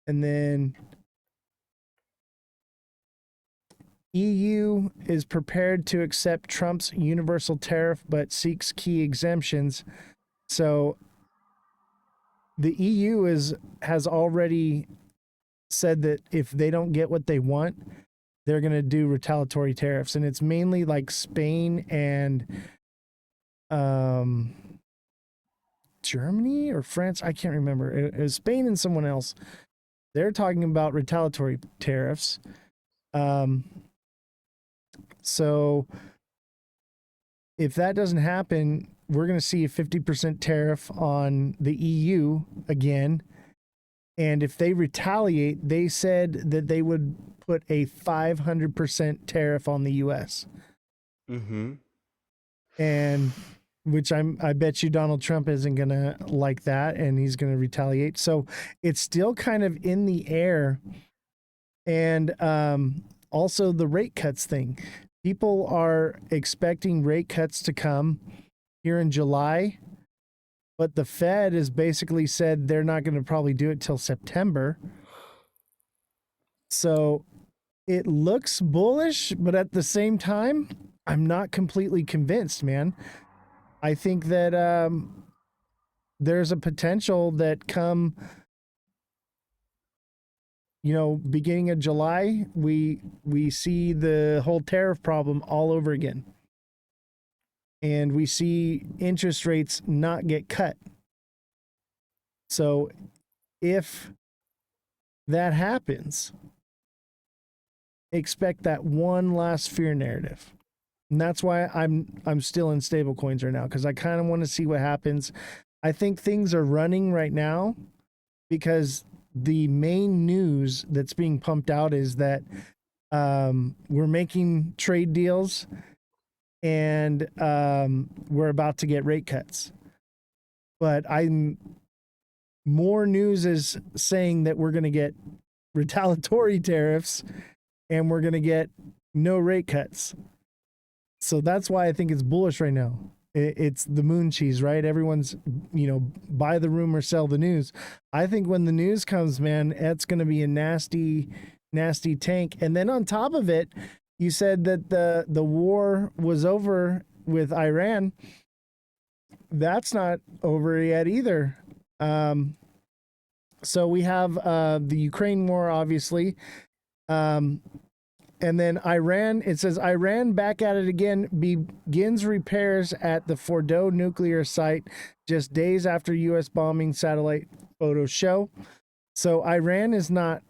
And then EU is prepared to accept Trump's universal tariff but seeks key exemptions. So the EU has already said that if they don't get what they want, they're going to do retaliatory tariffs. And it's mainly like Spain and Germany or France. I can't remember. It was Spain and someone else. They're talking about retaliatory tariffs. So if that doesn't happen, we're going to see a 50% tariff on the EU again. And if they retaliate, they said that they would put a 500% tariff on the US. Mm-hmm. And which I bet you Donald Trump isn't going to like that, and he's going to retaliate. So it's still kind of in the air. And also the rate cuts thing. People are expecting rate cuts to come here in July, but the Fed has basically said they're not going to probably do it till September. So it looks bullish, but at the same time, I'm not completely convinced, man. I think that there's a potential that come, beginning of July, we see the whole tariff problem all over again. And we see interest rates not get cut. So if that happens, expect that one last fear narrative. And that's why I'm still in stable coins right now, because I kind of want to see what happens. I think things are running right now because the main news that's being pumped out is that we're making trade deals and we're about to get rate cuts. But more news is saying that we're going to get retaliatory tariffs and we're going to get no rate cuts. So that's why I think it's bullish right now. It's the moon cheese, right? Everyone's, buy the rumor, sell the news. I think when the news comes, man, it's going to be a nasty, nasty tank. And then on top of it, you said that the war was over with Iran. That's not over yet either. So we have the Ukraine war, obviously. And then Iran, it says Iran back at it again, begins repairs at the Fordo nuclear site just days after U.S. bombing satellite photos show. So Iran is not,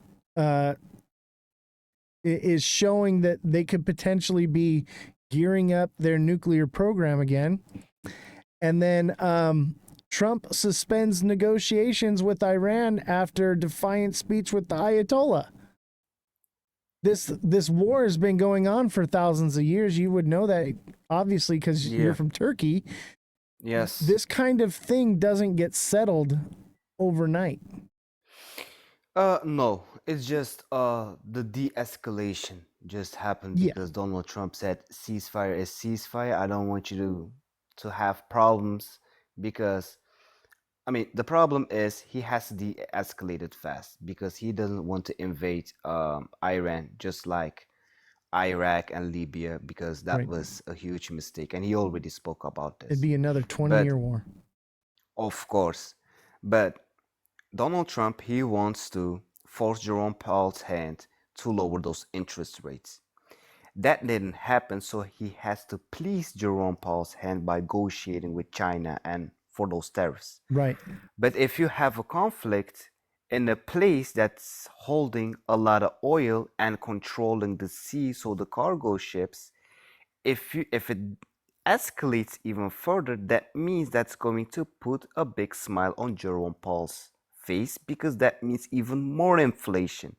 is showing that they could potentially be gearing up their nuclear program again. And then Trump suspends negotiations with Iran after defiant speech with the Ayatollah. This war has been going on for thousands of years. You would know that, obviously, because you're from Turkey. Yes. This kind of thing doesn't get settled overnight. No, it's just the de-escalation just happened because Donald Trump said ceasefire is ceasefire. I don't want you to have problems because I mean, the problem is he has to de-escalate it fast because he doesn't want to invade Iran just like Iraq and Libya because that Right. was a huge mistake, and he already spoke about It'd this. be another 20-year But war. of course, but Donald Trump, he wants to force Jerome Powell's hand to lower those interest rates. That didn't happen, so he has to please Jerome Powell's hand by negotiating with China and for those tariffs. Right. But if you have a conflict in a place that's holding a lot of oil and controlling the sea, so the cargo ships, if it escalates even further, that means that's going to put a big smile on Jerome Powell's face because that means even more inflation.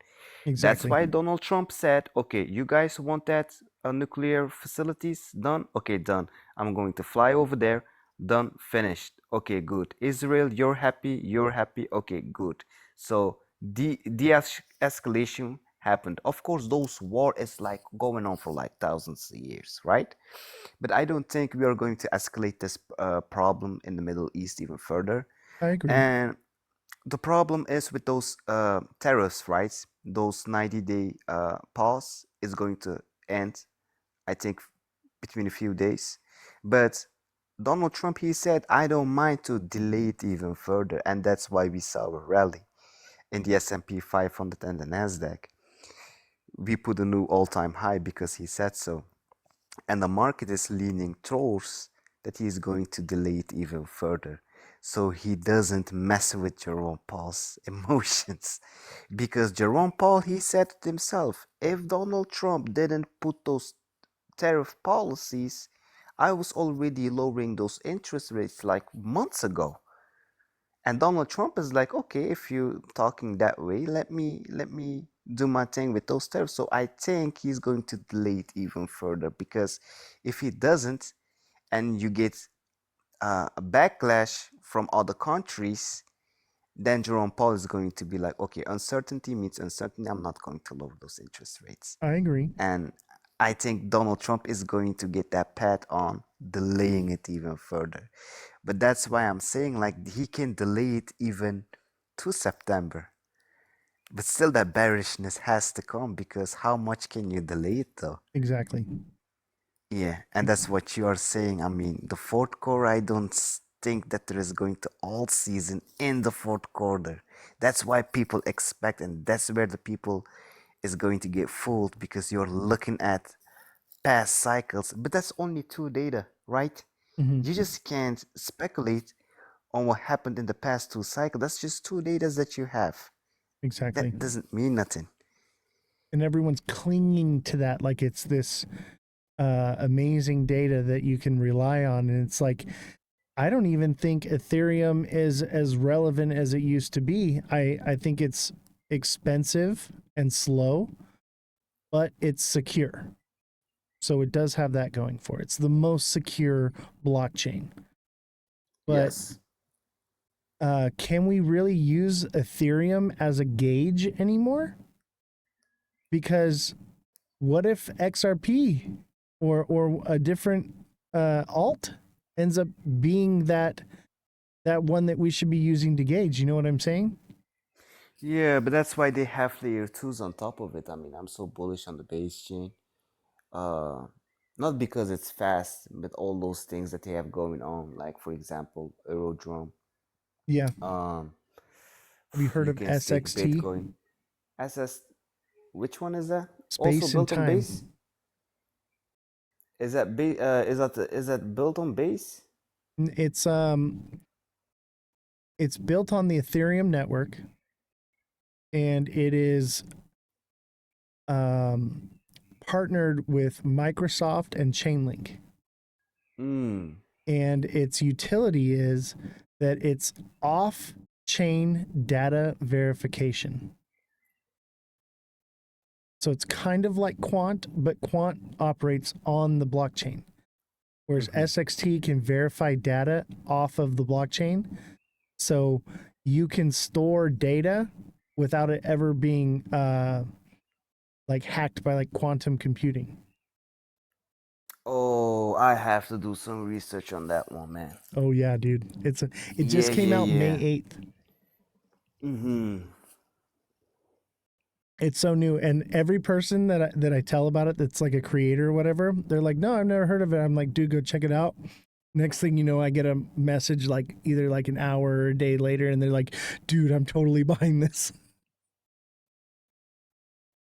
That's Exactly. why Donald Trump said, okay, you guys want that nuclear facilities done? Okay, done. I'm going to fly over there. Done, finished. Okay, good. Israel, you're happy. You're happy. Okay, good. So de-escalation happened. Of course, those war is like going on for like thousands of years, right? But I don't think we are going to escalate this problem in the Middle East even further. I agree. And the problem is with those tariffs, right? Those 90-day pause is going to end, I think, between a few days. But Donald Trump, he said, I don't mind to delay it even further. And that's why we saw a rally in the S&P 500 and the NASDAQ. We put a new all-time high because he said so. And the market is leaning towards that he is going to delay it even further so he doesn't mess with Jerome Powell's emotions. Because Jerome Powell, he said to himself, if Donald Trump didn't put those tariff policies, I was already lowering those interest rates like months ago. And Donald Trump is like, okay, if you're talking that way, let me do my thing with those tariffs. So I think he's going to delay it even further because if he doesn't, and you get a backlash from other countries, then Jerome Powell is going to be like, okay, uncertainty means uncertainty. I'm not going to lower those interest rates. I agree. And I think Donald Trump is going to get that pat on delaying it even further. But that's why I'm saying like he can delay it even to September. But still that bearishness has to come because how much can you delay it though? Exactly. Yeah, and that's what you are saying. I mean, the fourth quarter, I don't think that there is going to all season in the fourth quarter. That's why people expect, and that's where the people is going to get fooled because you're looking at past cycles, but that's only two data, right? Hmm. You just can't speculate on what happened in the past two cycles. That's just two data that you have. Exactly. That doesn't mean nothing. And everyone's clinging to that like it's this amazing data that you can rely on. And it's like, I don't even think Ethereum is as relevant as it used to be. I think it's expensive and slow, but it's secure. So it does have that going for it. It's the most secure blockchain. But Yes. can we really use Ethereum as a gauge anymore? Because what if XRP or a different alt ends up being that one that we should be using to gauge? You know what I'm saying? Yeah, but that's why they have layer twos on top of it. I mean, I'm so bullish on the base chain. Uh, Not because it's fast, but all those things that they have going on, like for example, Aerodrome. Yeah. Um, Have you heard you of can stake SXT? Bitcoin. SS, which one is that? Also Space and built on time. base? Is that is that built on base? It's built on the Ethereum network, and it is partnered with Microsoft and Chainlink. Hmm. And its utility is that it's off-chain data verification. So it's kind of like Quant, but Quant operates on the blockchain, whereas Mhm. SXT can verify data off of the blockchain. So you can store data without it ever being like hacked by like quantum computing. Oh, I have to do some research on that one, man. Oh yeah, dude. It Yeah, just came yeah, out May yeah. 8th. Mm-hmm. It's so new, and every person that I tell about it that's like a creator or whatever, they're like, "No, I've never heard of it." I'm like, "Dude, go check it out." Next thing you know, I get a message like either like an hour or a day later, and they're like, "Dude, I'm totally buying this."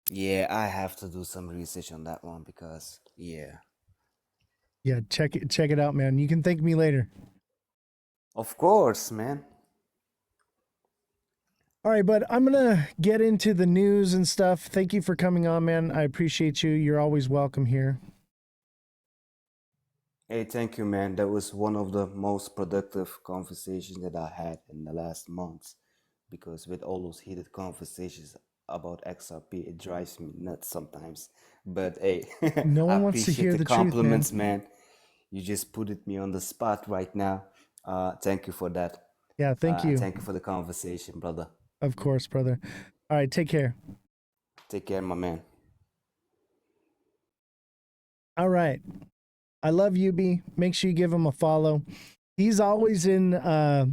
Yeah, I have to do some research on that one because, yeah. Yeah, check it out, man. You can thank me later. Of course, man. All right, but I'm gonna get into the news and stuff. Thank you for coming on, man. I appreciate you. You're always welcome here. Hey, thank you, man. That was one of the most productive conversations that I had in the last months. Because with all those heated conversations about XRP, it drives me nuts sometimes. But hey, No I one wants to appreciate hear the the truth, man. compliments, man. You just put it me on the spot right now. Thank you for that. Yeah, thank And you. thank you for the conversation, brother. Of course, brother. All right, take care. Take care, my man. All right. I love YUBI. Make sure you give him a follow. He's always in the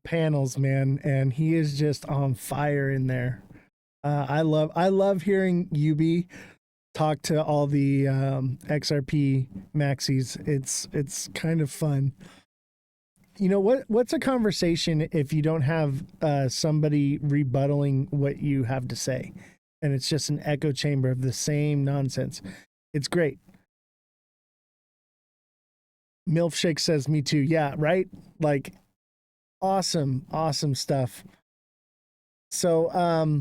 panels, man, and he is just on fire in there. I love hearing YUBI talk to all the XRP maxis. It's kind of fun. You know what's a conversation if you don't have somebody rebuttaling what you have to say, and it's just an echo chamber of the same nonsense. It's great. Milfshake says me too. Yeah, right? Like awesome stuff. So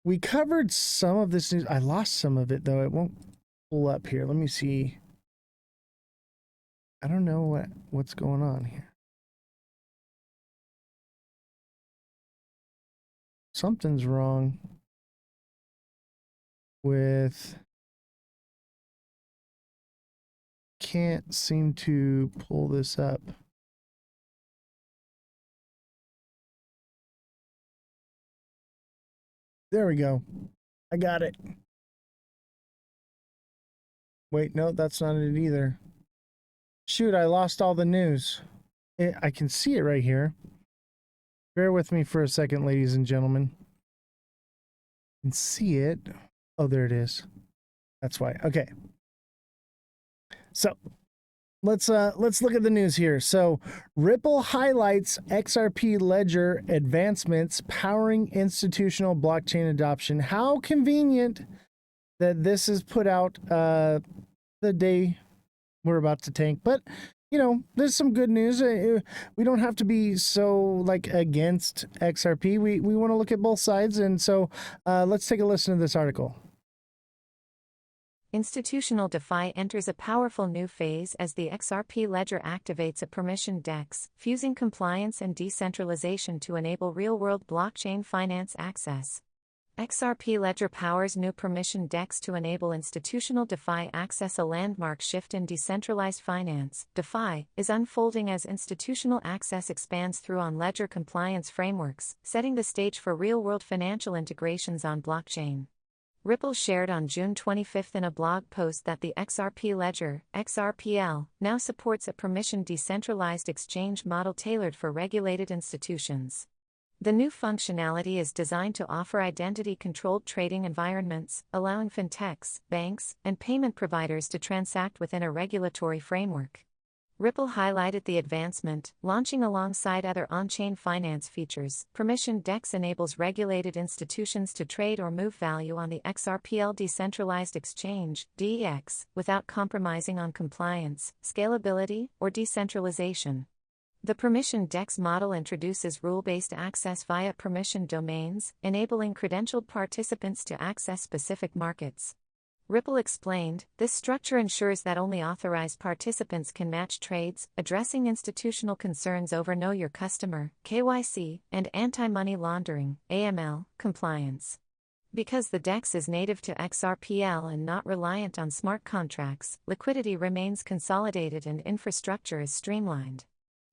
we covered some of this news. I lost some of it though. It won't pull up here. Let me see. I don't know what's going on here. Something's wrong with, can't seem to pull this up. There we go. I got it. Wait, no, that's not it either. Shoot, I lost all the news. I can see it right here. Bear with me for a second, ladies and gentlemen. I can see it. Oh, there it is. That's why. Okay. So let's look at the news here. So Ripple highlights XRP ledger advancements powering institutional blockchain adoption. How convenient that this is put out the day we're about to tank. But you know, there's some good news. We don't have to be so like against XRP. We want to look at both sides, and so let's take a listen to this article. Institutional DeFi enters a powerful new phase as the XRP ledger activates a permissioned DEX, fusing compliance and decentralization to enable real-world blockchain finance access. XRP Ledger powers new permissioned DEX to enable institutional DeFi access. A landmark shift in decentralized finance, DeFi, is unfolding as institutional access expands through on-ledger compliance frameworks, setting the stage for real-world financial integrations on blockchain. Ripple shared on June 25 in a blog post that the XRP Ledger, XRPL, now supports a permissioned decentralized exchange model tailored for regulated institutions. The new functionality is designed to offer identity-controlled trading environments, allowing fintechs, banks, and payment providers to transact within a regulatory framework. Ripple highlighted the advancement, launching alongside other on-chain finance features. Permissioned DEX enables regulated institutions to trade or move value on the XRPL decentralized exchange (DEX) without compromising on compliance, scalability, or decentralization. The permissioned DEX model introduces rule-based access via permissioned domains, enabling credentialed participants to access specific markets. Ripple explained, this structure ensures that only authorized participants can match trades, addressing institutional concerns over Know Your Customer, KYC, and anti-money laundering, AML, compliance. Because the DEX is native to XRPL and not reliant on smart contracts, liquidity remains consolidated and infrastructure is streamlined.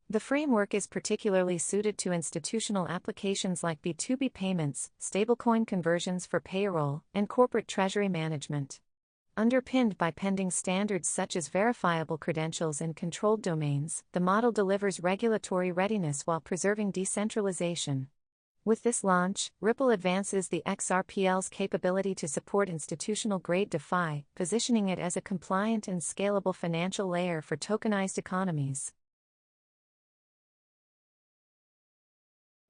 The framework is particularly suited to institutional applications like B2B payments, stablecoin conversions for payroll, and corporate treasury management. Underpinned by pending standards such as verifiable credentials and controlled domains, the model delivers regulatory readiness while preserving decentralization. With this launch, Ripple advances the XRPL's capability to support institutional-grade DeFi, positioning it as a compliant and scalable financial layer for tokenized economies.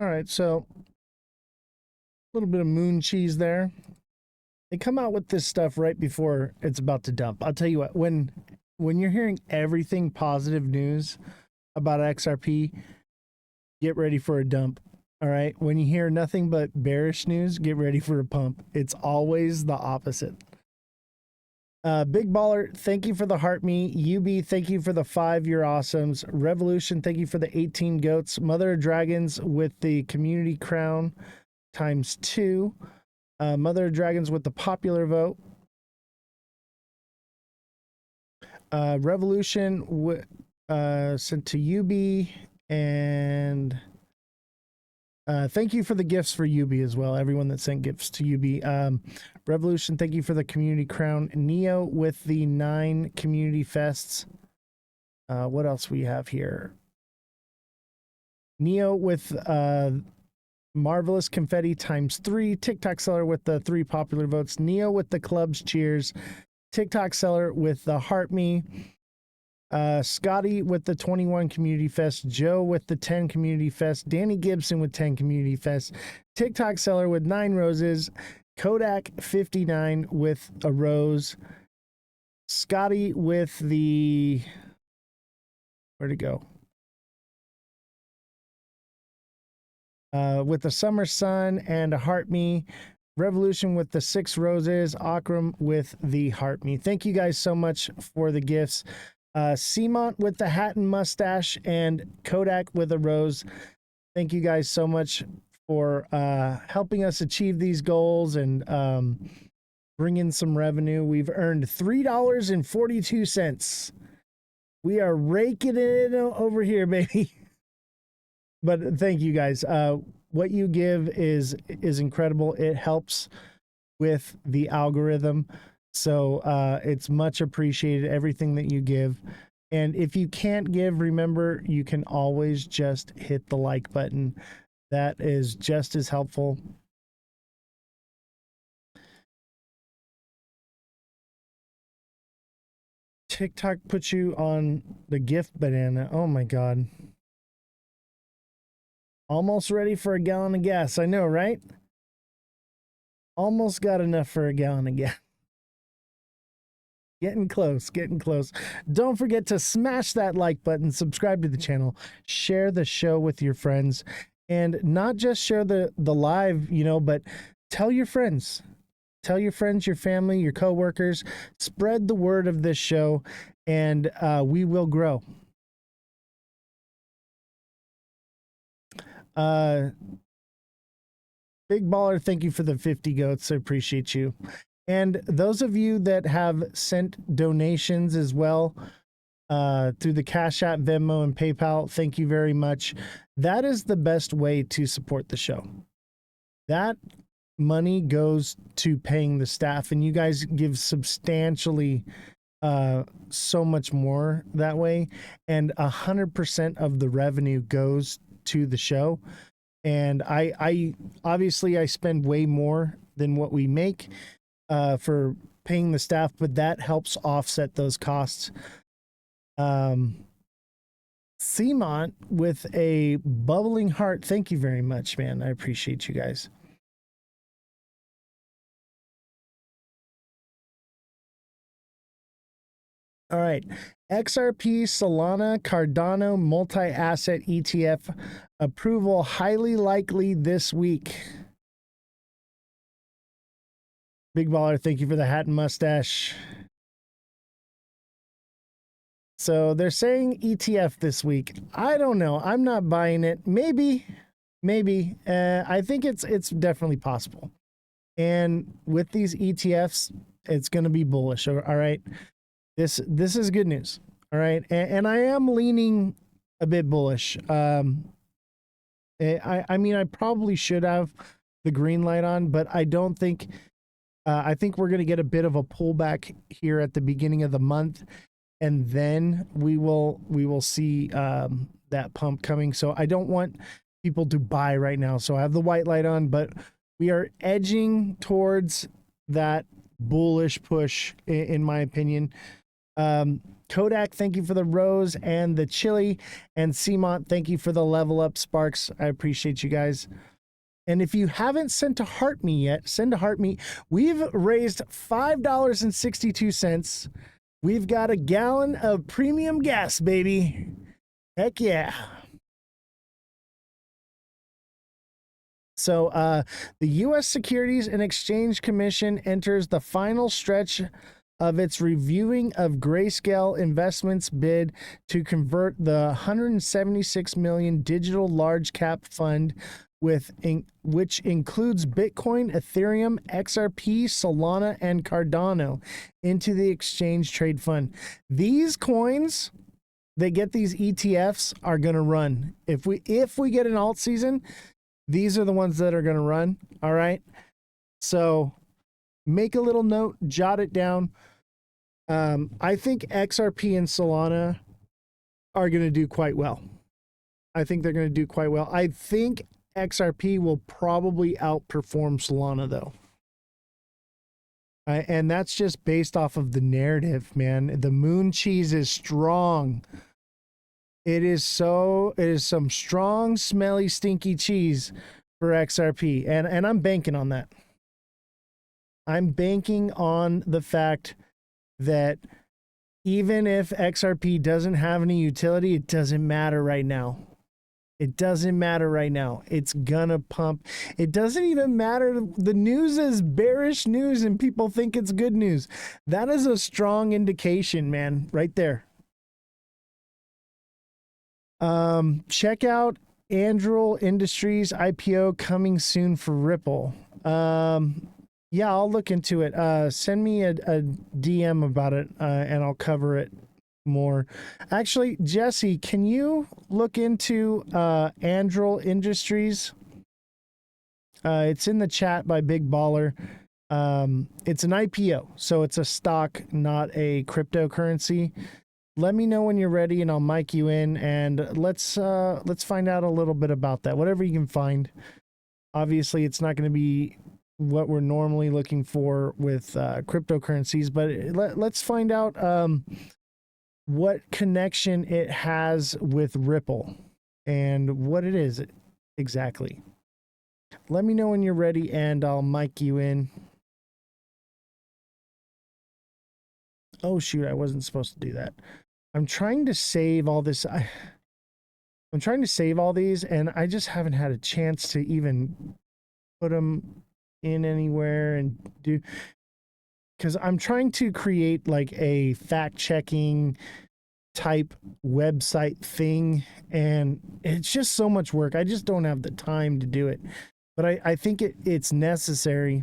All right, so a little bit of moon cheese there. They come out with this stuff right before it's about to dump. I'll tell you what, when you're hearing everything positive news about XRP, get ready for a dump. All right. When you hear nothing but bearish news, get ready for a pump. It's always the opposite. Big Baller, thank you for the heart me. UB, thank you for the 5 year awesomes. Revolution, thank you for the 18 goats. Mother of Dragons with the community crown ×2. Mother of Dragons with the popular vote. Revolution sent to UB, and thank you for the gifts for UB as well. Everyone that sent gifts to UB. Revolution, thank you for the community crown. Neo with the 9 community fests. What else we have here? Neo with Marvelous Confetti ×3. TikTok seller with the 3 popular votes. Neo with the club's cheers. TikTok seller with the heart me. Scotty with the 21 community fest. Joe with the 10 community fest. Danny Gibson with 10 community fest. TikTok seller with 9 roses. Kodak 59 with a rose. Scotty with the, where'd it go? With the summer sun and a heart me. Revolution with the 6 roses. Akram with the heart me. Thank you guys so much for the gifts. Seamont with the hat and mustache, and Kodak with a rose. Thank you guys so much for helping us achieve these goals and bring in some revenue. We've earned $3.42. We are raking it over here, baby. But thank you guys. What you give is incredible. It helps with the algorithm. So it's much appreciated, everything that you give. And if you can't give, remember, you can always just hit the like button. That is just as helpful. TikTok puts you on the gift banana. Oh my God. Almost ready for a gallon of gas. I know, right? Almost got enough for a gallon of gas. Getting close, getting close. Don't forget to smash that like button, subscribe to the channel, share the show with your friends, and not just share the live, you know, but tell your friends. Tell your friends, your family, your coworkers. Spread the word of this show, and we will grow. Big Baller, thank you for the 50 goats. I appreciate you. And those of you that have sent donations as well through the Cash App, Venmo, and PayPal, thank you very much. That is the best way to support the show. That money goes to paying the staff, and you guys give substantially so much more that way. And 100% of the revenue goes to the show. And I obviously I spend way more than what we make for paying the staff, but that helps offset those costs. Seamont with a bubbling heart. Thank you very much, man. I appreciate you guys. All right. XRP Solana Cardano multi-asset ETF approval highly likely this week. Big Baller, thank you for the hat and mustache. So they're saying ETF this week. I don't know. I'm not buying it. Maybe. I think it's definitely possible. And with these ETFs, it's going to be bullish. All right. This is good news. All right. And I am leaning a bit bullish. I mean, I probably should have the green light on, but I don't think I think we're going to get a bit of a pullback here at the beginning of the month, and then we will see that pump coming. So I don't want people to buy right now. So I have the white light on, but we are edging towards that bullish push, in my opinion. Kodak, thank you for the rose and the chili, and Seamont, thank you for the level up Sparks. I appreciate you guys. And if you haven't sent a heart me yet, send a heart me. We've raised $5.62. We've got a gallon of premium gas, baby. Heck yeah. So the U.S. Securities and Exchange Commission enters the final stretch of its reviewing of Grayscale Investments' bid to convert the 176 million digital large cap fund which includes Bitcoin, Ethereum, XRP, Solana, and Cardano into the exchange trade fund. These coins that get these ETFs are going to run. If we get an alt season, these are the ones that are going to run. All right. So make a little note, jot it down. I think XRP and Solana are going to do quite well. I think they're going to do quite well. I think XRP will probably outperform Solana, though. And that's just based off of the narrative, man. The moon cheese is strong. It is some strong, smelly, stinky cheese for XRP. And I'm banking on that. I'm banking on the fact that even if XRP doesn't have any utility, it doesn't matter right now. It doesn't matter right now. It's gonna pump. It doesn't even matter. The news is bearish news and people think it's good news. That is a strong indication, man, right there. Check out Anduril Industries IPO coming soon for Ripple. Yeah, I'll look into it. Send me a DM about it, and I'll cover it more. Actually, Jesse, can you look into Anduril Industries? It's in the chat by Big Baller. It's an IPO, so it's a stock, not a cryptocurrency. Let me know when you're ready, and I'll mic you in, and let's find out a little bit about that. Whatever you can find. Obviously, it's not going to be what we're normally looking for with cryptocurrencies, but let's find out what connection it has with Ripple and what it is exactly. Let me know when you're ready and I'll mic you in. Oh shoot, I wasn't supposed to do that. I'm trying to save all this. I'm trying to save all these and I just haven't had a chance to even put them in anywhere and do, because I'm trying to create like a fact-checking type website thing, and it's just so much work. I just don't have the time to do it, but I think it's necessary.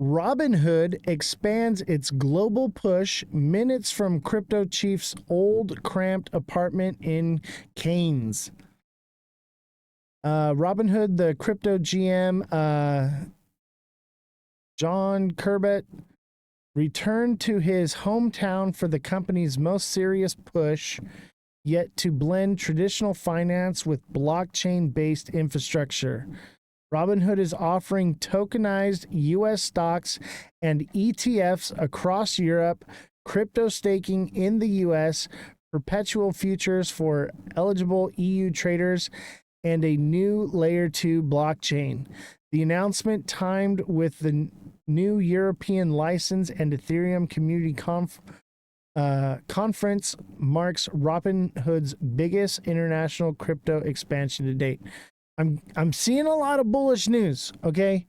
Robinhood expands its global push minutes from crypto chief's old cramped apartment in Cairns. Robinhood, the crypto GM, John Corbett, returned to his hometown for the company's most serious push yet to blend traditional finance with blockchain-based infrastructure. Robinhood is offering tokenized U.S. stocks and ETFs across Europe, crypto staking in the U.S., perpetual futures for eligible EU traders, and a new Layer 2 blockchain. The announcement, timed with the new European license and Ethereum Community Conference, marks Robinhood's biggest international crypto expansion to date. I'm seeing a lot of bullish news, okay?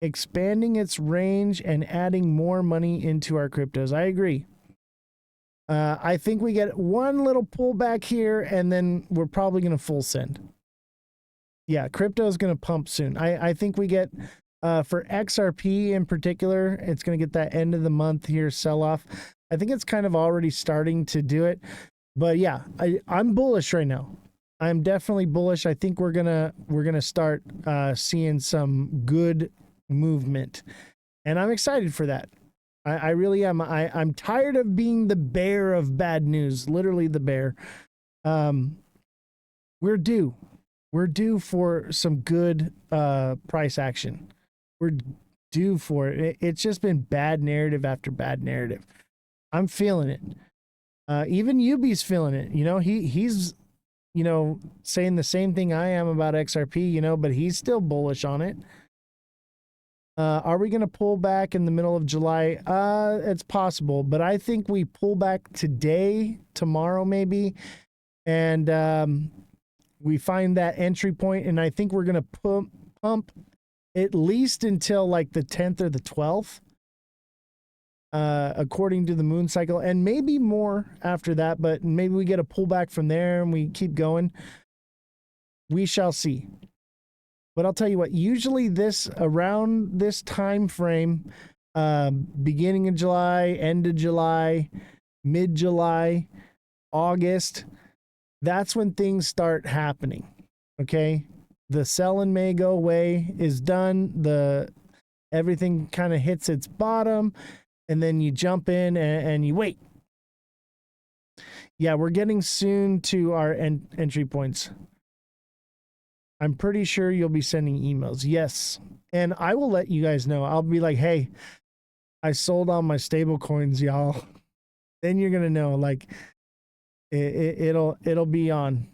Expanding its range and adding more money into our cryptos. I agree. I think we get one little pullback here, and then we're probably going to full send. Yeah, crypto is going to pump soon. I think we get, for XRP in particular, it's going to get that end of the month here sell-off. I think it's kind of already starting to do it. But yeah, I'm bullish right now. I'm definitely bullish. I think we're gonna start seeing some good movement, and I'm excited for that. I really am. I'm tired of being the bearer of bad news. Literally the bear. We're due. We're due for some good price action. We're due for it. It's just been bad narrative after bad narrative. I'm feeling it. Even Yubi's feeling it. You know, he's saying the same thing I am about XRP. But he's still bullish on it. Are we going to pull back in the middle of July? It's possible, but I think we pull back today, tomorrow maybe, and we find that entry point, and I think we're going to pump at least until like the 10th or the 12th, according to the moon cycle, and maybe more after that, but maybe we get a pullback from there and we keep going. We shall see. But I'll tell you what, usually around this time frame, beginning of July, end of July, mid-July, August, that's when things start happening. Okay? The sell in May go away is done. Everything kind of hits its bottom, and then you jump in and you wait. Yeah, we're getting soon to our entry points. I'm pretty sure you'll be sending emails. Yes. And I will let you guys know. I'll be like, hey, I sold all my stable coins, y'all. Then you're going to know, like, it'll be on.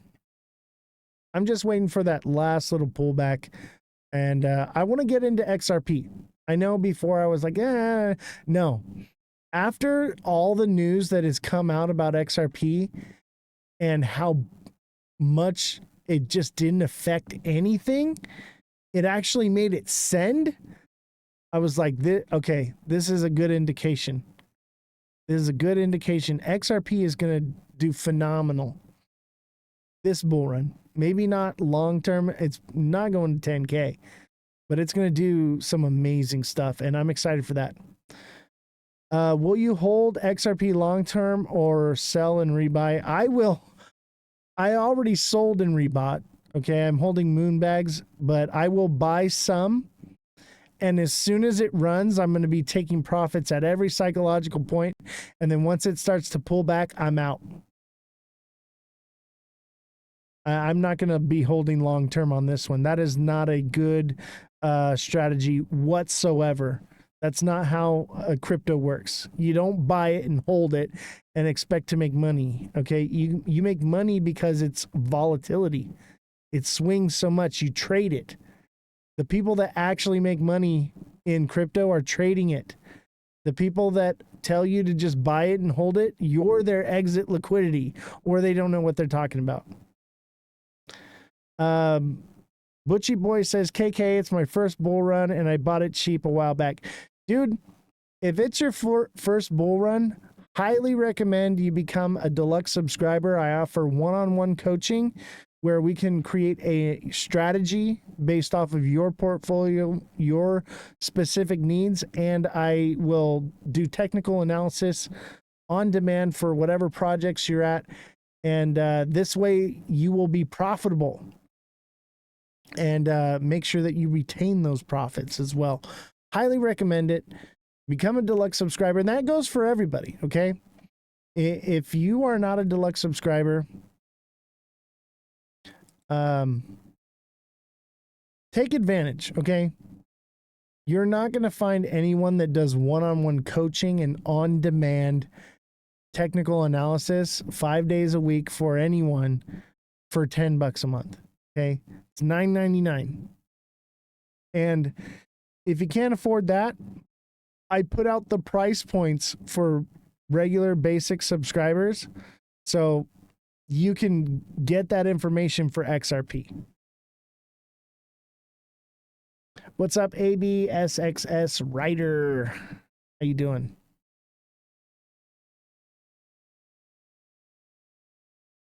I'm just waiting for that last little pullback. And I want to get into XRP. I know before I was like, no. After all the news that has come out about XRP and how much it just didn't affect anything, it actually made it send. I was like, okay, this is a good indication. This is a good indication. XRP is going to do phenomenal this bull run. Maybe not long term. It's not going to 10K, but it's going to do some amazing stuff, and I'm excited for that. Will you hold XRP long term or sell and rebuy? I will. I already sold and rebought. Okay, I'm holding moon bags, but I will buy some. And as soon as it runs, I'm going to be taking profits at every psychological point. And then once it starts to pull back, I'm out. I'm not going to be holding long term on this one. That is not a good strategy whatsoever. That's not how crypto works. You don't buy it and hold it and expect to make money. Okay, you make money because it's volatility. It swings so much. You trade it. The people that actually make money in crypto are trading it. The people that tell you to just buy it and hold it, you're their exit liquidity, or they don't know what they're talking about. Butchie Boy says, KK, it's my first bull run and I bought it cheap a while back. Dude, if it's your first bull run, highly recommend you become a deluxe subscriber. I offer one-on-one coaching where we can create a strategy based off of your portfolio, your specific needs, and I will do technical analysis on demand for whatever projects you're at. And this way you will be profitable, and make sure that you retain those profits as well. Highly recommend it. Become a deluxe subscriber, and that goes for everybody, okay? If you are not a deluxe subscriber, take advantage, okay? You're not going to find anyone that does one-on-one coaching and on-demand technical analysis 5 days a week for anyone for $10 a month, okay? It's $9.99. And if you can't afford that, I put out the price points for regular basic subscribers so you can get that information for XRP. What's up, ABSXS Writer? How you doing?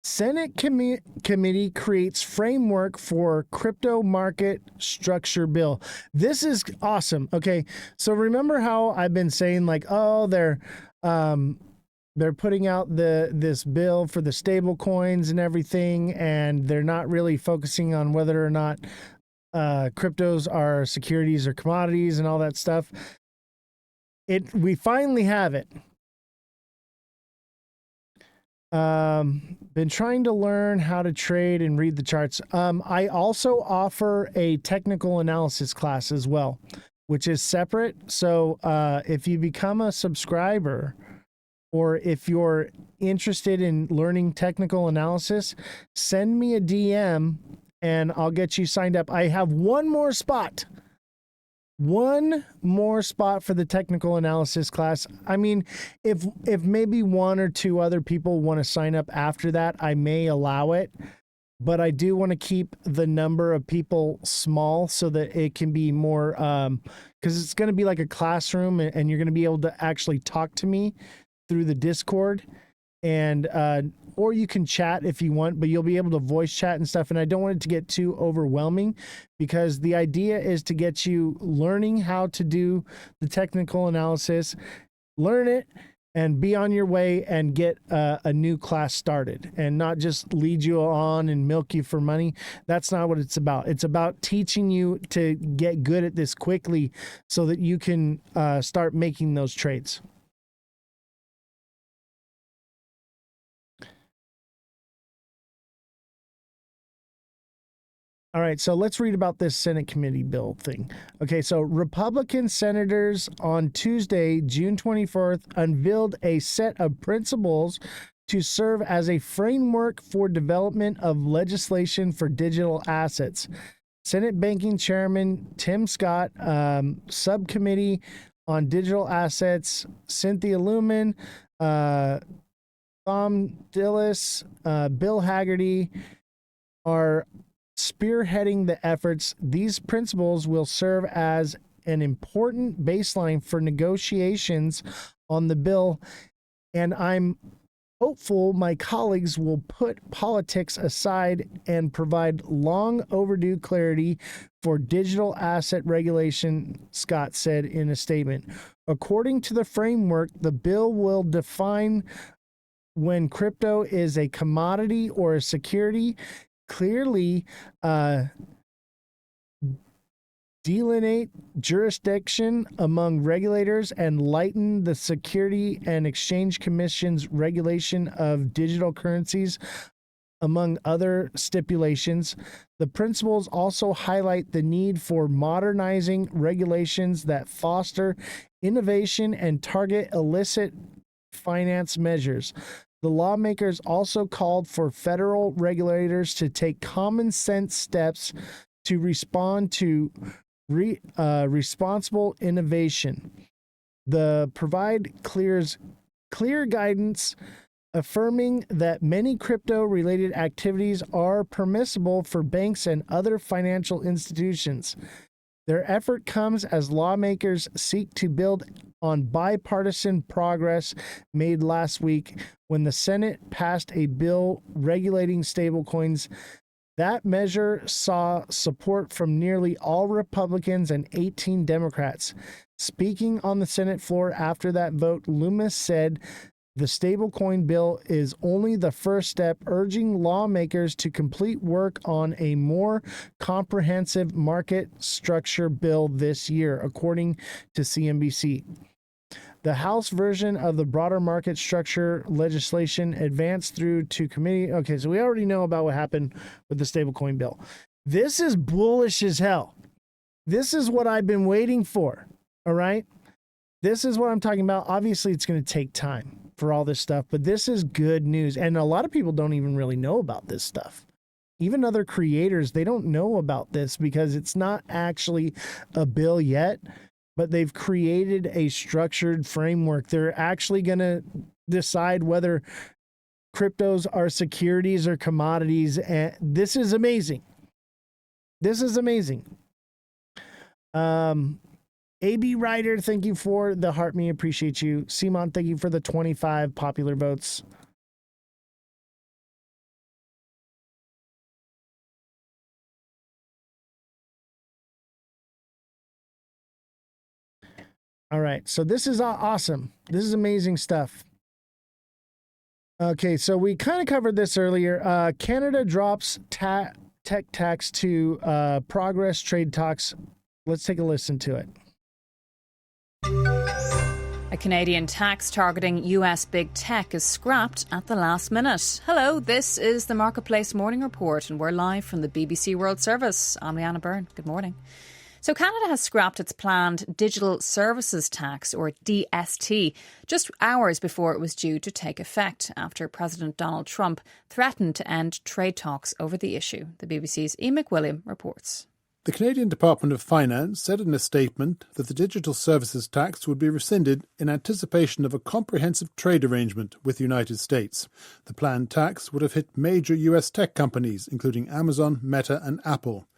Senate committee creates framework for crypto market structure bill. This is awesome. Okay, so remember how I've been saying like, oh, they're they're putting out this bill for the stable coins and everything, and they're not really focusing on whether or not cryptos are securities or commodities and all that stuff. We finally have it. Been trying to learn how to trade and read the charts. I also offer a technical analysis class as well, which is separate. So if you become a subscriber, or if you're interested in learning technical analysis, send me a DM and I'll get you signed up. I have one more spot for the technical analysis class. I mean, if maybe one or two other people want to sign up after that, I may allow it, but I do want to keep the number of people small so that it can be more, because it's going to be like a classroom, and you're going to be able to actually talk to me through the Discord, and or you can chat if you want, but you'll be able to voice chat and stuff. And I don't want it to get too overwhelming, because the idea is to get you learning how to do the technical analysis, learn it, and be on your way and get a new class started, and not just lead you on and milk you for money. That's not what it's about. It's about teaching you to get good at this quickly so that you can start making those trades. All right, so let's read about this Senate committee bill thing. Okay, so Republican senators on Tuesday, June 24th, unveiled a set of principles to serve as a framework for development of legislation for digital assets. Senate Banking Chairman Tim Scott, Subcommittee on Digital Assets, Cynthia Lumen, Tom Dillis, Bill Haggerty are spearheading the efforts. These principles will serve as an important baseline for negotiations on the bill, and I'm hopeful my colleagues will put politics aside and provide long overdue clarity for digital asset regulation, Scott said in a statement. According to the framework, the bill will define when crypto is a commodity or a security, clearly delineate jurisdiction among regulators, and lighten the Security and Exchange Commission's regulation of digital currencies, among other stipulations. The principles also highlight the need for modernizing regulations that foster innovation and target illicit finance measures. The lawmakers also called for federal regulators to take common sense steps to respond to responsible innovation. The provide clear guidance affirming that many crypto-related activities are permissible for banks and other financial institutions. Their effort comes as lawmakers seek to build on bipartisan progress made last week when the Senate passed a bill regulating stablecoins. That measure saw support from nearly all Republicans and 18 Democrats. Speaking on the Senate floor after that vote, Loomis said the stablecoin bill is only the first step, urging lawmakers to complete work on a more comprehensive market structure bill this year, according to CNBC. The House version of the broader market structure legislation advanced through to committee. Okay, so we already know about what happened with the stablecoin bill. This is bullish as hell. This is what I've been waiting for. All right. This is what I'm talking about. Obviously, it's going to take time for all this stuff, but this is good news. And a lot of people don't even really know about this stuff. Even other creators, they don't know about this because it's not actually a bill yet, but they've created a structured framework. They're actually going to decide whether cryptos are securities or commodities. And this is amazing. This is amazing. AB Ryder, thank you for the heart me. Appreciate you. Simon, thank you for the 25 popular votes. All right. So this is awesome. This is amazing stuff. Okay, so we kind of covered this earlier. Canada drops tech tax to progress trade talks. Let's take a listen to it. A Canadian tax targeting US big tech is scrapped at the last minute. Hello, this is the Marketplace Morning Report, and we're live from the BBC World Service. I'm Leanna Byrne. Good morning. So Canada has scrapped its planned Digital Services Tax, or DST, just hours before it was due to take effect after President Donald Trump threatened to end trade talks over the issue. The BBC's Ian McWilliam reports. The Canadian Department of Finance said in a statement that the digital services tax would be rescinded in anticipation of a comprehensive trade arrangement with the United States. The planned tax would have hit major US tech companies, including Amazon, Meta and Apple.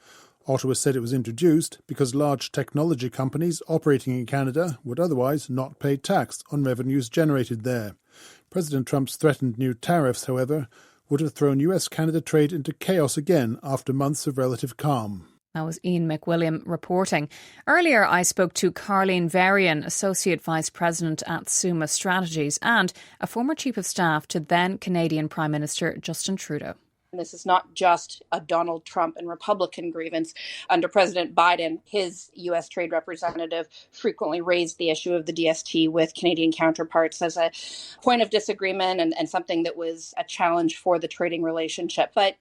Ottawa said it was introduced because large technology companies operating in Canada would otherwise not pay tax on revenues generated there. President Trump's threatened new tariffs, however, would have thrown US-Canada trade into chaos again after months of relative calm. That was Ian McWilliam reporting. Earlier, I spoke to Carleen Varian, Associate Vice President at Summa Strategies and a former Chief of Staff to then Canadian Prime Minister Justin Trudeau. This is not just a Donald Trump and Republican grievance. Under President Biden, his U.S. trade representative frequently raised the issue of the DST with Canadian counterparts as a point of disagreement and something that was a challenge for the trading relationship. But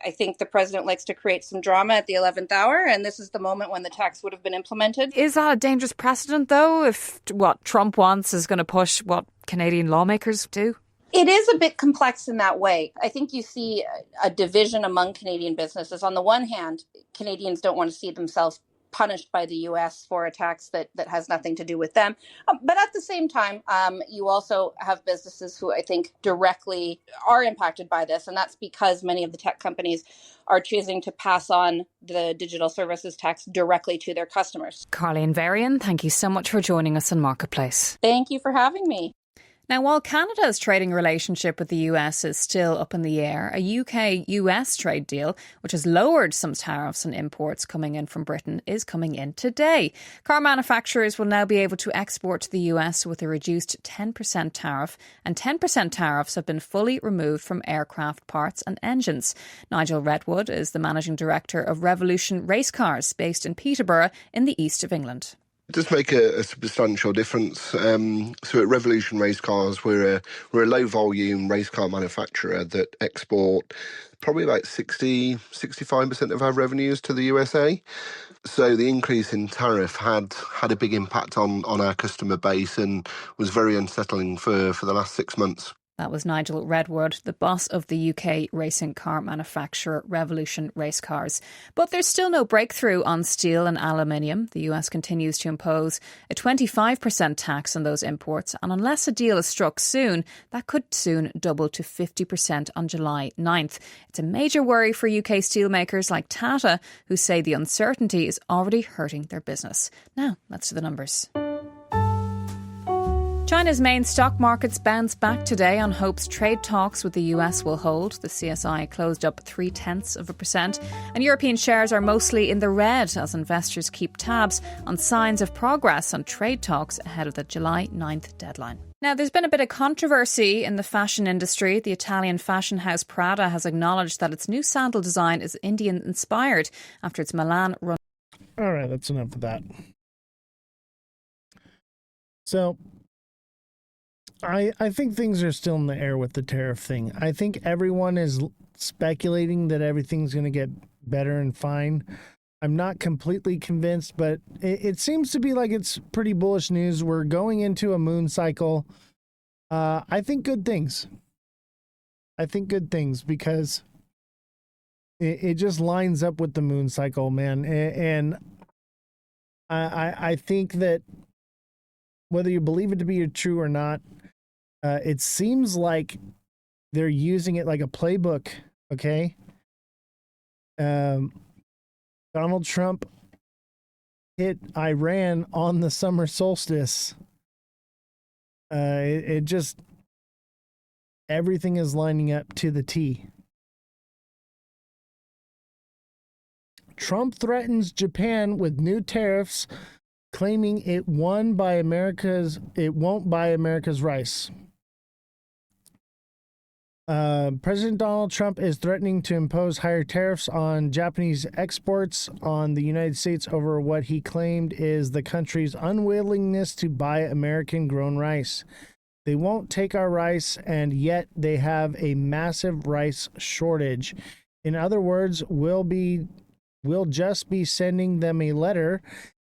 I think the president likes to create some drama at the 11th hour, and this is the moment when the tax would have been implemented. Is that a dangerous precedent, though, if what Trump wants is going to push what Canadian lawmakers do? It is a bit complex in that way. I think you see a division among Canadian businesses. On the one hand, Canadians don't want to see themselves punished by the U.S. for a tax that has nothing to do with them. But at the same time, you also have businesses who I think directly are impacted by this. And that's because many of the tech companies are choosing to pass on the digital services tax directly to their customers. Carleen Varian, thank you so much for joining us on Marketplace. Thank you for having me. Now, while Canada's trading relationship with the US is still up in the air, a UK-US trade deal, which has lowered some tariffs on imports coming in from Britain, is coming in today. Car manufacturers will now be able to export to the US with a reduced 10% tariff, and 10% tariffs have been fully removed from aircraft parts and engines. Nigel Redwood is the managing director of Revolution Race Cars, based in Peterborough in the east of England. It does make a substantial difference. So at Revolution Race Cars, we're a low-volume race car manufacturer that export probably about 65% of our revenues to the USA. So the increase in tariff had a big impact on our customer base and was very unsettling for the last 6 months. That was Nigel Redwood, the boss of the UK racing car manufacturer Revolution Race Cars. But there's still no breakthrough on steel and aluminium. The US continues to impose a 25% tax on those imports, and unless a deal is struck soon, that could soon double to 50% on July 9th. It's a major worry for UK steelmakers like Tata, who say the uncertainty is already hurting their business. Now, let's do the numbers. China's main stock markets bounced back today on hopes trade talks with the US will hold. The CSI closed up 0.3%, and European shares are mostly in the red as investors keep tabs on signs of progress on trade talks ahead of the July 9th deadline. Now, there's been a bit of controversy in the fashion industry. The Italian fashion house Prada has acknowledged that its new sandal design is Indian-inspired after its Milan run. All right, that's enough of that. So I think things are still in the air with the tariff thing. I think everyone is speculating that everything's going to get better and fine. I'm not completely convinced, but it seems to be like it's pretty bullish news. We're going into a moon cycle. I think good things. Because it just lines up with the moon cycle, man. And I think that whether you believe it to be true or not, it seems like they're using it like a playbook, okay? Donald Trump hit Iran on the summer solstice. It just, everything is lining up to the T. Trump threatens Japan with new tariffs, claiming it won't buy America's rice. President Donald Trump is threatening to impose higher tariffs on Japanese exports on the United States over what he claimed is the country's unwillingness to buy American grown rice. They won't take our rice, and yet they have a massive rice shortage. In other words, we'll just be sending them a letter,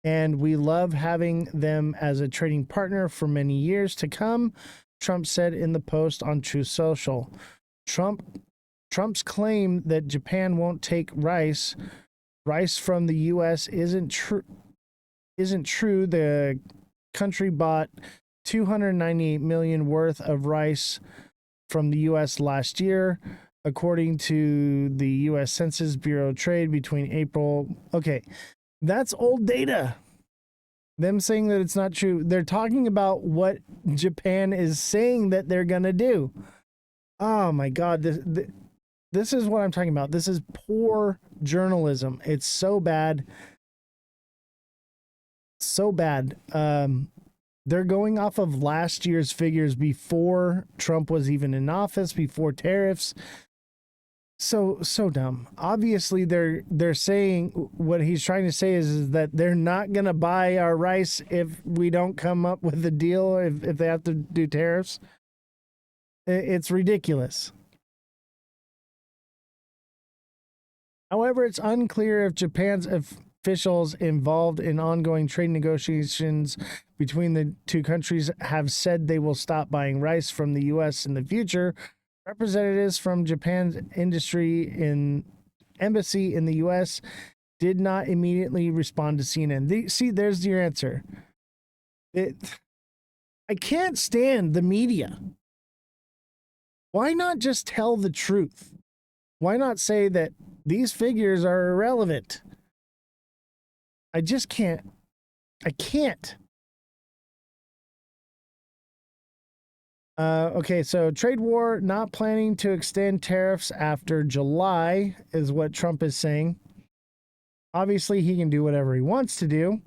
and we love having them as a trading partner for many years to come, Trump said in the post on Truth Social. Trump's claim that Japan won't take rice from the U.S. isn't true. The country bought 298 million worth of rice from the U.S. last year, according to the U.S. Census Bureau trade between April. Okay, that's old data. Them saying that it's not true. They're talking about what Japan is saying that they're going to do. Oh my God. This is what I'm talking about. This is poor journalism. It's so bad. So bad. They're going off of last year's figures before Trump was even in office, before tariffs. So dumb. Obviously, they're saying what he's trying to say is that they're not going to buy our rice if we don't come up with a deal, if they have to do tariffs. It's ridiculous. However, it's unclear if Japan's officials involved in ongoing trade negotiations between the two countries have said they will stop buying rice from the U.S. in the future. Representatives from Japan's embassy in the U.S. did not immediately respond to CNN. There's your answer. I can't stand the media. Why not just tell the truth? Why not say that these figures are irrelevant? I just can't. I can't. Okay, so trade war, not planning to extend tariffs after July is what Trump is saying. Obviously, he can do whatever he wants to do.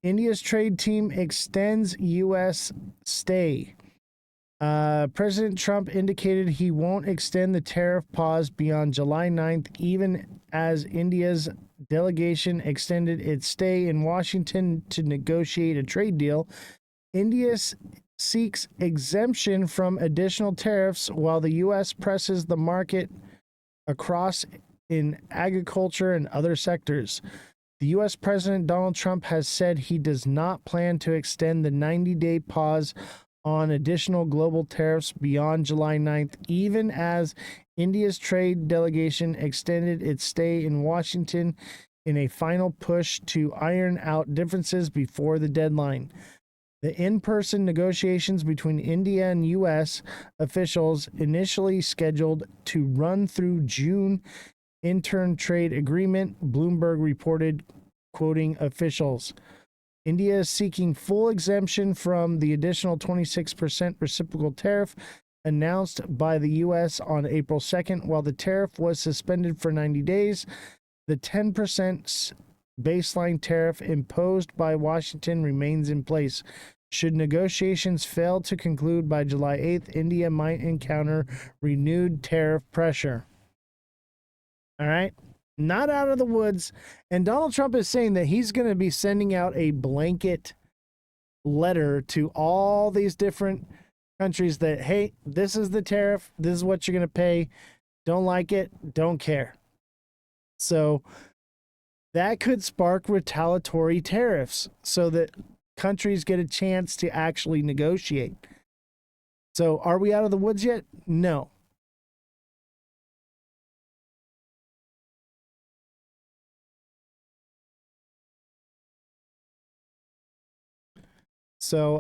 India's trade team extends U.S. stay. President Trump indicated he won't extend the tariff pause beyond July 9th, even as India's delegation extended its stay in Washington to negotiate a trade deal. India seeks exemption from additional tariffs while the U.S. presses the market across in agriculture and other sectors. The U.S. President Donald Trump has said he does not plan to extend the 90-day pause on additional global tariffs beyond July 9th, even as India's trade delegation extended its stay in Washington in a final push to iron out differences before the deadline. The in-person negotiations between India and U.S. officials, initially scheduled to run through June interim trade agreement, Bloomberg reported, quoting officials. India is seeking full exemption from the additional 26% reciprocal tariff announced by the U.S. on April 2nd. While the tariff was suspended for 90 days, the 10% baseline tariff imposed by Washington remains in place. Should negotiations fail to conclude by July 8th, India might encounter renewed tariff pressure. All right? Not out of the woods. And Donald Trump is saying that he's going to be sending out a blanket letter to all these different countries that, hey, this is the tariff. This is what you're going to pay. Don't like it. Don't care. So that could spark retaliatory tariffs so that countries get a chance to actually negotiate. So are we out of the woods yet? No. So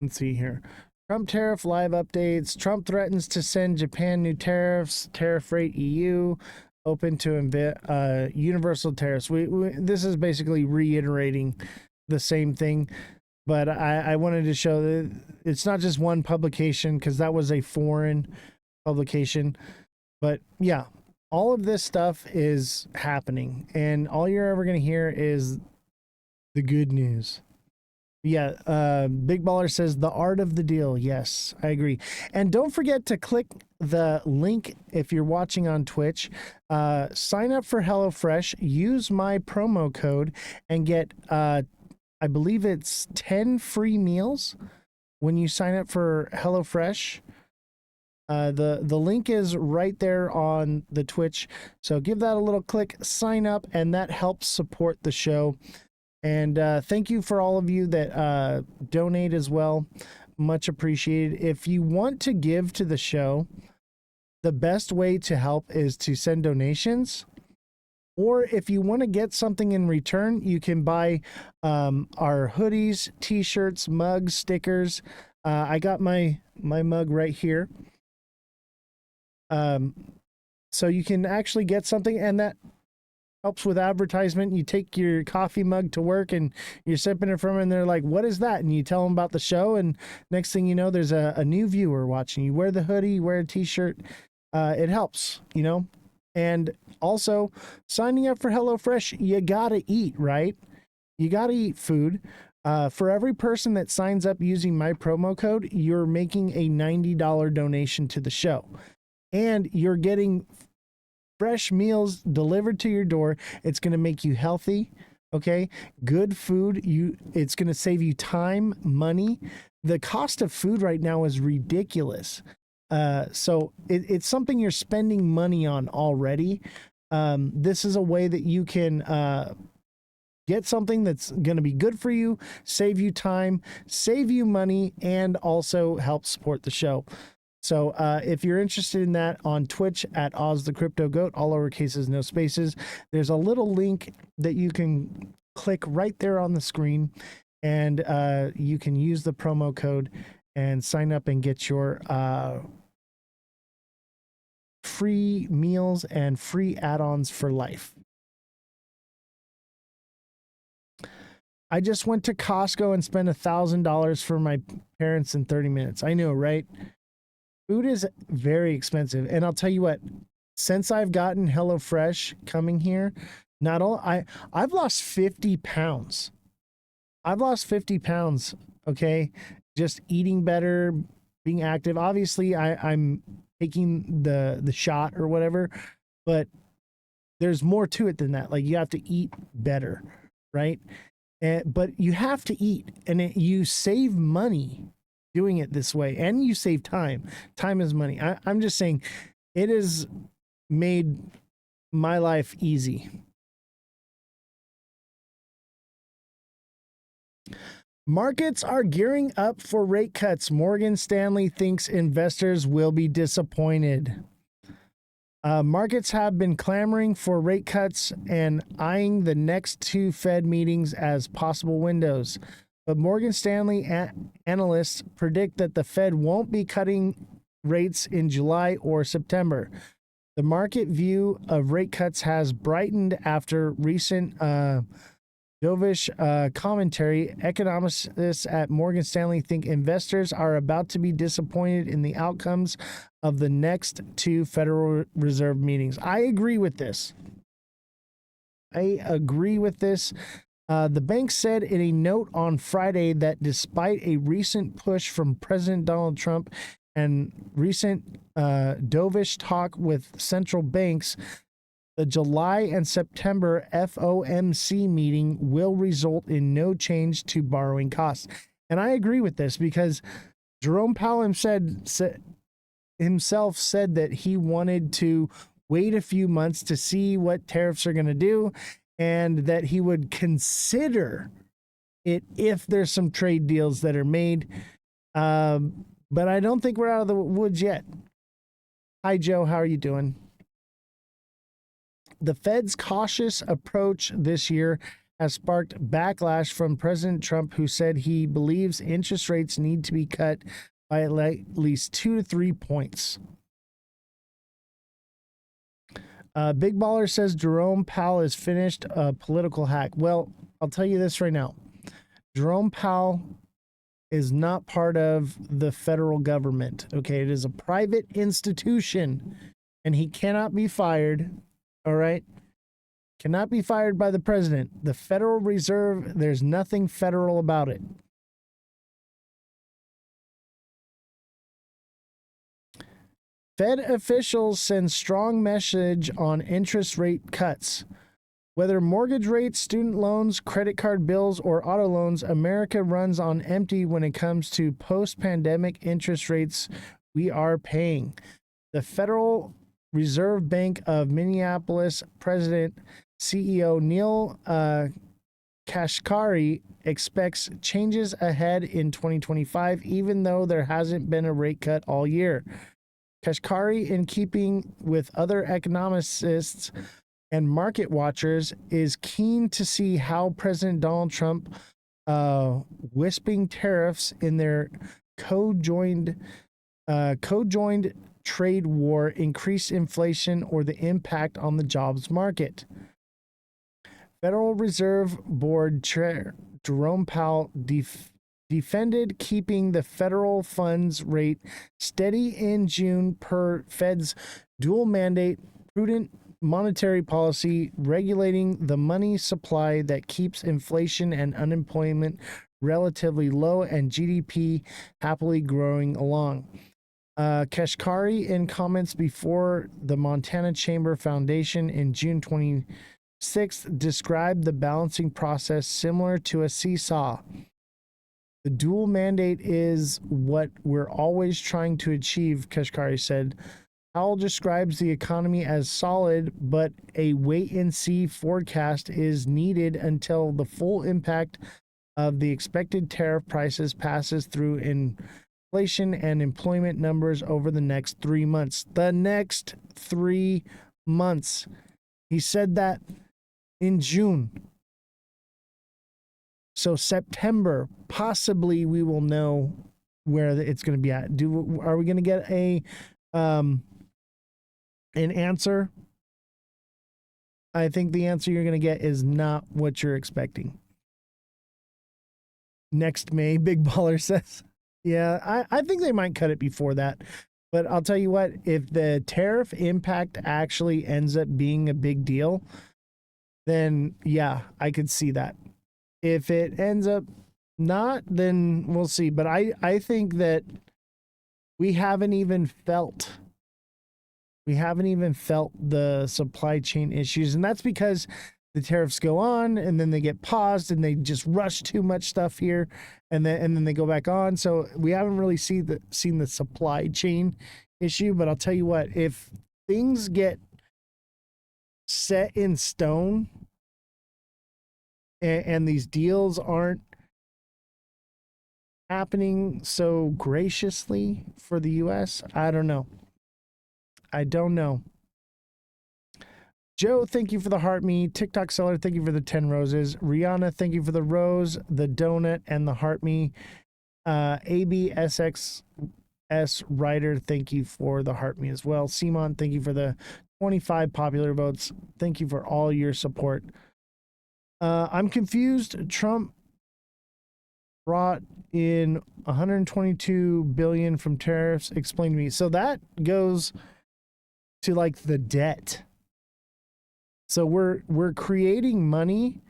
let's see here. Trump tariff live updates. Trump threatens to send Japan new tariffs. Tariff rate EU open to universal tariffs. This is basically reiterating the same thing, but I wanted to show that it's not just one publication because that was a foreign publication. But yeah, all of this stuff is happening, and all you're ever going to hear is the good news. Yeah, Big Baller says the art of the deal. Yes, I agree. And don't forget to click the link if you're watching on Twitch. Sign up for HelloFresh, use my promo code, and get, I believe it's 10 free meals when you sign up for HelloFresh. The link is right there on the Twitch. So give that a little click, sign up, and that helps support the show. And thank you for all of you that donate as well. Much appreciated. If you want to give to the show, the best way to help is to send donations. Or if you want to get something in return, you can buy our hoodies, t-shirts, mugs, stickers. I got my mug right here. So you can actually get something, and that helps with advertisement. You take your coffee mug to work and you're sipping it from it, and they're like, what is that? And you tell them about the show, and next thing you know, there's a new viewer watching. You wear the hoodie, you wear a t-shirt. It helps, you know. And also, signing up for HelloFresh, you gotta eat, right? You gotta eat food. For every person that signs up using my promo code, you're making a $90 donation to the show. And you're getting fresh meals delivered to your door. It's going to make you healthy. Okay. Good food. It's going to save you time, money. The cost of food right now is ridiculous. So it's something you're spending money on already. This is a way that you can, get something that's going to be good for you, save you time, save you money, and also help support the show. So if you're interested in that, on Twitch at Oz the Crypto Goat, all lowercases, no spaces, there's a little link that you can click right there on the screen, and you can use the promo code and sign up and get your free meals and free add-ons for life. I just went to Costco and spent $1,000 for my parents in 30 minutes. I know, right? Food is very expensive. And I'll tell you what, since I've gotten HelloFresh coming here, I've lost 50 pounds. I've lost 50 pounds, okay? Just eating better, being active. Obviously, I'm taking the shot or whatever, but there's more to it than that. Like, you have to eat better, right? But you have to eat, and you save money doing it this way, and you save time. Time is money. I'm just saying, it has made my life easy. Markets are gearing up for rate cuts. Morgan Stanley thinks investors will be disappointed. Markets have been clamoring for rate cuts and eyeing the next two Fed meetings as possible windows. But Morgan Stanley analysts predict that the Fed won't be cutting rates in July or September. The market view of rate cuts has brightened after recent dovish commentary. Economists at Morgan Stanley think investors are about to be disappointed in the outcomes of the next two Federal Reserve meetings. I agree with this. The bank said in a note on Friday that despite a recent push from President Donald Trump and recent dovish talk with central banks, the July and September FOMC meeting will result in no change to borrowing costs. And I agree with this, because Jerome Powell himself said that he wanted to wait a few months to see what tariffs are going to do, and that he would consider it if there's some trade deals that are made. But I don't think we're out of the woods yet. Hi, Joe. How are you doing? The Fed's cautious approach this year has sparked backlash from President Trump, who said he believes interest rates need to be cut by at least 2 to 3 points. Big Baller says Jerome Powell is finished a political hack. Well, I'll tell you this right now. Jerome Powell is not part of the federal government. Okay, it is a private institution, and he cannot be fired. All right, cannot be fired by the president. The Federal Reserve, there's nothing federal about it. Fed officials send strong message on interest rate cuts. Whether mortgage rates, student loans, credit card bills, or auto loans, America runs on empty when it comes to post-pandemic interest rates we are paying. The Federal Reserve Bank of Minneapolis President CEO Neil Kashkari expects changes ahead in 2025, even though there hasn't been a rate cut all year. Kashkari, in keeping with other economists and market watchers, is keen to see how President Donald Trump wisping tariffs in their co-joined trade war increase inflation or the impact on the jobs market. Federal Reserve Board Chair Jerome Powell defended keeping the federal funds rate steady in June per Fed's dual mandate, prudent monetary policy, regulating the money supply that keeps inflation and unemployment relatively low and GDP happily growing along. Kashkari, in comments before the Montana Chamber Foundation in June 26th, described the balancing process similar to a seesaw. The dual mandate is what we're always trying to achieve, Kashkari said. Powell describes the economy as solid, but a wait-and-see forecast is needed until the full impact of the expected tariff prices passes through inflation and employment numbers over the next 3 months. The next 3 months. He said that in June. So September, possibly we will know where it's going to be at. Are we going to get an answer? I think the answer you're going to get is not what you're expecting. Next May, Big Baller says. Yeah, I think they might cut it before that. But I'll tell you what, if the tariff impact actually ends up being a big deal, then yeah, I could see that. If it ends up not, then we'll see. But I think that we haven't even felt the supply chain issues. And that's because the tariffs go on and then they get paused and they just rush too much stuff here and then they go back on. So we haven't really seen the supply chain issue. But I'll tell you what, if things get set in stone and these deals aren't happening so graciously for the US, I don't know. Joe, thank you for the heart me. TikTok seller, thank you for the 10 roses. Rihanna, thank you for the rose, the donut, and the heart me. ABSXS writer, thank you for the heart me as well. Simon, thank you for the 25 popular votes. Thank you for all your support. I'm confused. Trump brought in 122 billion from tariffs. Explain to me. So that goes to like the debt. So we're creating money,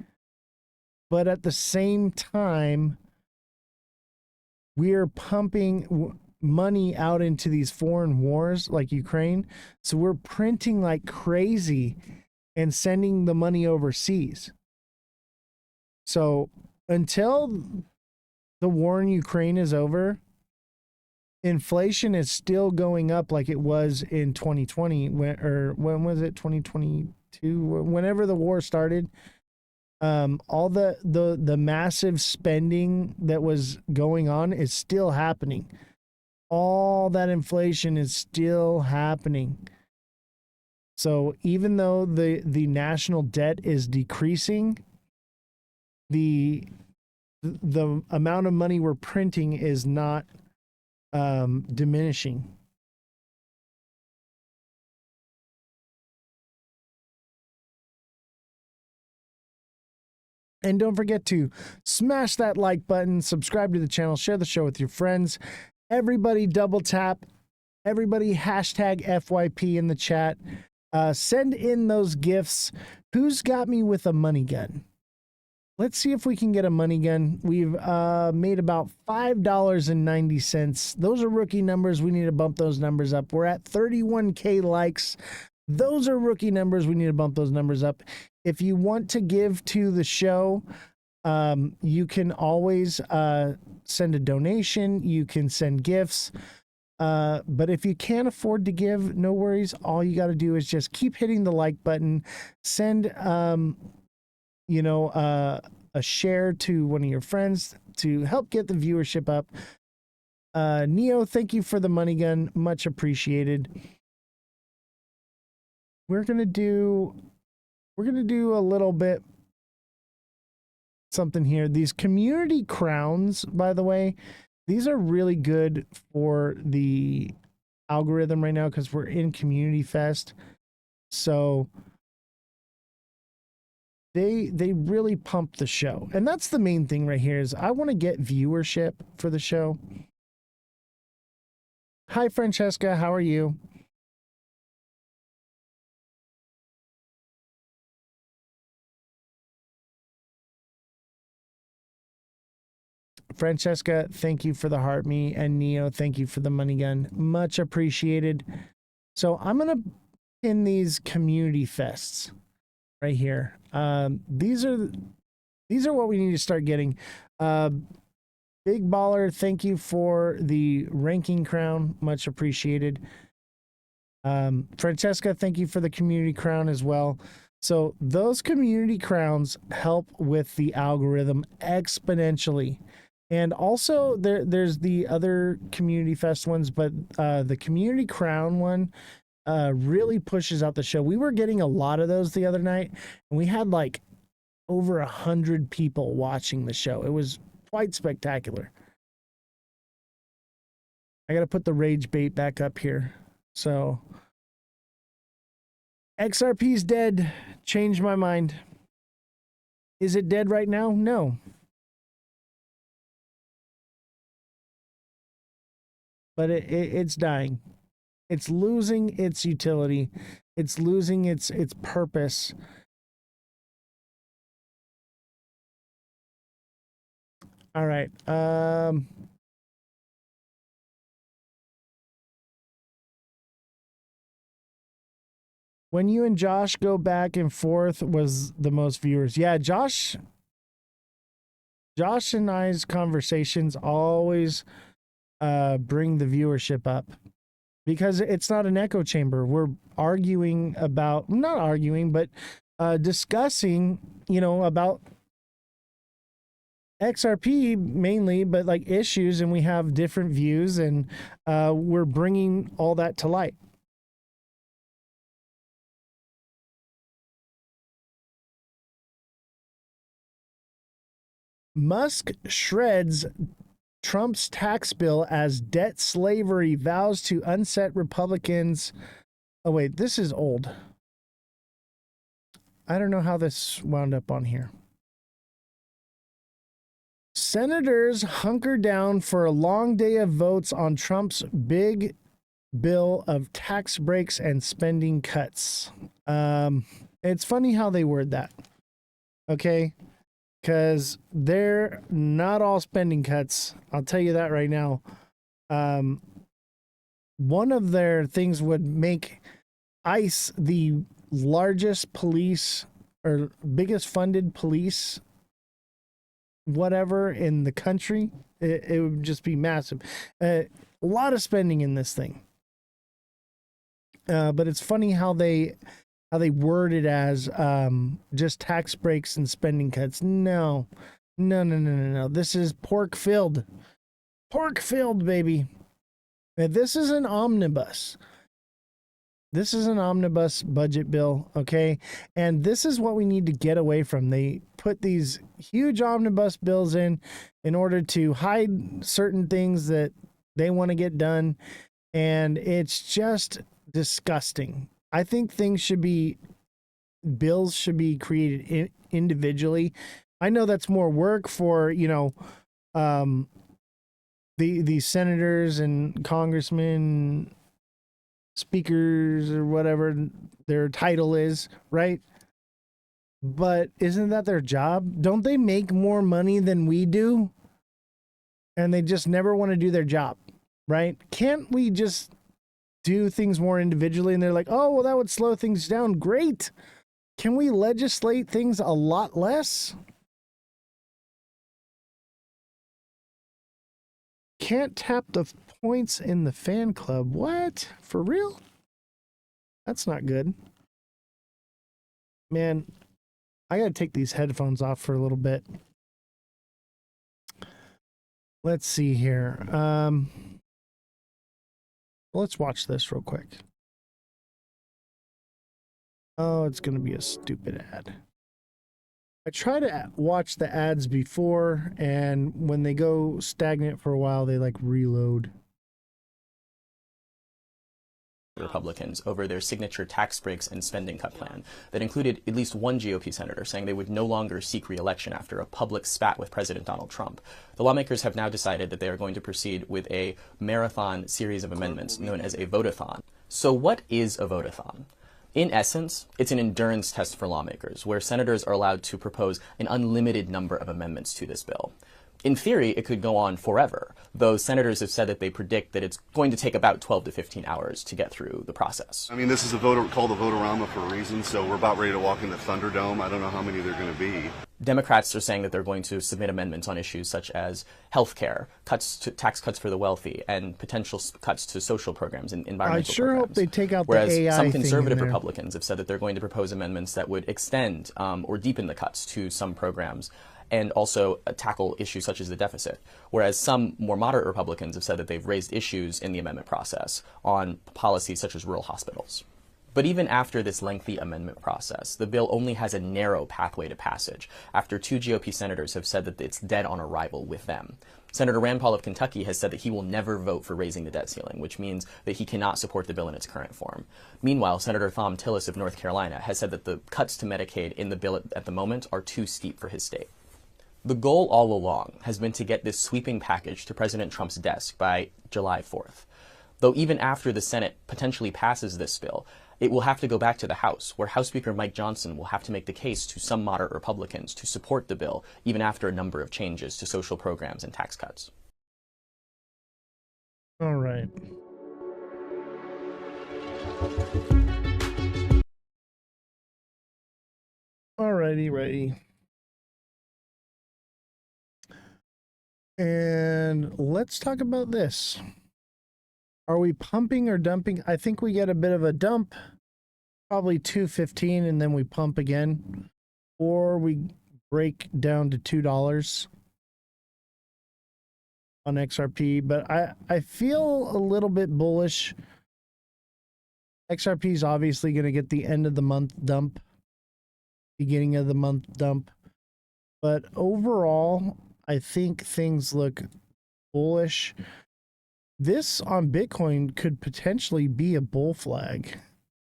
but at the same time, we're pumping money out into these foreign wars like Ukraine. So we're printing like crazy and sending the money overseas. So until the war in Ukraine is over, inflation is still going up like it was in 2020. When was it? 2022? Whenever the war started, all the massive spending that was going on is still happening. All that inflation is still happening. So even though the national debt is decreasing, the amount of money we're printing is not diminishing. And don't forget to smash that like button, subscribe to the channel, share the show with your friends. Everybody double tap. Everybody hashtag FYP in the chat. Send in those gifts. Who's got me with a money gun? Let's see if we can get a money gun. We've made about $5.90. Those are rookie numbers. We need to bump those numbers up. We're at 31K likes. Those are rookie numbers. We need to bump those numbers up. If you want to give to the show, you can always send a donation. You can send gifts. But if you can't afford to give, no worries. All you got to do is just keep hitting the like button. Send, a share to one of your friends to help get the viewership up. Neo, thank you for the money gun. Much appreciated. We're gonna do a little bit something here. These community crowns, by the way, these are really good for the algorithm right now because we're in Community Fest. So they really pump the show. And that's the main thing right here is I want to get viewership for the show. Hi, Francesca. How are you? Francesca, thank you for the heart me, and Neo, thank you for the money gun. Much appreciated. So I'm gonna pin these community fests right here. These are what we need to start getting. Big Baller, thank you for the ranking crown. Much appreciated. Francesca, thank you for the community crown as well. So those community crowns help with the algorithm exponentially. And also there's the other community fest ones, but the community crown one really pushes out the show. We were getting a lot of those the other night, and we had like over 100 people watching the show. It was quite spectacular. I got to put the rage bait back up here. So XRP's dead. Changed my mind. Is it dead right now? No. But it's dying. It's losing its utility. It's losing its purpose. All right. When you and Josh go back and forth was the most viewers. Yeah, Josh and I's conversations always bring the viewership up because it's not an echo chamber. We're arguing about, not arguing, but discussing, about XRP mainly, but like issues, and we have different views, and we're bringing all that to light. Musk shreds Trump's tax bill as debt slavery vows to unset Republicans. Oh, wait, this is old. I don't know how this wound up on here. Senators hunker down for a long day of votes on Trump's big bill of tax breaks and spending cuts. It's funny how they word that. Okay. Because they're not all spending cuts. I'll tell you that right now. One of their things would make ICE the largest police or biggest funded police whatever in the country. It would just be massive. A lot of spending in this thing. But it's funny how they word it as just tax breaks and spending cuts. No. This is pork filled, baby. This is an omnibus. This is an omnibus budget bill, okay? And this is what we need to get away from. They put these huge omnibus bills in order to hide certain things that they want to get done, and it's just disgusting. I think bills should be created individually. I know that's more work for, the senators and congressmen, speakers, or whatever their title is, right? But isn't that their job? Don't they make more money than we do? And they just never want to do their job, right? Can't we just do things more individually? And they're like, oh, well, that would slow things down. Great. Can we legislate things a lot less? Can't tap the points in the fan club. What? For real? That's not good. Man, I gotta take these headphones off for a little bit. Let's see here. Let's watch this real quick. Oh, it's gonna be a stupid ad. I try to watch the ads before, and when they go stagnant for a while, they like reload. Republicans over their signature tax breaks and spending cut plan that included at least one GOP senator saying they would no longer seek re-election after a public spat with President Donald Trump. The lawmakers have now decided that they are going to proceed with a marathon series of amendments known as a vote-a-thon. So what is a vote-a-thon? In essence, it's an endurance test for lawmakers, where senators are allowed to propose an unlimited number of amendments to this bill. In theory, it could go on forever, though senators have said that they predict that it's going to take about 12 to 15 hours to get through the process. I mean, this is called a vote-a-rama for a reason, so we're about ready to walk in the Thunderdome. I don't know how many there are going to be. Democrats are saying that they're going to submit amendments on issues such as health care, tax cuts for the wealthy, and potential cuts to social programs and environmental I sure programs. hope they take out Whereas the AI some thing conservative in there. Republicans have said that they're going to propose amendments that would extend or deepen the cuts to some programs and also tackle issues such as the deficit. Whereas some more moderate Republicans have said that they've raised issues in the amendment process on policies such as rural hospitals. But even after this lengthy amendment process, the bill only has a narrow pathway to passage after two GOP senators have said that it's dead on arrival with them. Senator Rand Paul of Kentucky has said that he will never vote for raising the debt ceiling, which means that he cannot support the bill in its current form. Meanwhile, Senator Thom Tillis of North Carolina has said that the cuts to Medicaid in the bill at the moment are too steep for his state. The goal all along has been to get this sweeping package to President Trump's desk by July 4th. Though even after the Senate potentially passes this bill, it will have to go back to the House, where House Speaker Mike Johnson will have to make the case to some moderate Republicans to support the bill, even after a number of changes to social programs and tax cuts. All right. Righty. And let's talk about this. Are we pumping or dumping? I think we get a bit of a dump, probably 215, and then we pump again. Or we break down to $2 on XRP. But I feel a little bit bullish. XRP is obviously going to get the end of the month dump, beginning of the month dump. But overall, I think things look bullish. This on Bitcoin could potentially be a bull flag.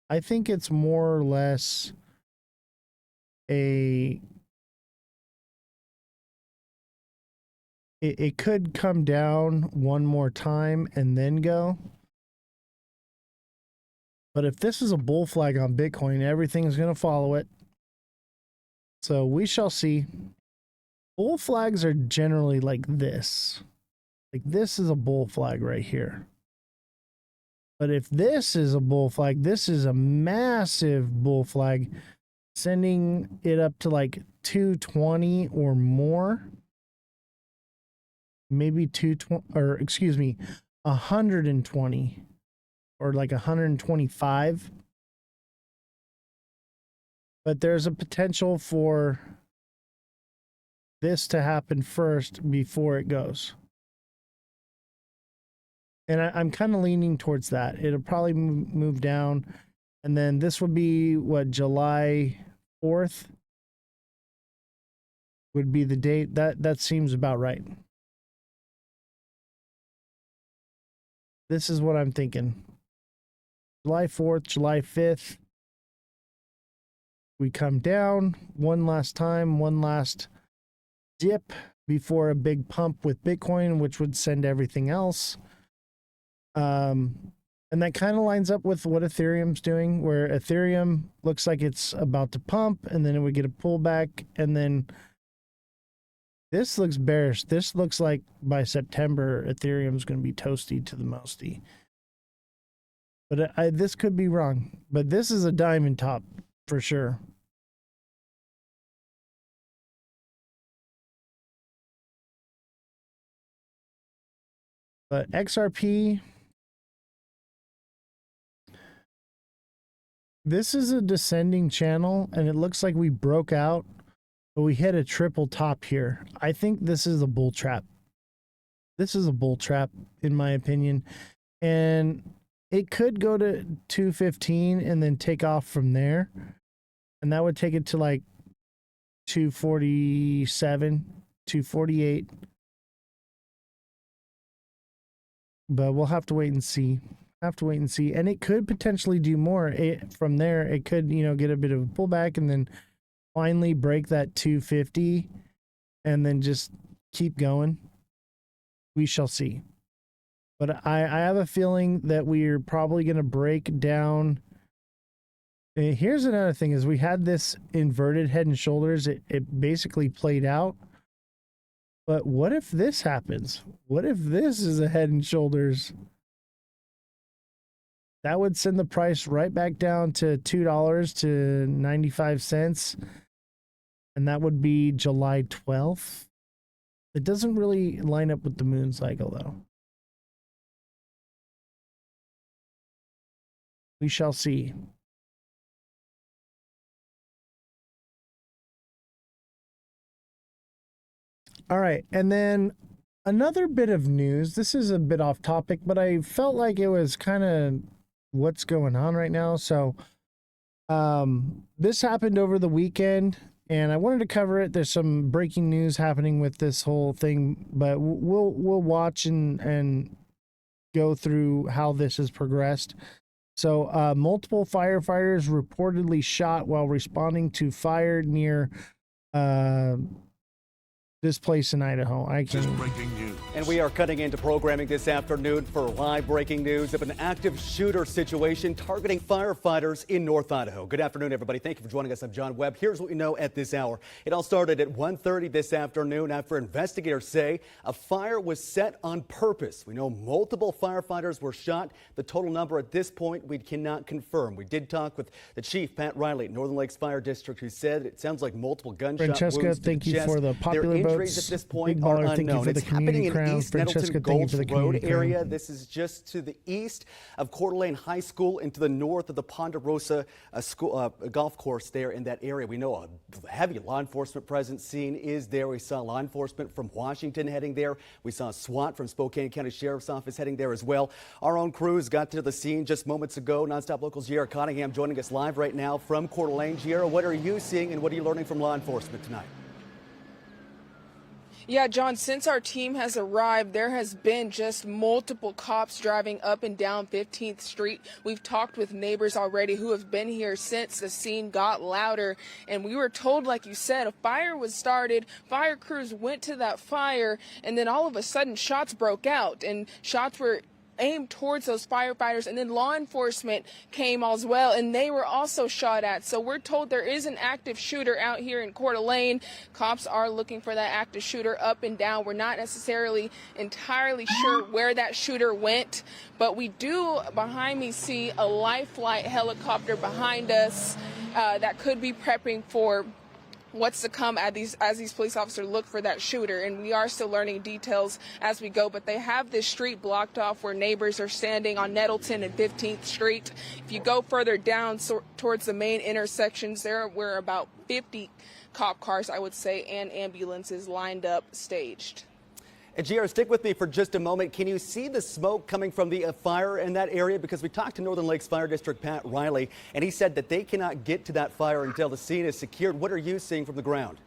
I think it's more or less it could come down one more time and then go. But if this is a bull flag on Bitcoin, everything's going to follow it. So we shall see. Bull flags are generally like this. Like this is a bull flag right here. But if this is a bull flag, this is a massive bull flag, sending it up to like 220 or more. Maybe 120 or like 125. But there's a potential for this to happen first before it goes. And I'm kind of leaning towards that. It'll probably move down. And then this would be what, July 4th would be the date. That seems about right. This is what I'm thinking. July 4th, July 5th. We come down one last time, one last dip before a big pump with Bitcoin, which would send everything else. And that kind of lines up with what Ethereum's doing, where Ethereum looks like it's about to pump, and then it would get a pullback, and then this looks bearish. This looks like by September, Ethereum's going to be toasty to the mosty. But this could be wrong. But this is a diamond top for sure. But XRP, this is a descending channel, and it looks like we broke out, but we hit a triple top here. I think this is a bull trap. This is a bull trap, in my opinion. And it could go to 215 and then take off from there. And that would take it to like 247, 248. But we'll have to wait and see. And it could potentially do more. From there, it could, get a bit of a pullback and then finally break that 250 and then just keep going. We shall see. But I have a feeling that we're probably going to break down. Here's another thing is we had this inverted head and shoulders. It basically played out. But what if this happens? What if this is a head and shoulders? That would send the price right back down to $2 to 95 cents. And that would be July 12th. It doesn't really line up with the moon cycle, though. We shall see. All right, and then another bit of news. This is a bit off topic, but I felt like it was kind of what's going on right now. So this happened over the weekend, and I wanted to cover it. There's some breaking news happening with this whole thing, but we'll watch and go through how this has progressed. So multiple firefighters reportedly shot while responding to fire near this place in Idaho. And we are cutting into programming this afternoon for live breaking news of an active shooter situation targeting firefighters in North Idaho. Good afternoon, everybody. Thank you for joining us. I'm John Webb. Here's what we know at this hour. It all started at 1:30 this afternoon after investigators say a fire was set on purpose. We know multiple firefighters were shot. The total number at this point we cannot confirm. We did talk with the chief, Pat Riley, at Northern Lakes Fire District, who said it sounds like multiple gunshot Francesca, wounds to thank the you chest. for the popular Their votes. injuries at this point Big are Baller, thank you unknown. for the It's happening in crown. East Francesca, Nettleton thank you Gulch for the Road community area. crown. This is just to the east of Coeur d'Alene High School and to the north of the Ponderosa golf course there in that area. We know a heavy law enforcement presence scene is there. We saw law enforcement from Washington heading there. We saw SWAT from Spokane County Sheriff's Office heading there as well. Our own crews got to the scene just moments ago. Nonstop Local Giera Cottingham joining us live right now from Coeur d'Alene. Giera, what are you seeing and what are you learning from law enforcement tonight? Yeah, John, since our team has arrived, there has been just multiple cops driving up and down 15th Street. We've talked with neighbors already who have been here since the scene got louder. And we were told, like you said, a fire was started, fire crews went to that fire, and then all of a sudden shots broke out and shots were aimed towards those firefighters, and then law enforcement came as well, and they were also shot at. So we're told there is an active shooter out here in Coeur d'Alene. Cops are looking for that active shooter up and down. We're not necessarily entirely sure where that shooter went, but we do behind me see a life flight helicopter behind us that could be prepping for what's to come as these police officers look for that shooter. And we are still learning details as we go, but they have this street blocked off where neighbors are standing on Nettleton and 15th Street. If you go further down towards the main intersections, there were about 50 cop cars, I would say, and ambulances lined up, staged. And Giera, stick with me for just a moment. Can you see the smoke coming from the fire in that area? Because we talked to Northern Lakes Fire District Pat Riley, and he said that they cannot get to that fire until the scene is secured. What are you seeing from the ground?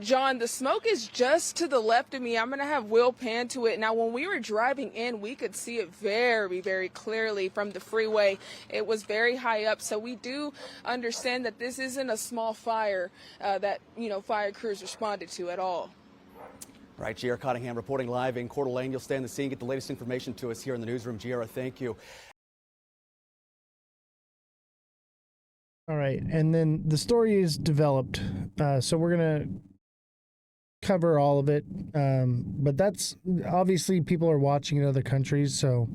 John, the smoke is just to the left of me. I'm going to have Will pan to it. Now, when we were driving in, we could see it very, very clearly from the freeway. It was very high up, so we do understand that this isn't a small fire that, fire crews responded to at all. Right, Giara Cottingham reporting live in Coeur d'Alene. You'll stay on the scene, get the latest information to us here in the newsroom. Giara, thank you. All right, and then the story is developed, so we're gonna cover all of it, but that's obviously people are watching in other countries, so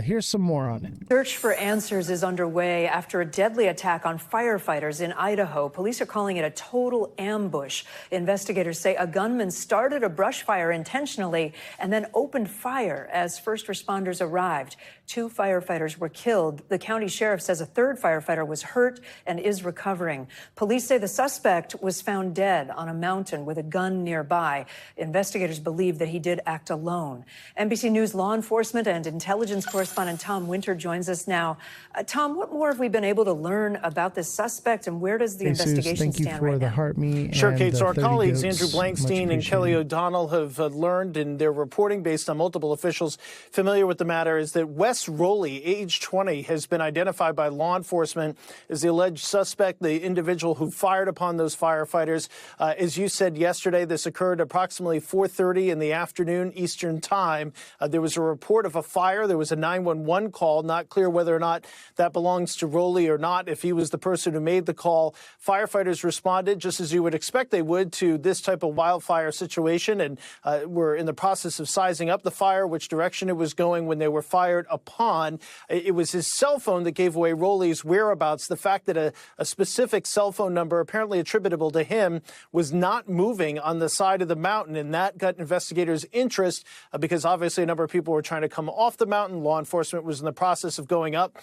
here's some more on it. Search for answers is underway after a deadly attack on firefighters in Idaho. Police are calling it a total ambush. Investigators say a gunman started a brush fire intentionally and then opened fire as first responders arrived. 2 firefighters were killed. The county sheriff says a 3rd firefighter was hurt and is recovering. Police say the suspect was found dead on a mountain with a gun nearby. Investigators believe that he did act alone. NBC News law enforcement and intelligence correspondent Tom Winter joins us now. Tom, what more have we been able to learn about this suspect, and where does the investigation stand right now? Thank you for the heart me. Sure, Kate. So our 30 colleagues goats, Andrew Blankstein and Kelly O'Donnell have learned in their reporting, based on multiple officials familiar with the matter, is that Wes Rowley, age 20, has been identified by law enforcement as the alleged suspect, the individual who fired upon those firefighters. As you said yesterday, this occurred approximately 4:30 in the afternoon Eastern time. There was a report of a fire. There was a 911 call. Not clear whether or not that belongs to Rowley or not, if he was the person who made the call. Firefighters responded, just as you would expect they would, to this type of wildfire situation, and were in the process of sizing up the fire, which direction it was going when they were fired upon. It was his cell phone that gave away Rowley's whereabouts. The fact that a specific cell phone number, apparently attributable to him, was not moving on the side of the mountain, and that got investigators' interest because obviously a number of people were trying to come off the mountain. Law enforcement was in the process of going up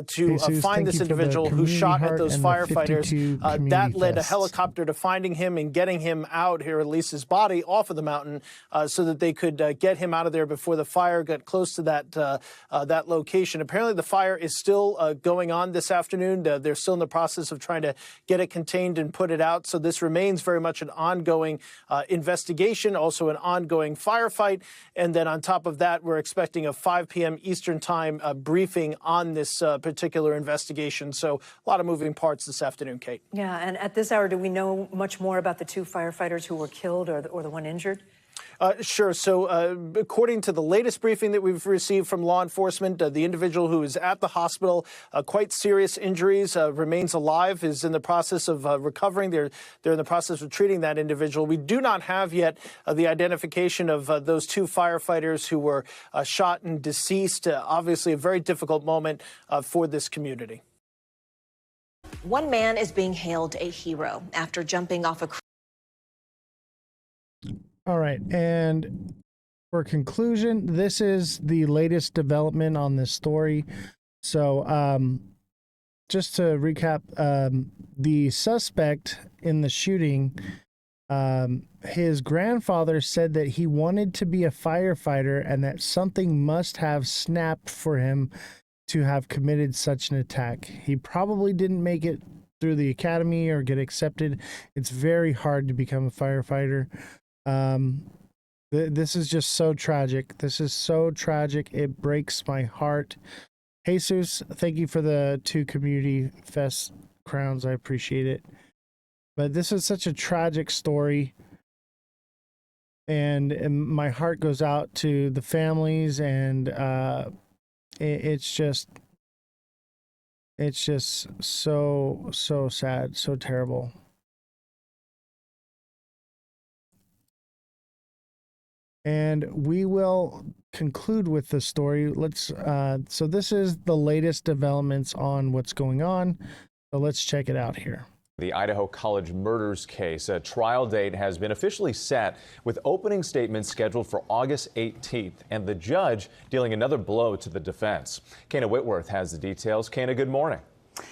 to find this individual who shot at those firefighters. That led a helicopter to finding him and getting him out here, at least his body, off of the mountain so that they could get him out of there before the fire got close to that location. Apparently the fire is still going on this afternoon. They're still in the process of trying to get it contained and put it out. So this remains very much an ongoing investigation, also an ongoing firefight. And then on top of that, we're expecting a 5 p.m. Eastern time briefing on this particular investigation. So a lot of moving parts this afternoon, Kate. Yeah, and at this hour, do we know much more about the 2 firefighters who were killed or the one injured? Sure. So according to the latest briefing that we've received from law enforcement, the individual who is at the hospital, quite serious injuries, remains alive, is in the process of recovering. They're in the process of treating that individual. We do not have yet the identification of those 2 firefighters who were shot and deceased. Obviously, a very difficult moment for this community. One man is being hailed a hero after jumping off a. All right, and for conclusion, this is the latest development on this story. So just to recap, the suspect in the shooting, his grandfather said that he wanted to be a firefighter and that something must have snapped for him to have committed such an attack. He probably didn't make it through the academy or get accepted. It's very hard to become a firefighter. This is just so tragic. This is so tragic. It breaks my heart. Jesus, thank you for the 2 Community Fest crowns. I appreciate it. But this is such a tragic story. And my heart goes out to the families, and it's just so sad, so terrible. And we will conclude with the story. So this is the latest developments on what's going on. So let's check it out here. The Idaho College murders case. A trial date has been officially set with opening statements scheduled for August 18th, and the judge dealing another blow to the defense. Kana Whitworth has the details. Kana, good morning.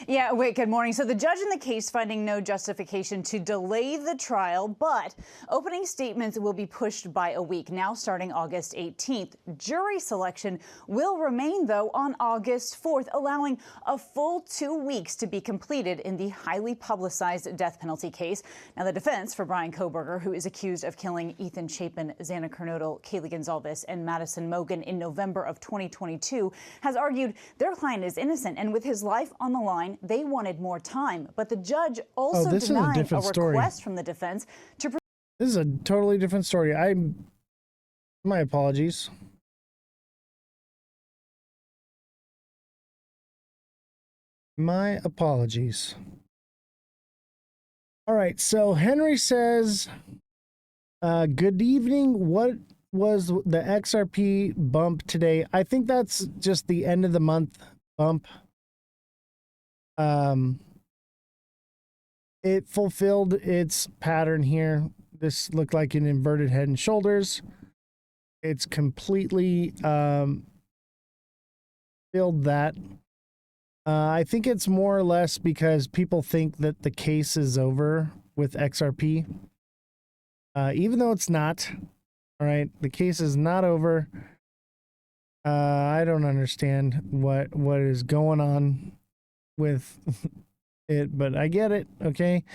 Yeah, wait, good morning. So the judge in the case finding no justification to delay the trial, but opening statements will be pushed by a week, now starting August 18th. Jury selection will remain, though, on August 4th, allowing a full 2 weeks to be completed in the highly publicized death penalty case. Now, the defense for Brian Kohberger, who is accused of killing Ethan Chapin, Xana Kernodle, Kaylee Gonzalez, and Madison Mogen in November of 2022, has argued their client is innocent, and with his life on the line, they wanted more time. But the judge also denied a request from the defense to This is a totally different story. My apologies. My apologies. All right, so Henry says, good evening. What was the XRP bump today? I think that's just the end of the month bump. It fulfilled its pattern here. This looked like an inverted head and shoulders. It's completely filled that. I think it's more or less because people think that the case is over with XRP. Even though it's not. All right, the case is not over. I don't understand what is going on with it, but I get it. Okay,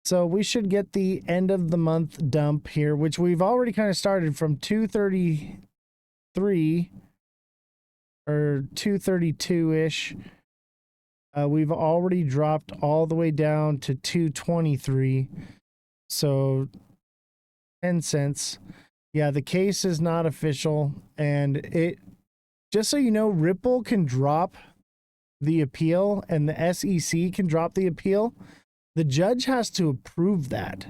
so we should get the end of the month dump here, which we've already kind of started from 233 or 232-ish. We've already dropped all the way down to 223, so 10 cents. Yeah, the case is not official, and it, just so you know, Ripple can drop the appeal and the SEC can drop the appeal. The judge has to approve that.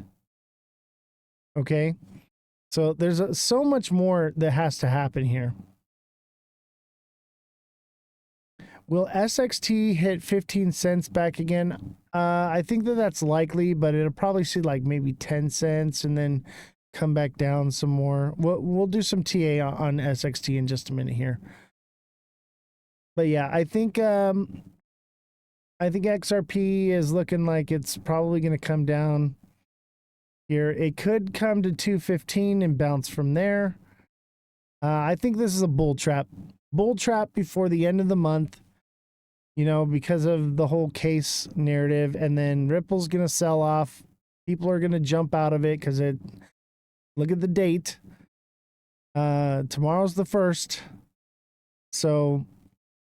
Okay? So there's so much more that has to happen here. Will SXT hit 15 cents back again? I think that's likely, but it'll probably see like maybe 10 cents and then come back down some more. We'll do some TA on SXT in just a minute here. But yeah, I think XRP is looking like it's probably going to come down here. It could come to 215 and bounce from there. I think this is a bull trap. Bull trap before the end of the month. You know, because of the whole case narrative, and then Ripple's going to sell off. People are going to jump out of it because look at the date. Tomorrow's the 1st. So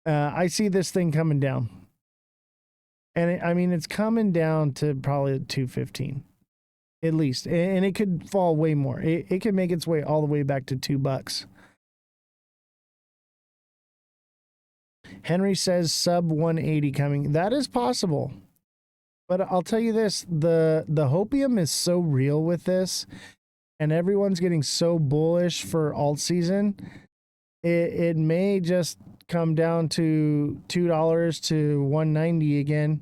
I see this thing coming down. And it's coming down to probably 215 at least. And it could fall way more. It could make its way all the way back to $2. Henry says sub 180 coming. That is possible. But I'll tell you this, the hopium is so real with this, and everyone's getting so bullish for alt season. It may just come down to $2 to 190 again,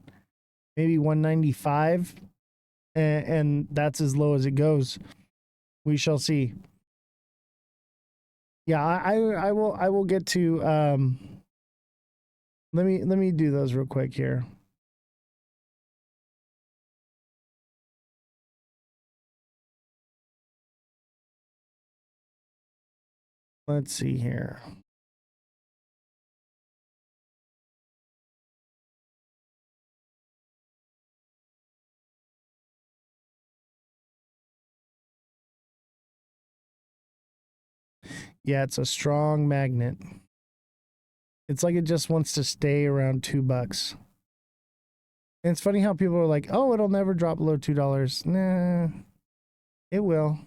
maybe 195, and that's as low as it goes. We shall see. Yeah, I will get to let me do those real quick here. Let's see here. Yeah, it's a strong magnet. It's like it just wants to stay around $2. And it's funny how people are like, oh, it'll never drop below $2. Nah, it will.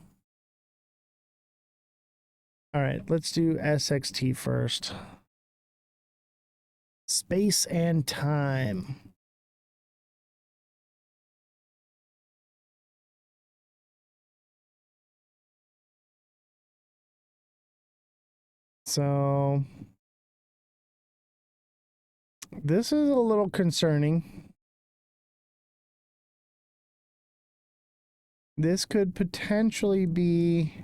All right, let's do SXT first. Space and time. So this is a little concerning. This could potentially be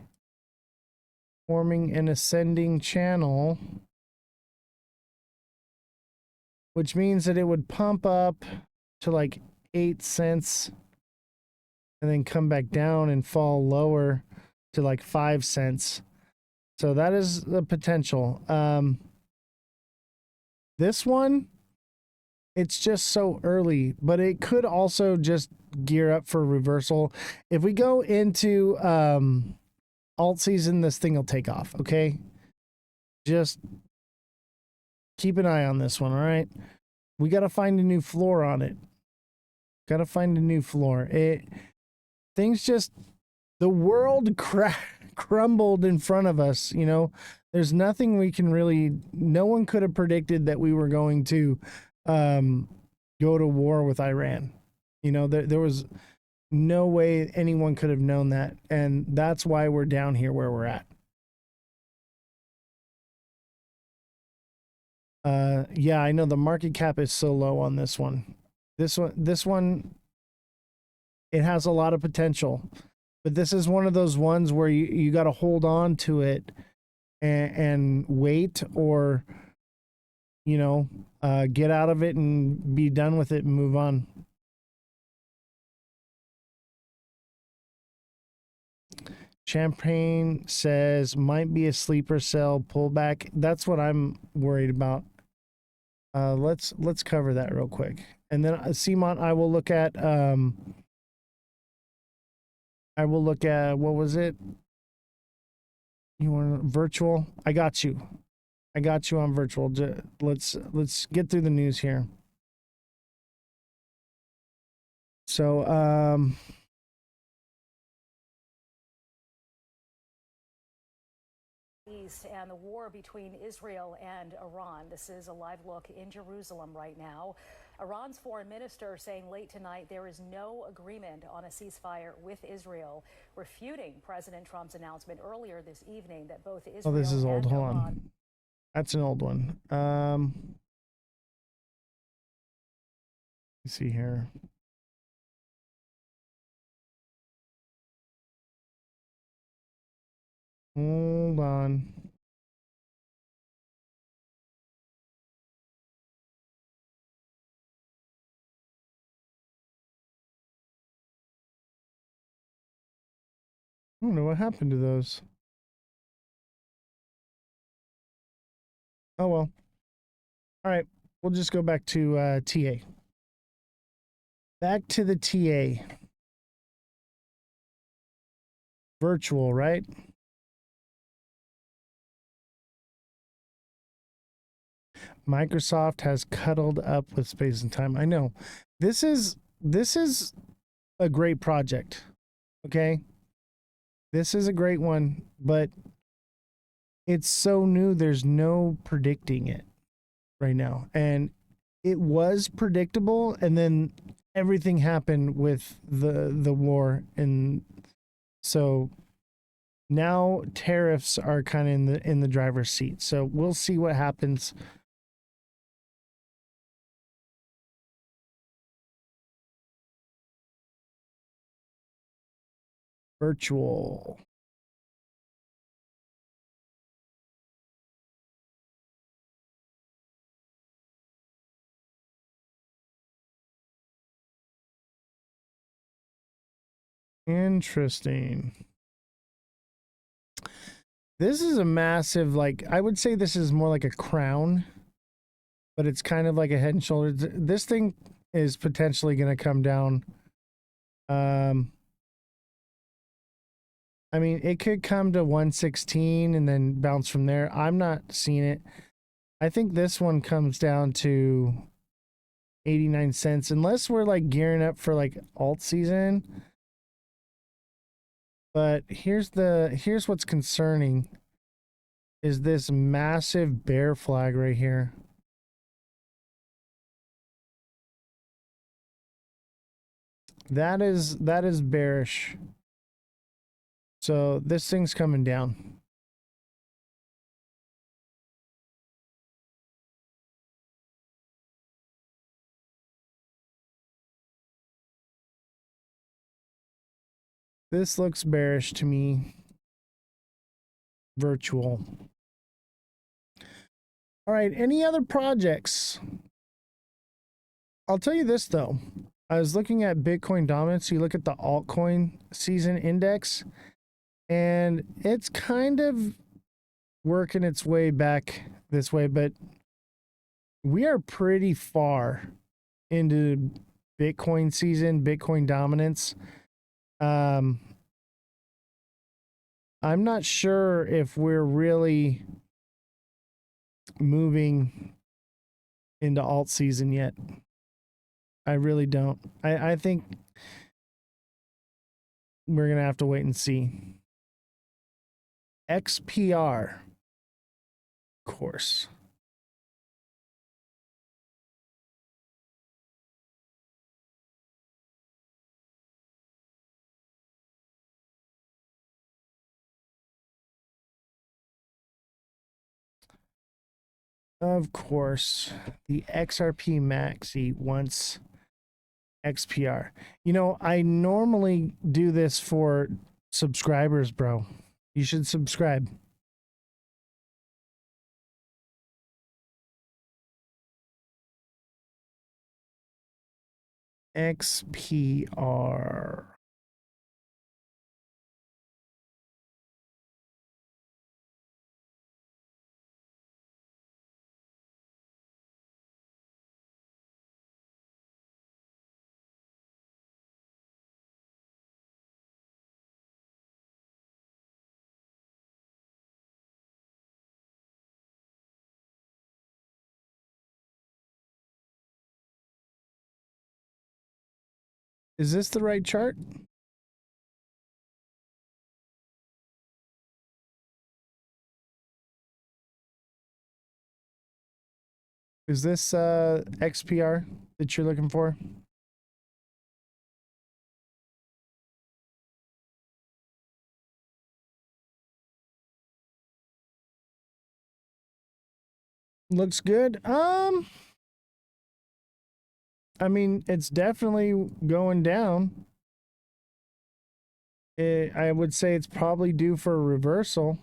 forming an ascending channel, which means that it would pump up to like 8 cents and then come back down and fall lower to like 5 cents. So that is the potential. This one, it's just so early, but it could also just gear up for reversal. If we go into alt season, this thing will take off, okay? Just keep an eye on this one, all right? We got to find a new floor on it. Got to find a new floor. Things just the world crumbled in front of us. You know, there's nothing we can really, no one could have predicted that we were going to go to war with Iran. You know, there was no way anyone could have known that. And that's why we're down here where we're at. Yeah, I know the market cap is so low on this one. This one, it has a lot of potential, but this is one of those ones where you got to hold on to it and wait, or, you know, get out of it and be done with it and move on. Champagne says might be a sleeper cell pullback. That's what I'm worried about. Let's cover that real quick, and then CMONT, I will look at what was it? You want virtual? I got you on virtual. Let's get through the news here. So and the war between Israel and Iran. This is a live look in Jerusalem right now. Iran's foreign minister saying late tonight there is no agreement on a ceasefire with Israel, refuting President Trump's announcement earlier this evening that both Israel oh, this is old. and Hold Iran. on. That's an old one. Let's see here. Hold on. I don't know what happened to those. Oh well. All right, we'll just go back to TA. Back to the TA. Virtual, right? Microsoft has cuddled up with space and time. I know. This is a great project. Okay? This is a great one, but it's so new, there's no predicting it right now. And it was predictable, and then everything happened with the war, and so now tariffs are kind of in the driver's seat. So we'll see what happens. Virtual. Interesting. This is a massive, like, I would say this is more like a crown, but it's kind of like a head and shoulders. This thing is potentially going to come down. I mean, it could come to 116 and then bounce from there. I'm not seeing it. I think this one comes down to 89 cents, unless we're like gearing up for like alt season. But here's what's concerning is this massive bear flag right here. That is bearish. So this thing's coming down. This looks bearish to me. Virtual. All right, any other projects? I'll tell you this though. I was looking at Bitcoin dominance. You look at the altcoin season index, and it's kind of working its way back this way, but we are pretty far into Bitcoin season, Bitcoin dominance. I'm not sure if we're really moving into alt season yet. I really don't. I think we're going to have to wait and see. XPR, of course. Of course, the XRP Maxi wants XPR. You know, I normally do this for subscribers, bro. You should subscribe. XPR. Is this the right chart? Is this XPR that you're looking for? Looks good. I mean, it's definitely going down. I would say it's probably due for a reversal.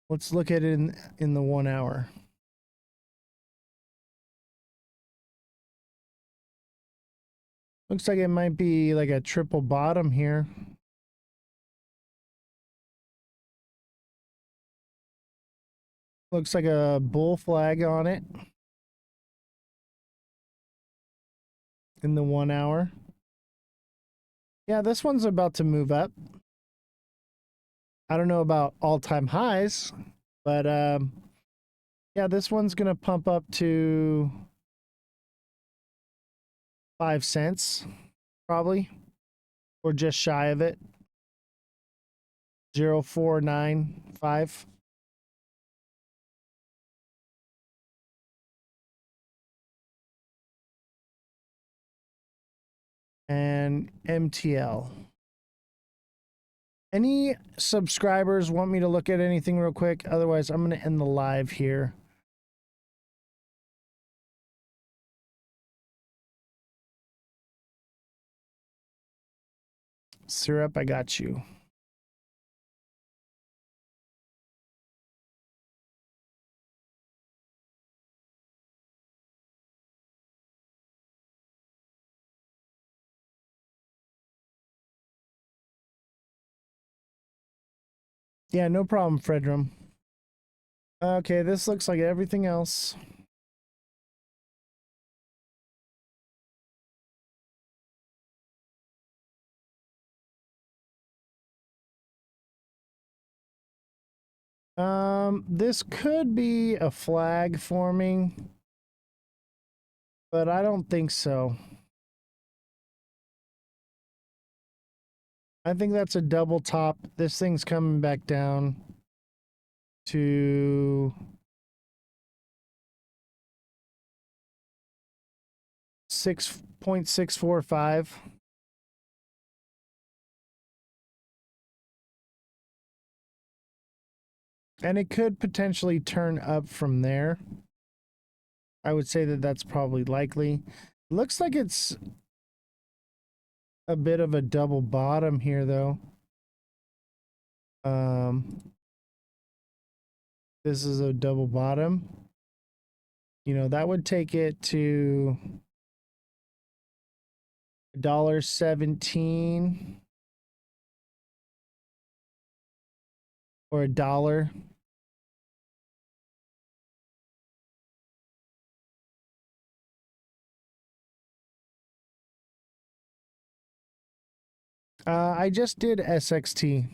Let's look at it in the 1 hour. Looks like it might be like a triple bottom here. Looks like a bull flag on it in the 1 hour. Yeah, this one's about to move up. I don't know about all-time highs, but yeah, this one's gonna pump up to 5 cents, probably, or just shy of it. 0.495. And MTL. Any subscribers want me to look at anything real quick? Otherwise, I'm going to end the live here. Syrup, I got you. Yeah, no problem, Fredrum. Okay, this looks like everything else. This could be a flag forming, but I don't think so. I think that's a double top. This thing's coming back down to 6.645. And it could potentially turn up from there. I would say that that's probably likely. Looks like it's a bit of a double bottom here, though. This is a double bottom. You know, that would take it to $1.17 or $1. I just did SXT.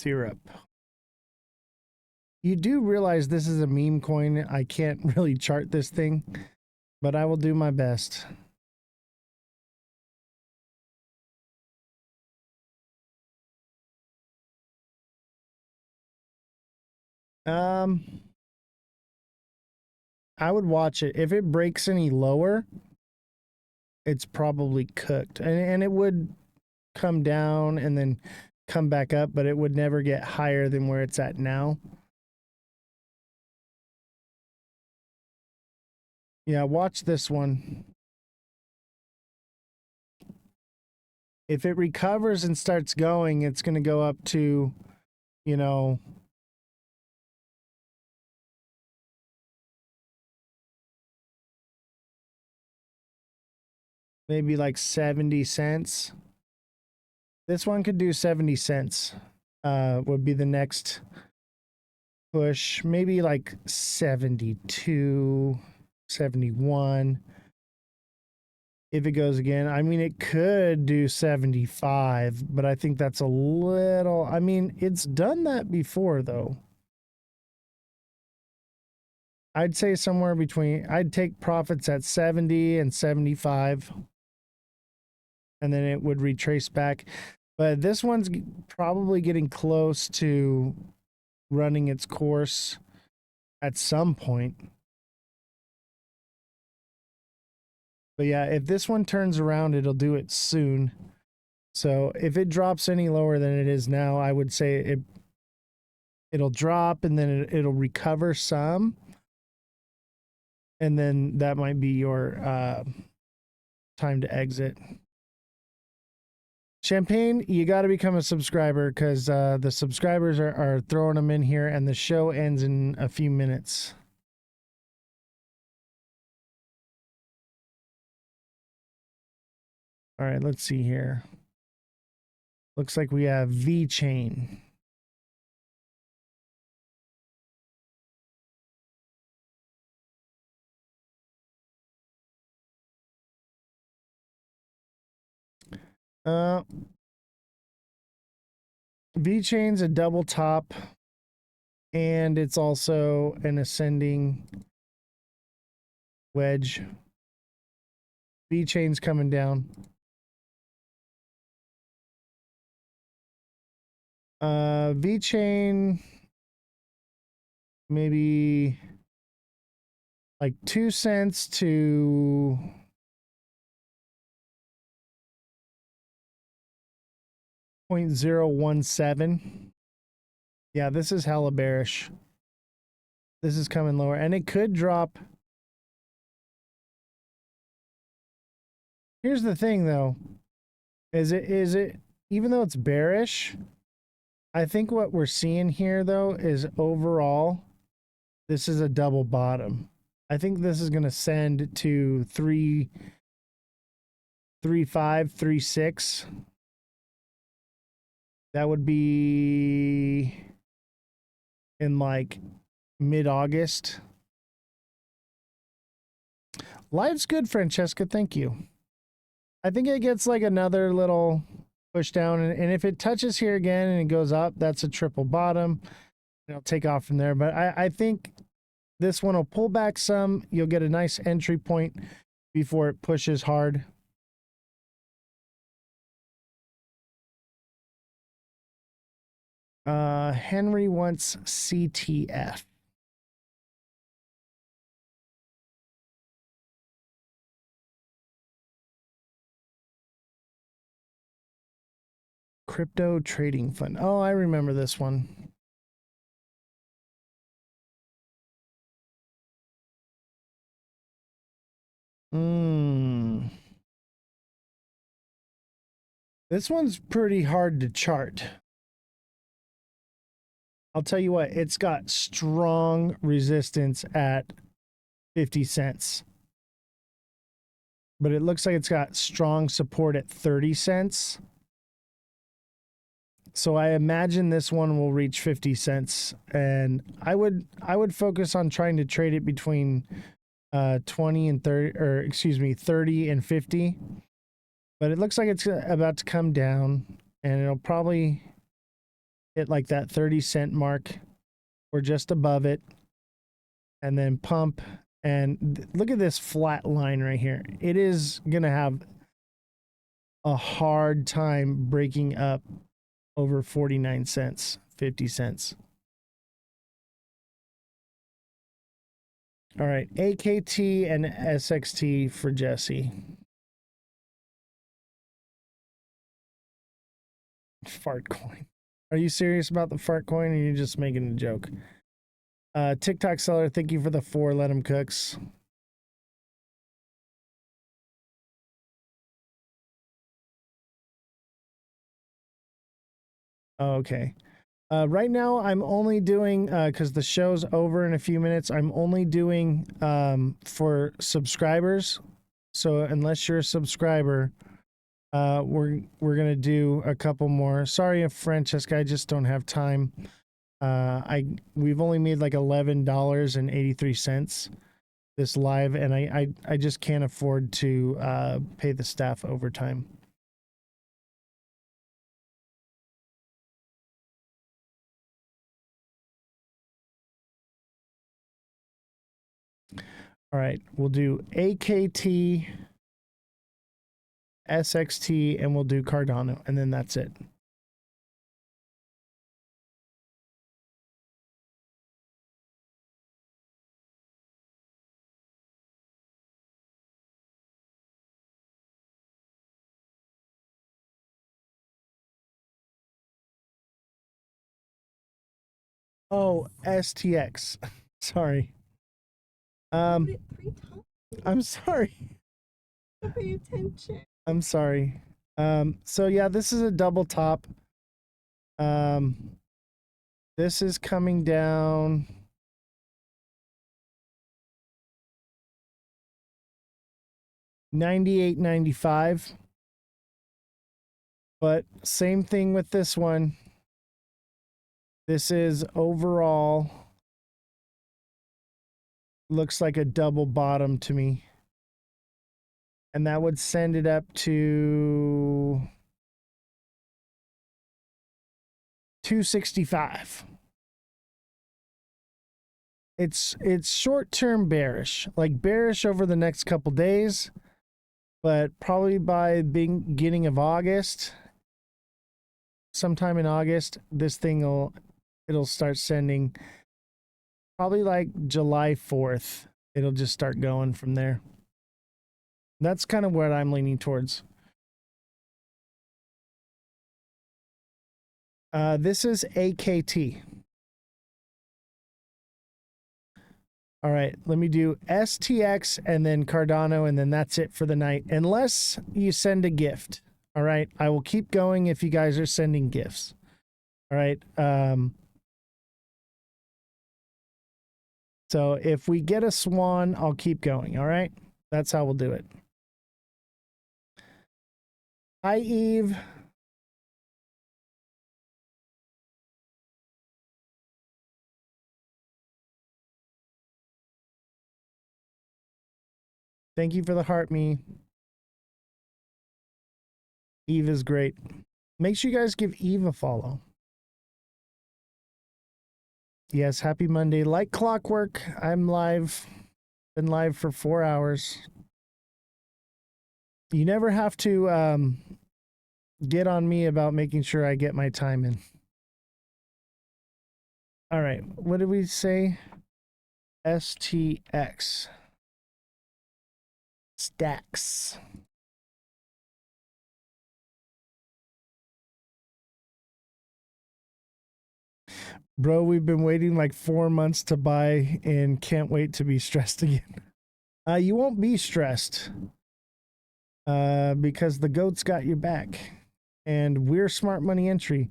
syrup. You do realize this is a meme coin. I can't really chart this thing, but I will do my best. I would watch it. If it breaks any lower, it's probably cooked. And it would come down and then come back up, but it would never get higher than where it's at now. Yeah, watch this one. If it recovers and starts going, it's going to go up to, you know, maybe like 70 cents. This one could do 70 cents. Would be the next push. Maybe like 72, 71. If it goes again, I mean, it could do 75, but I think that's a little, I mean, it's done that before though. I'd say somewhere between, I'd take profits at 70 and 75, and then it would retrace back. But this one's probably getting close to running its course at some point. But yeah, if this one turns around, it'll do it soon. So if it drops any lower than it is now, I would say it'll drop and then it'll recover some. And then that might be your time to exit. Champagne, you got to become a subscriber because the subscribers are throwing them in here and the show ends in a few minutes. All right, let's see here. Looks like we have VeChain. VeChain's a double top, and it's also an ascending wedge. VeChain's coming down. VeChain, maybe like 2 cents to .017. Yeah, this is hella bearish. This is coming lower, and it could drop. Here's the thing, though. Is it even though it's bearish? I think what we're seeing here, though, is overall, this is a double bottom. I think this is going to send to 3.5, 3.6. That would be in like mid-August. Live's good, Francesca. Thank you. I think it gets like another little push down, and if it touches here again and it goes up, that's a triple bottom. It'll take off from there. But I think this one will pull back some. You'll get a nice entry point before it pushes hard. Henry wants CTF. Crypto trading fund. Oh, I remember this one. This one's pretty hard to chart. I'll tell you what, it's got strong resistance at 50 cents. But it looks like it's got strong support at 30 cents. So I imagine this one will reach 50 cents, and I would focus on trying to trade it between 20 and 30, or excuse me, 30 and 50. But it looks like it's about to come down, and it'll probably hit like that 30-cent mark or just above it, and then pump. And look at this flat line right here. It is going to have a hard time breaking up over 49 cents, 50 cents. All right, AKT and SXT for Jesse. Fart coin. Are you serious about the fart coin, or are you just making a joke? TikTok seller, thank you for the 4 let 'em cooks. Oh, okay. Right now, I'm only doing, because the show's over in a few minutes, I'm only doing for subscribers. So unless you're a subscriber, we're gonna do a couple more. Sorry, Francesca, I just don't have time. We've only made like $11.83 this live, and I just can't afford to pay the staff overtime. All right, we'll do AKT, SXT, and we'll do Cardano, and then that's it. Oh, STX. Sorry. I'm sorry. Pay attention. I'm sorry. So yeah, this is a double top. This is coming down. $98.95. But same thing with this one. This is overall looks like a double bottom to me. And that would send it up to 265. It's short-term bearish, like bearish over the next couple days, but probably by beginning of August, sometime in August, this thing it'll start sending. Probably like July 4th, it'll just start going from there. That's kind of what I'm leaning towards. This is AKT. All right, let me do STX and then Cardano, and then that's it for the night. Unless you send a gift. All right, I will keep going if you guys are sending gifts. All right. So if we get a swan, I'll keep going. All right, that's how we'll do it. Hi, Eve. Thank you for the heart, me. Eve is great. Make sure you guys give Eve a follow. Yes, happy Monday. Like clockwork, I'm live. Been live for 4 hours. You never have to get on me about making sure I get my time in. All right, what did we say? STX. Stacks. Bro, we've been waiting like 4 months to buy and can't wait to be stressed again. You won't be stressed because the goats got your back and we're smart money entry.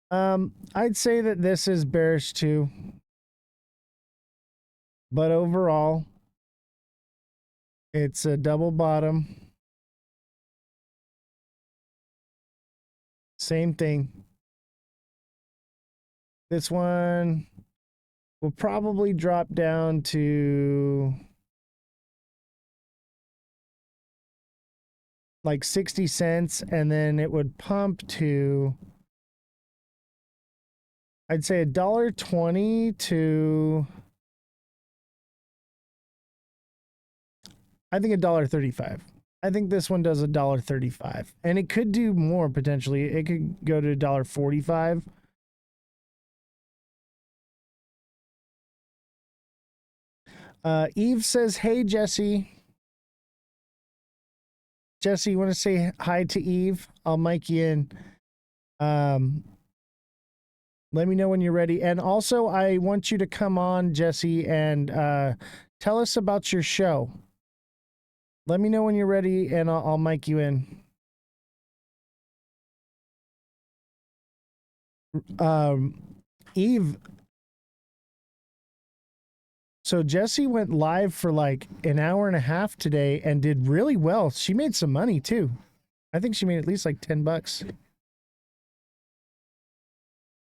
I'd say that this is bearish too, but overall it's a double bottom. Same thing. This one will probably drop down to like 60 cents, and then it would pump to I'd say $1.20 to, I think $1.35. I think this one does $1.35, and it could do more potentially. It could go to $1.45. Eve says, "Hey Jesse." Jesse, you want to say hi to Eve? I'll mic you in. Let me know when you're ready. And also, I want you to come on, Jesse, and tell us about your show. Let me know when you're ready, and I'll mic you in. Eve. So Jesse went live for like an hour and a half today and did really well. She made some money too. I think she made at least like $10.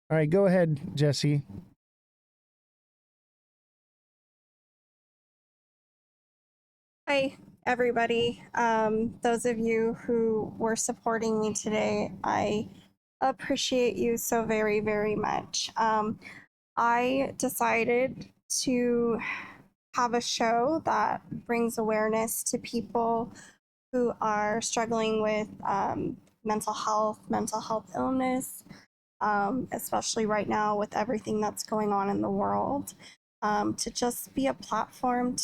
All right, go ahead, Jesse. Hi, everybody. Those of you who were supporting me today, I appreciate you so very, very much. I decided to have a show that brings awareness to people who are struggling with mental health illness, especially right now with everything that's going on in the world, to just be a platform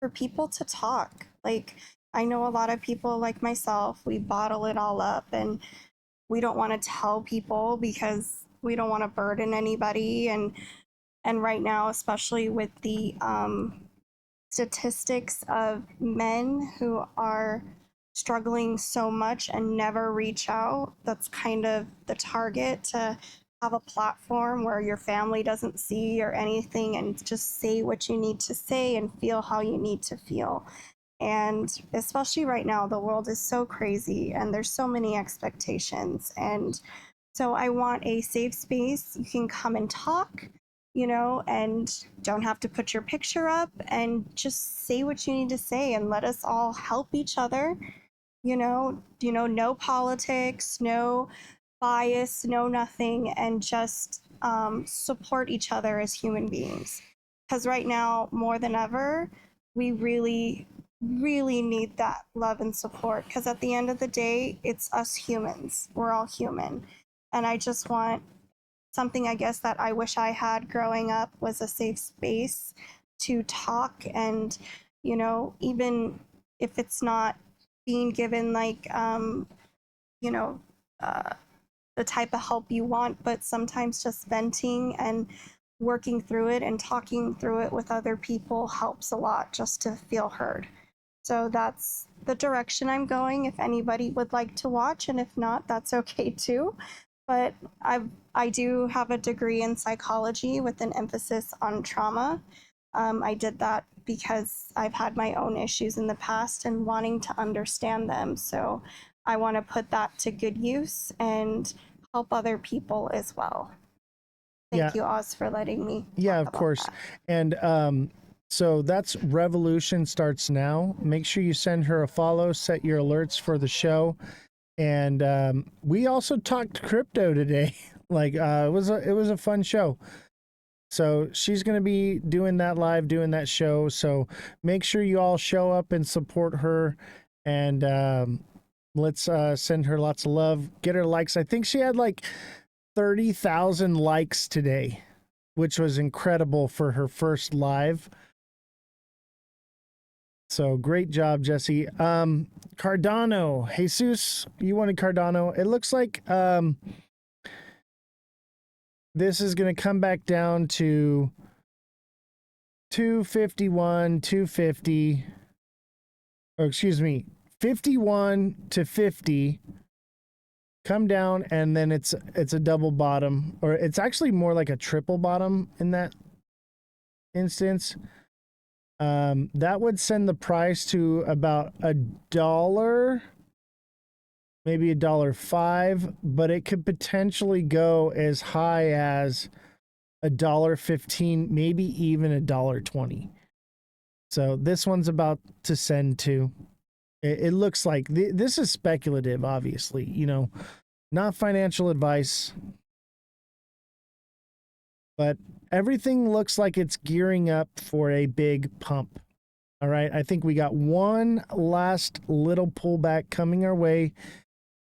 for people to talk. Like, I know a lot of people like myself, we bottle it all up and we don't want to tell people because we don't want to burden anybody. And right now, especially with the statistics of men who are struggling so much and never reach out, that's kind of the target, to have a platform where your family doesn't see or anything and just say what you need to say and feel how you need to feel. And especially right now, the world is so crazy and there's so many expectations. And so I want a safe space. You can come and talk, and don't have to put your picture up, and just say what you need to say and let us all help each other. No politics, no bias, no nothing, and just support each other as human beings. Because right now, more than ever, we really, really need that love and support. Because at the end of the day, it's us humans. We're all human. And I just want something, I guess, that I wish I had growing up was a safe space to talk. And, even if it's not being given like, the type of help you want, but sometimes just venting and working through it and talking through it with other people helps a lot, just to feel heard. So that's the direction I'm going. If anybody would like to watch, and if not, that's okay too. But I do have a degree in psychology with an emphasis on trauma. I did that because I've had my own issues in the past and wanting to understand them. So I want to put that to good use and help other people as well. Thank you, Oz, for letting me. Yeah, of course. And so that's Revolution starts now. Make sure you send her a follow, set your alerts for the show. And we also talked crypto today. It was a fun show. So she's going to be doing that live, doing that show. So make sure you all show up and support her. And let's send her lots of love. Get her likes. I think she had like 30,000 likes today, which was incredible for her first live. So great job, Jesse. Cardano, Jesus, you wanted Cardano. It looks like this is going to come back down to 251, 250, or excuse me, 51 to 50. Come down, and then it's a double bottom, or it's actually more like a triple bottom in that instance. That would send the price to about $1, maybe $1.05, but it could potentially go as high as $1.15, maybe even $1.20. So this one's about to send to. It looks like this is speculative, obviously, not financial advice. but everything looks like it's gearing up for a big pump. All right, I think we got one last little pullback coming our way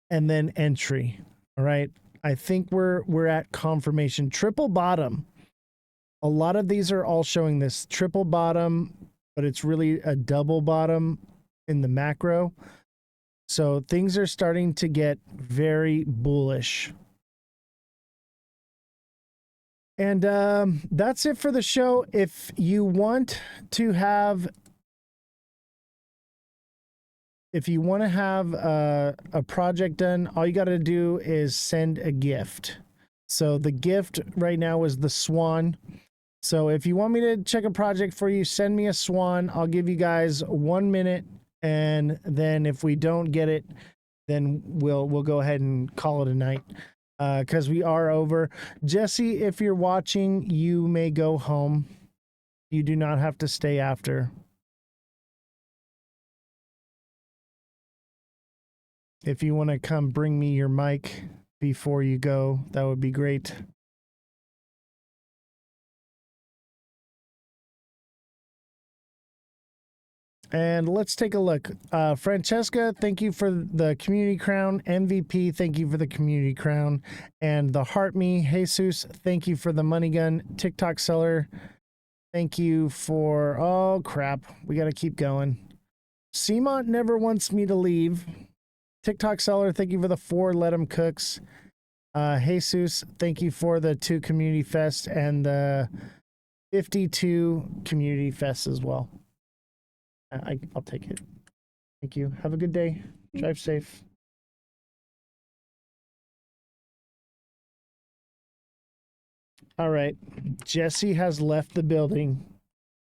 and then entry. All right, I think we're at confirmation. Triple bottom. A lot of these are all showing this triple bottom, but it's really a double bottom in the macro. So things are starting to get very bullish. And that's it for the show. If you want to have a project done, all you got to do is send a gift. So the gift right now is the swan. So if you want me to check a project for you, send me a swan. I'll give you guys 1 minute, and then if we don't get it, then we'll go ahead and call it a night, because we are over. Jesse, if you're watching, you may go home. You do not have to stay after. If you want to come bring me your mic before you go, that would be great. And let's take a look. Francesca, thank you for the community crown. MVP, thank you for the community crown. And the Heart Me, Jesus, thank you for the money gun. TikTok seller, thank you for, oh crap, we got to keep going. Seamont never wants me to leave. TikTok seller, thank you for the 4 Let 'em Cooks. Jesus, thank you for the 2 Community Fest and the 52 Community Fest as well. I'll take it. Thank you. Have a good day. Drive safe. All right. Jesse has left the building.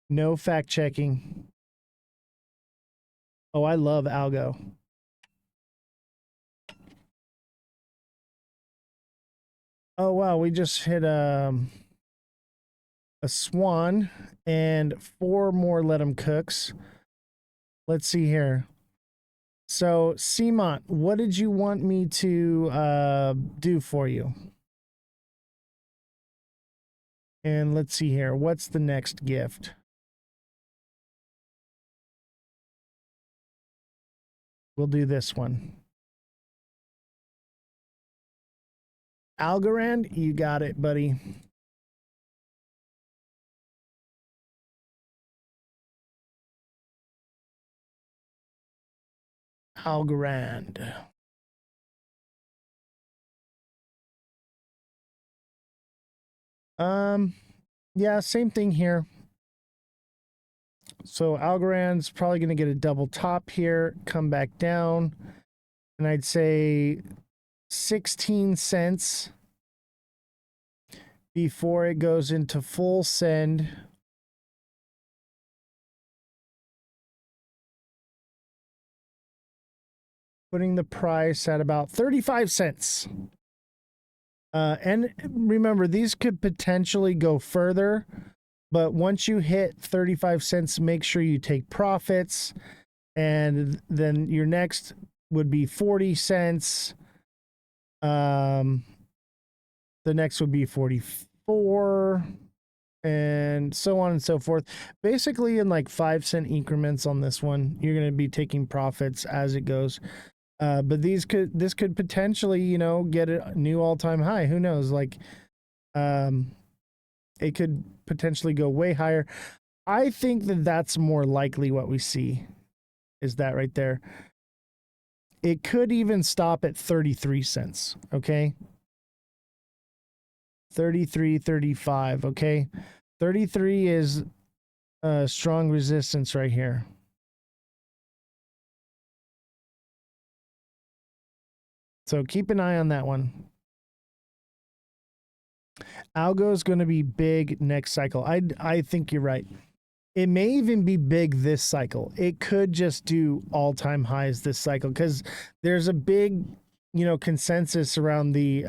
No fact checking. Oh, I love algo. Oh, wow. We just hit a swan and 4 more Let 'em Cooks. Let's see here. So, Seamont, what did you want me to do for you? And let's see here. What's the next gift? We'll do this one. Algorand, you got it, buddy. Algorand. Yeah, same thing here. So Algorand's probably going to get a double top here, come back down, and I'd say 16 cents before it goes into full send. Putting the price at about 35 cents. And remember, these could potentially go further, but once you hit 35 cents, make sure you take profits. And then your next would be 40 cents. The next would be 44, and so on and so forth. Basically, in like 5-cent increments on this one, you're going to be taking profits as it goes. But this could potentially, you know, get a new all-time high. Who knows? Like, it could potentially go way higher. I think that that's more likely what we see, is that right there. It could even stop at 33 cents, okay? 33, 35, okay? 33 is strong resistance right here. So keep an eye on that one. Algo is going to be big next cycle. I think you're right. It may even be big this cycle. It could just do all-time highs this cycle because there's a big, you know, consensus around the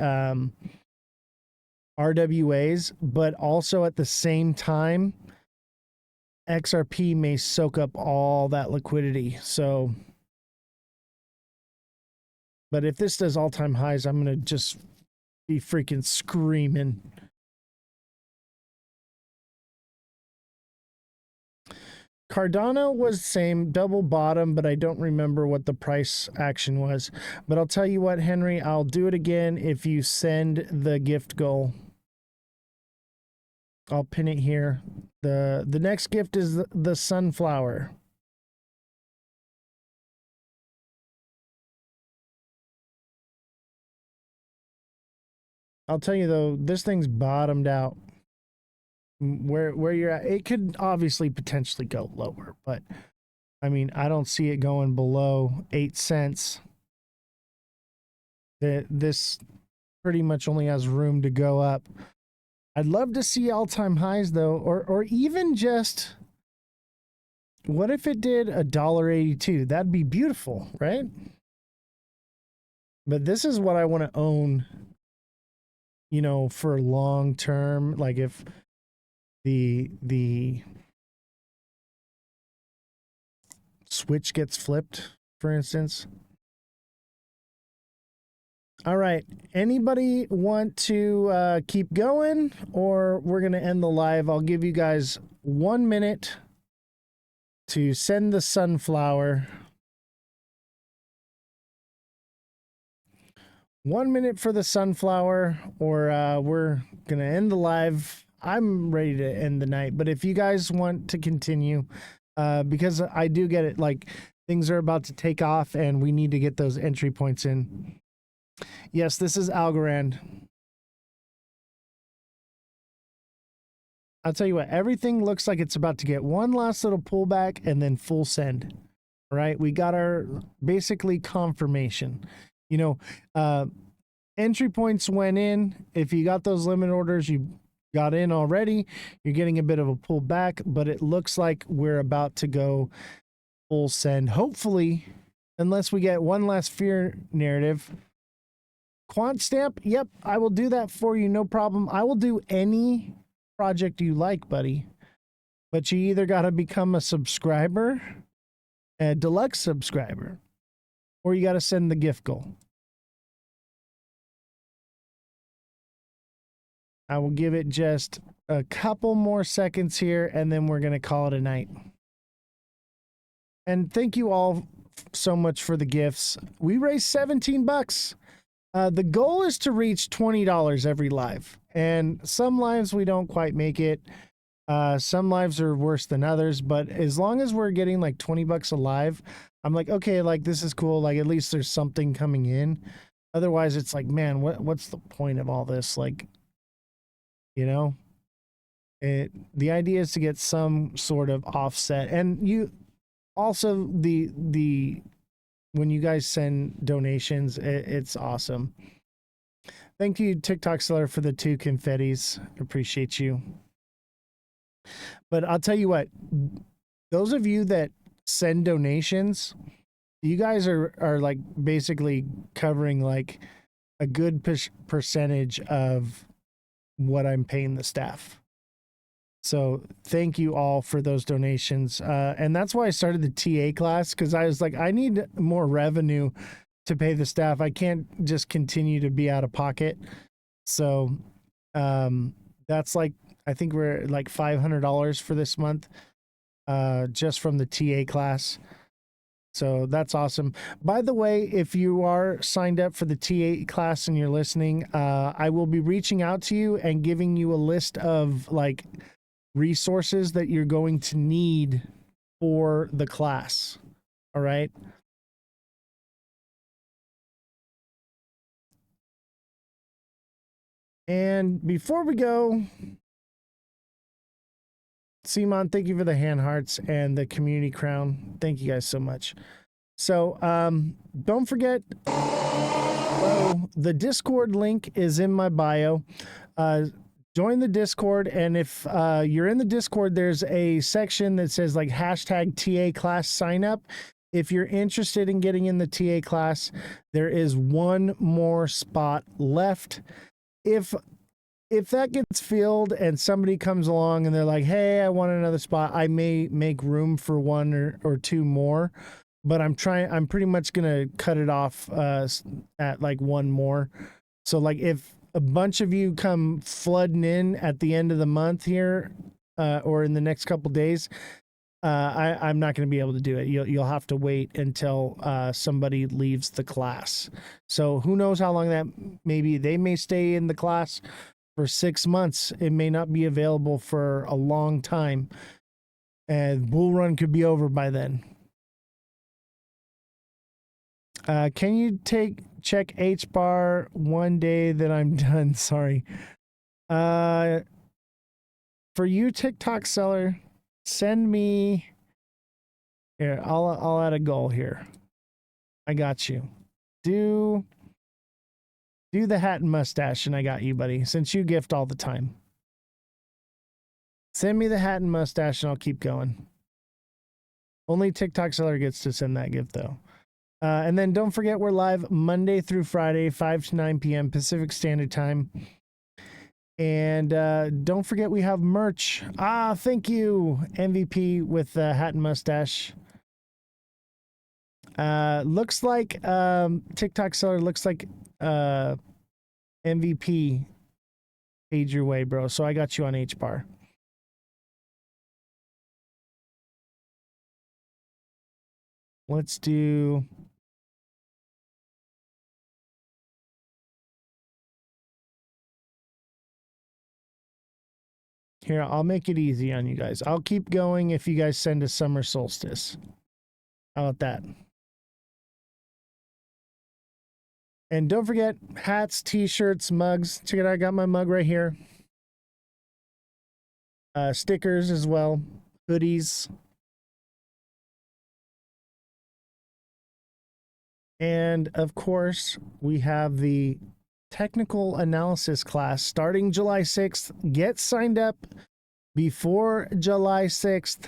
RWAs, but also at the same time, XRP may soak up all that liquidity. So, but if this does all-time highs, I'm going to just be freaking screaming. Cardano was same, double bottom, but I don't remember what the price action was. But I'll tell you what, Henry, I'll do it again if you send the gift goal. I'll pin it here. The next gift is the sunflower. I'll tell you though, this thing's bottomed out. Where you're at, it could obviously potentially go lower, but I mean, I don't see it going below 8 cents. This pretty much only has room to go up. I'd love to see all-time highs though, or even just, what if it did $1.82? That'd be beautiful, right? But this is what I want to own, you know, for long term. Like if the switch gets flipped, for instance. All right. Anybody want to keep going, or we're going to end the live? I'll give you guys 1 minute to send the sunflower. 1 minute for the sunflower, or we're going to end the live. I'm ready to end the night, but if you guys want to continue, because I do get it, like things are about to take off and we need to get those entry points in. Yes, this is Algorand. I'll tell you what, everything looks like it's about to get one last little pullback and then full send. All right, we got our basically confirmation. You know, entry points went in. If you got those limit orders, you got in already. You're getting a bit of a pullback, but it looks like we're about to go full send. Hopefully, unless we get one last fear narrative. Quant stamp, yep, I will do that for you, no problem. I will do any project you like, buddy. But you either got to become a subscriber, a deluxe subscriber, or you got to send the gift goal. I will give it just a couple more seconds here, and then we're going to call it a night. And thank you all so much for the gifts. We raised 17 bucks. The goal is to reach $20 every live, and some lives we don't quite make it. Some lives are worse than others, but as long as we're getting like 20 bucks a live, I'm like, okay, like this is cool. Like at least there's something coming in. Otherwise it's like, man, what's the point of all this? Like, you know, the idea is to get some sort of offset. And you also, when you guys send donations, it's awesome. Thank you, TikTok seller, for the 2 confettis. Appreciate you. But I'll tell you what, those of you that send donations, you guys are like basically covering like a good percentage of what I'm paying the staff. So thank you all for those donations. And that's why I started the TA class, because I was like, I need more revenue to pay the staff. I can't just continue to be out of pocket. So that's like, I think we're like $500 for this month, just from the TA class. So that's awesome. By the way, if you are signed up for the TA class and you're listening, I will be reaching out to you and giving you a list of like resources that you're going to need for the class. All right. And before we go, Simon, thank you for the hand hearts and the community crown. Thank you guys so much. So don't forget, the Discord link is in my bio. Join the Discord, and if you're in the Discord, there's a section that says like hashtag TA class sign up. If you're interested in getting in the TA class, there is one more spot left. If that gets filled and somebody comes along and they're like, hey, I want another spot, I may make room for one or two more, but I'm pretty much going to cut it off at like one more. So like if a bunch of you come flooding in at the end of the month here, or in the next couple days, I'm not going to be able to do it. You'll have to wait until somebody leaves the class. So who knows how long that, maybe they may stay in the class for 6 months. It may not be available for a long time. And bull run could be over by then. Can you check H bar one day that I'm done? Sorry. For you, TikTok seller, send me here. I'll add a goal here. I got you. Do the hat and mustache, and I got you, buddy. Since you gift all the time, send me the hat and mustache, and I'll keep going. Only TikTok seller gets to send that gift, though. And then don't forget, we're live Monday through Friday, 5 to 9 p.m. Pacific Standard Time. And don't forget, we have merch. Thank you, MVP with hat and mustache. Looks like TikTok seller looks like MVP paid your way, bro. So I got you on H bar. Let's do. Here, I'll make it easy on you guys. I'll keep going if you guys send a summer solstice. How about that? And don't forget, hats, t-shirts, mugs. Check it out, I got my mug right here. Stickers as well. Hoodies. And of course, we have the technical analysis class starting July 6th. Get signed up before July 6th.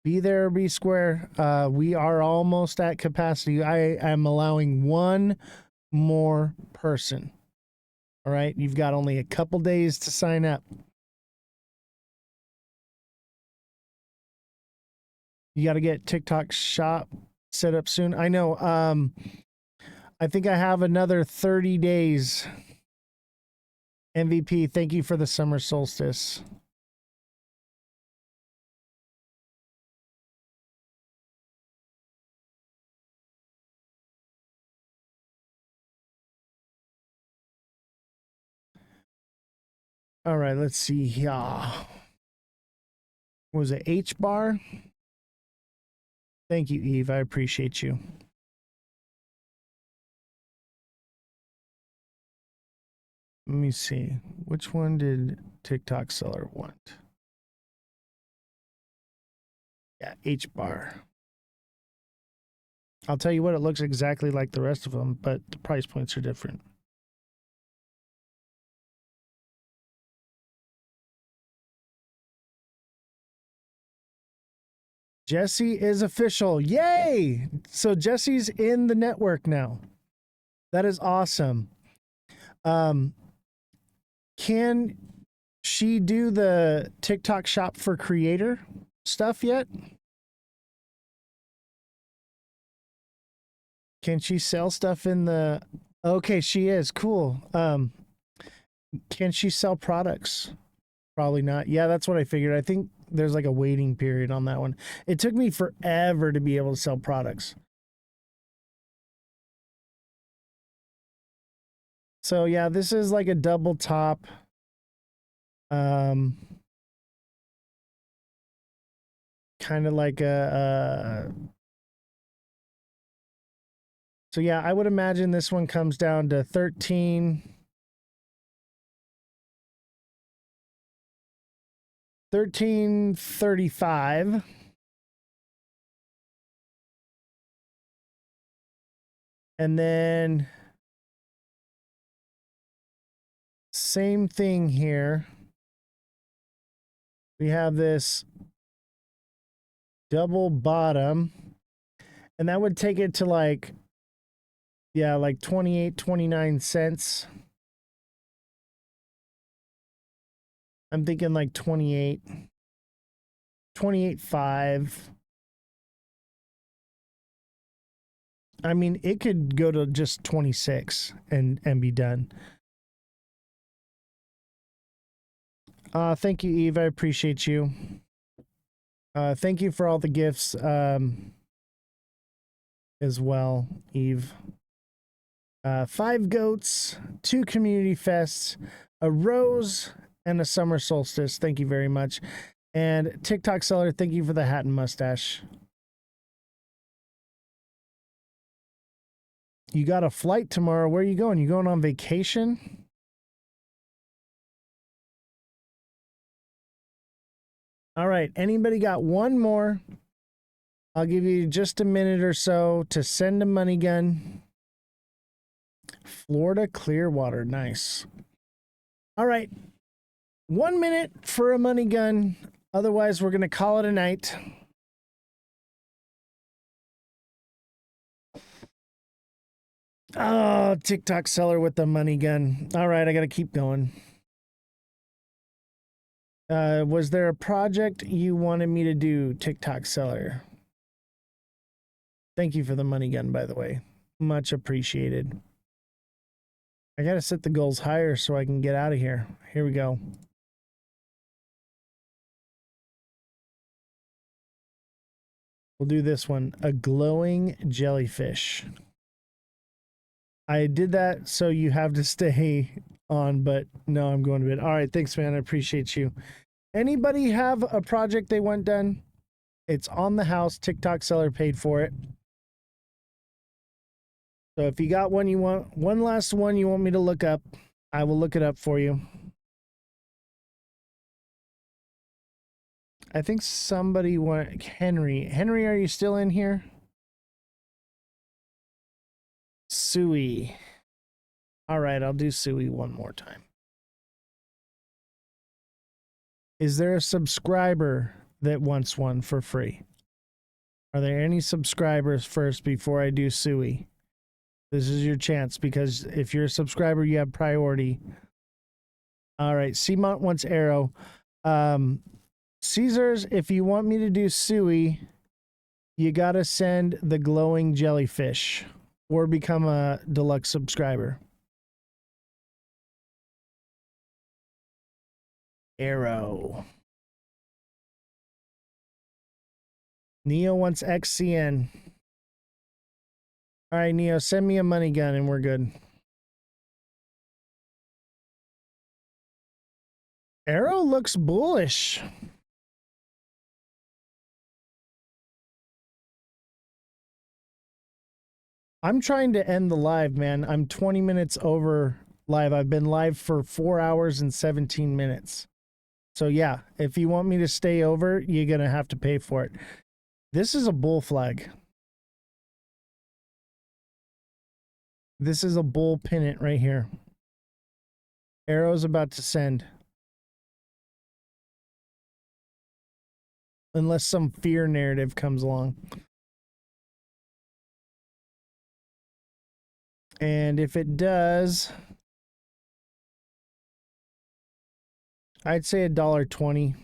Be there or be square. We are almost at capacity. I am allowing one more person. All right, you've got only a couple days to sign up. You got to get TikTok shop set up soon. I know. I think I have another 30 days. MVP, thank you for the summer solstice. All right, let's see here. What was it, H bar? Thank you, Eve. I appreciate you. Let me see. Which one did TikTok seller want? Yeah, H bar. I'll tell you what, it looks exactly like the rest of them, but the price points are different. Jesse is official. Yay! So Jesse's in the network now. That is awesome. Can she do the TikTok shop for creator stuff yet? Can she sell stuff in the... Okay, she is. Cool. Can she sell products? Probably not. Yeah, that's what I figured. I think there's like a waiting period on that one. It took me forever to be able to sell products. So yeah, this is like a double top. Kind of like a so yeah, I would imagine this one comes down to 1335. And then same thing here. We have this double bottom, and that would take it to like, yeah, like 28, 29 cents. I'm thinking like 28, 28.5. I mean, it could go to just 26 and be done. Thank you, Eve. I appreciate you. Thank you for all the gifts as well, Eve. 5 goats, 2 community fests, a rose, and a summer solstice. Thank you very much. And TikTok seller, thank you for the hat and mustache. You got a flight tomorrow. Where are you going? You going on vacation? All right. Anybody got one more? I'll give you just a minute or so to send a money gun. Florida Clearwater. Nice. All right. 1 minute for a money gun. Otherwise, we're going to call it a night. Oh, TikTok seller with the money gun. All right, I got to keep going. Was there a project you wanted me to do, TikTok seller? Thank you for the money gun, by the way. Much appreciated. I got to set the goals higher so I can get out of here. Here we go. We'll do this one. A glowing jellyfish. I did that so you have to stay on, but no, I'm going to bed. All right, thanks, man. I appreciate you. Anybody have a project they want done? It's on the house. TikTok seller paid for it. So if you got one you want, one last one you want me to look up, I will look it up for you. I think somebody want Henry. Henry, are you still in here? Sui. All right, I'll do Sui one more time. Is there a subscriber that wants one for free? Are there any subscribers first before I do Sui? This is your chance because if you're a subscriber, you have priority. All right, Seamont wants Arrow. Caesars, if you want me to do Sui, you got to send the glowing jellyfish or become a deluxe subscriber. Arrow. Neo wants XCN. All right, Neo, send me a money gun and we're good. Arrow looks bullish. I'm trying to end the live, man. I'm 20 minutes over live. I've been live for 4 hours and 17 minutes. So yeah, if you want me to stay over, you're going to have to pay for it. This is a bull flag. This is a bull pennant right here. Arrow's about to send. Unless some fear narrative comes along. And if it does, I'd say $1.20.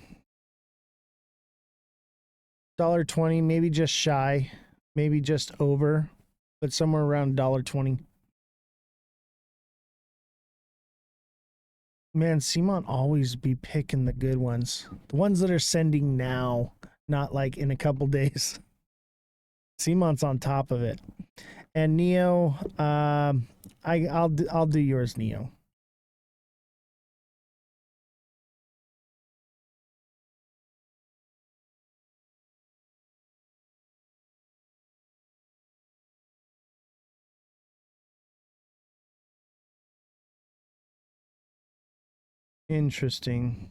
$1.20, maybe just shy, maybe just over, but somewhere around $1.20. Man, Seamont always be picking the good ones. The ones that are sending now, not like in a couple days. Seamont's on top of it. And Neo, I'll do yours, Neo. Interesting.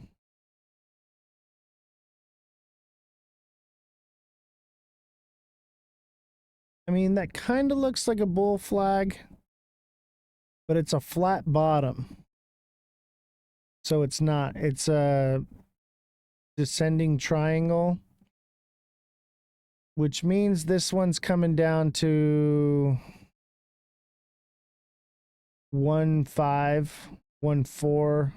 I mean, that kind of looks like a bull flag, but it's a flat bottom. So it's not. It's a descending triangle, which means this one's coming down to 1.5, 1.4,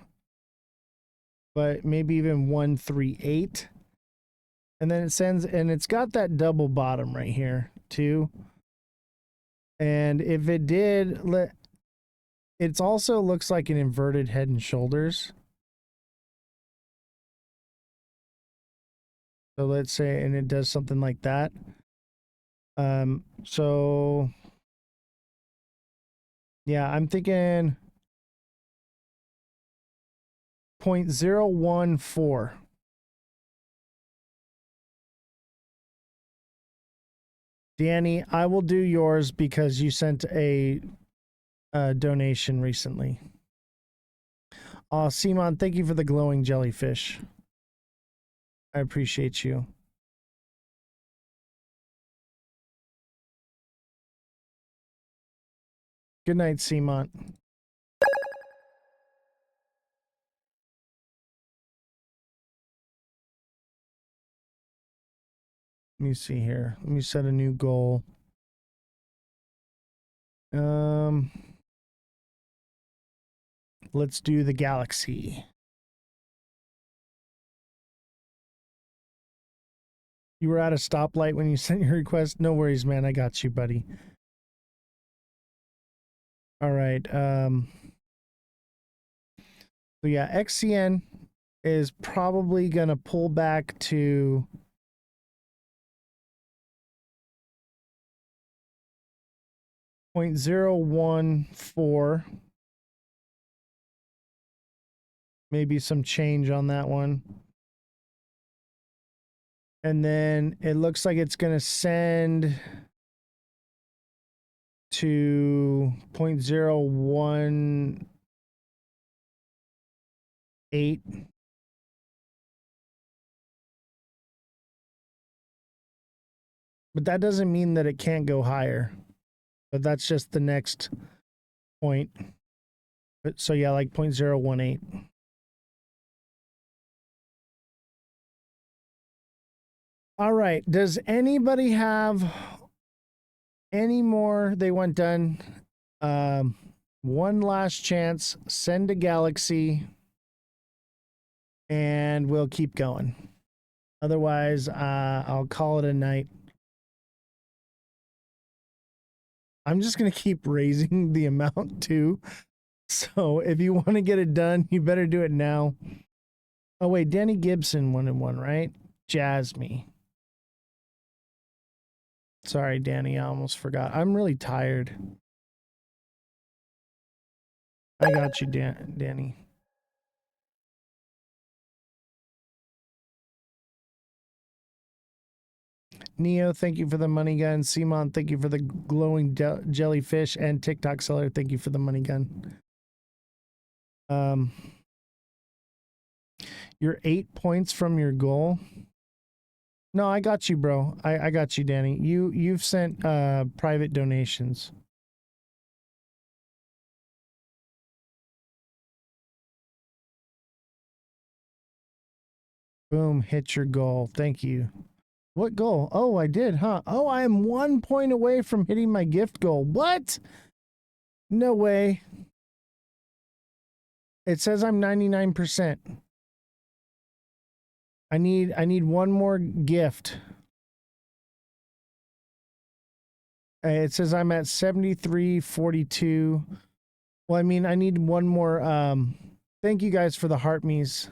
but maybe even 1.38. And then it sends, and it's got that double bottom right here too. And if it did, it also looks like an inverted head and shoulders. So let's say, and it does something like that. So yeah, I'm thinking 0.014. Danny, I will do yours because you sent a donation recently. Simon, thank you for the glowing jellyfish. I appreciate you. Good night, Simon. Let me see here. Let me set a new goal. Let's do the galaxy. You were at a stoplight when you sent your request? No worries, man. I got you, buddy. All right. So yeah, XCN is probably going to pull back to 0.014. Maybe some change on that one. And then it looks like it's going to send to 0.018. But that doesn't mean that it can't go higher. But that's just the next point. But so yeah, like 0.018. All right. Does anybody have any more they want done? One last chance. Send a galaxy. And we'll keep going. Otherwise, I'll call it a night. I'm just going to keep raising the amount too. So if you want to get it done, you better do it now. Oh, wait. Danny Gibson wanted one, right? Jasmine. Sorry, Danny. I almost forgot. I'm really tired. I got you, Danny. Neo, thank you for the money gun. Simon, thank you for the glowing jellyfish. And TikTok seller, thank you for the money gun. You're 8 points from your goal. No, I got you, bro. I got you, Danny. You've sent private donations. Boom, hit your goal. Thank you. What goal? Oh, I did, huh? Oh, I am 1 point away from hitting my gift goal. What? No way. It says I'm 99%. I need one more gift. It says I'm at 73.42. Well, I mean, I need one more. Thank you guys for the heart me's.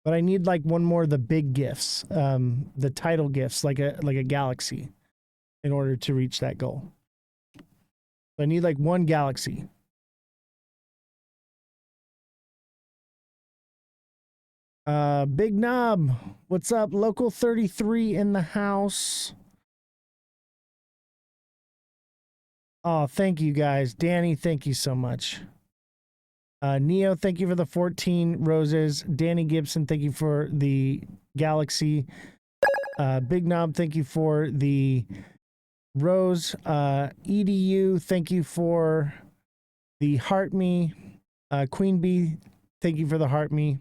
But I need like one more of the big gifts, the title gifts, like a galaxy, in order to reach that goal. I need like one galaxy. Big Knob, what's up? Local 33 in the house. Oh, thank you guys. Danny, thank you so much. Neo, thank you for the 14 roses. Danny Gibson, thank you for the galaxy. Big Knob, thank you for the rose. EDU, thank you for the heart me. Queen Bee, thank you for the heart me.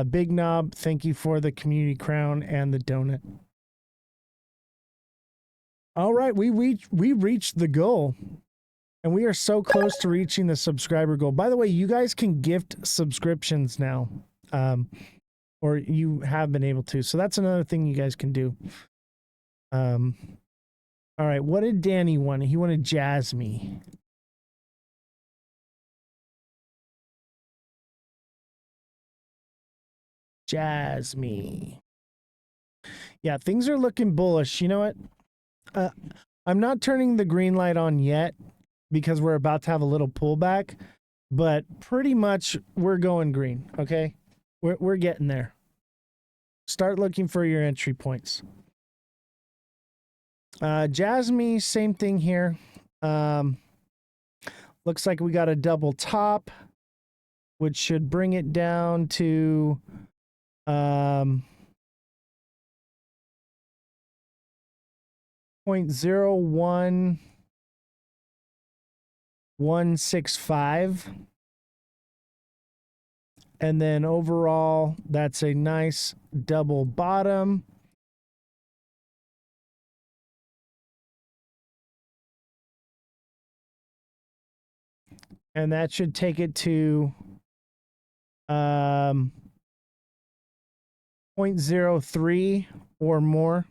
Big Knob, thank you for the community crown and the donut. All right, we reached the goal. And we are so close to reaching the subscriber goal. By the way, you guys can gift subscriptions now. Or you have been able to. So that's another thing you guys can do. All right, what did Danny want? He wanted Jasmine. Jasmine. Yeah, things are looking bullish. You know what? I'm not turning the green light on yet because we're about to have a little pullback, but pretty much we're going green, okay? We're getting there. Start looking for your entry points. Jasmine, same thing here. Looks like we got a double top, which should bring it down to 0.01165. And then overall, that's a nice double bottom. And that should take it to 0.03 or more.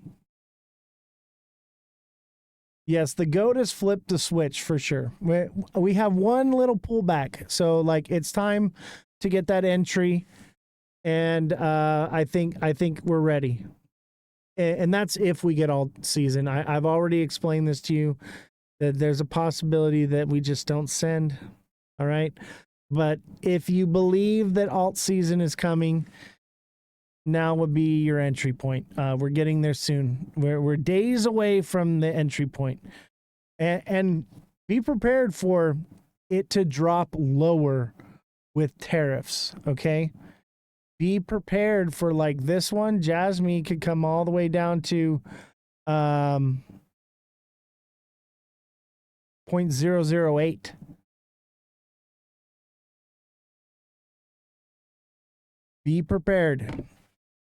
Yes, the GOAT has flipped the switch for sure. We have one little pullback. So like it's time to get that entry. And I think we're ready. And that's if we get all season. I've already explained this to you that there's a possibility that we just don't send. All right. But if you believe that alt season is coming, now would be your entry point. We're getting there soon. We're days away from the entry point. And be prepared for it to drop lower with tariffs, okay? Be prepared for like this one. Jasmine could come all the way down to 0.008. Be prepared.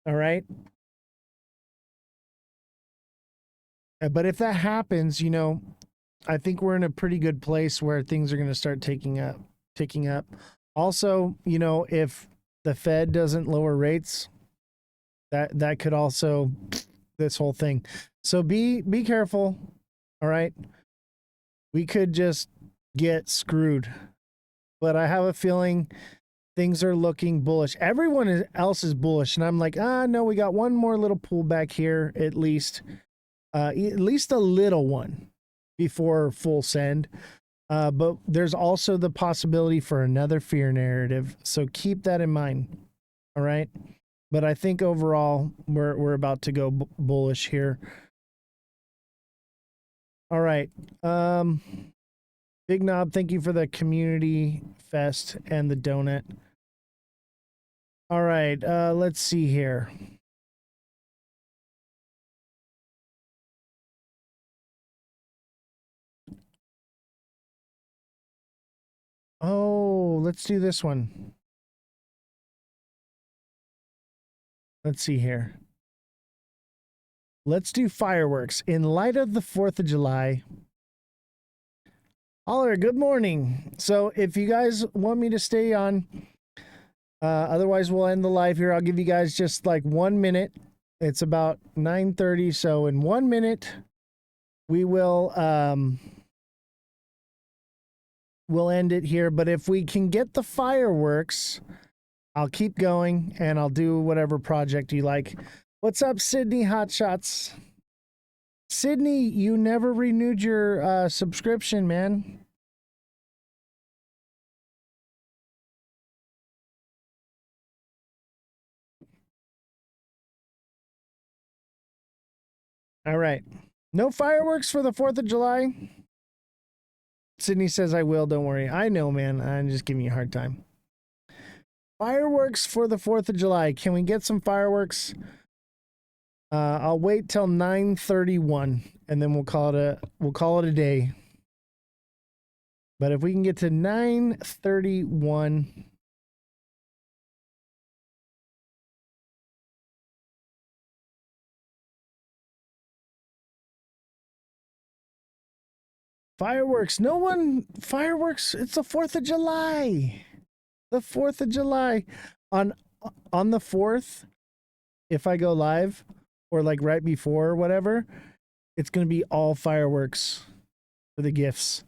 All right. But if that happens, you know, I think we're in a pretty good place where things are going to start ticking up. Also, you know, if the Fed doesn't lower rates, that could also this whole thing. So be careful. All right. We could just get screwed. But I have a feeling things are looking bullish. Everyone else is bullish. And I'm like, no, we got one more little pullback here, at least a little one before full send. But there's also the possibility for another fear narrative. So keep that in mind. All right. But I think overall we're about to go bullish here. All right. Big Knob, thank you for the community fest and the donut. All right, let's see here. Oh, let's do this one. Let's see here. Let's do fireworks. In light of the 4th of July. Holler, good morning. So if you guys want me to stay on, otherwise we'll end the live here. I'll give you guys just like 1 minute. It's about 9:30. So in 1 minute, we will we'll end it here. But if we can get the fireworks, I'll keep going and I'll do whatever project you like. What's up, Sydney Hotshots? Sydney, you never renewed your subscription, man. All right. No fireworks for the 4th of July? Sydney says I will, don't worry. I know, man. I'm just giving you a hard time. Fireworks for the 4th of July. Can we get some fireworks? I'll wait till 9:31 and then we'll call it a day. But if we can get to 9:31, fireworks. No one fireworks. It's the 4th of July. The 4th of July. On the 4th, if I go live or like right before or whatever, it's going to be all fireworks for the gifts.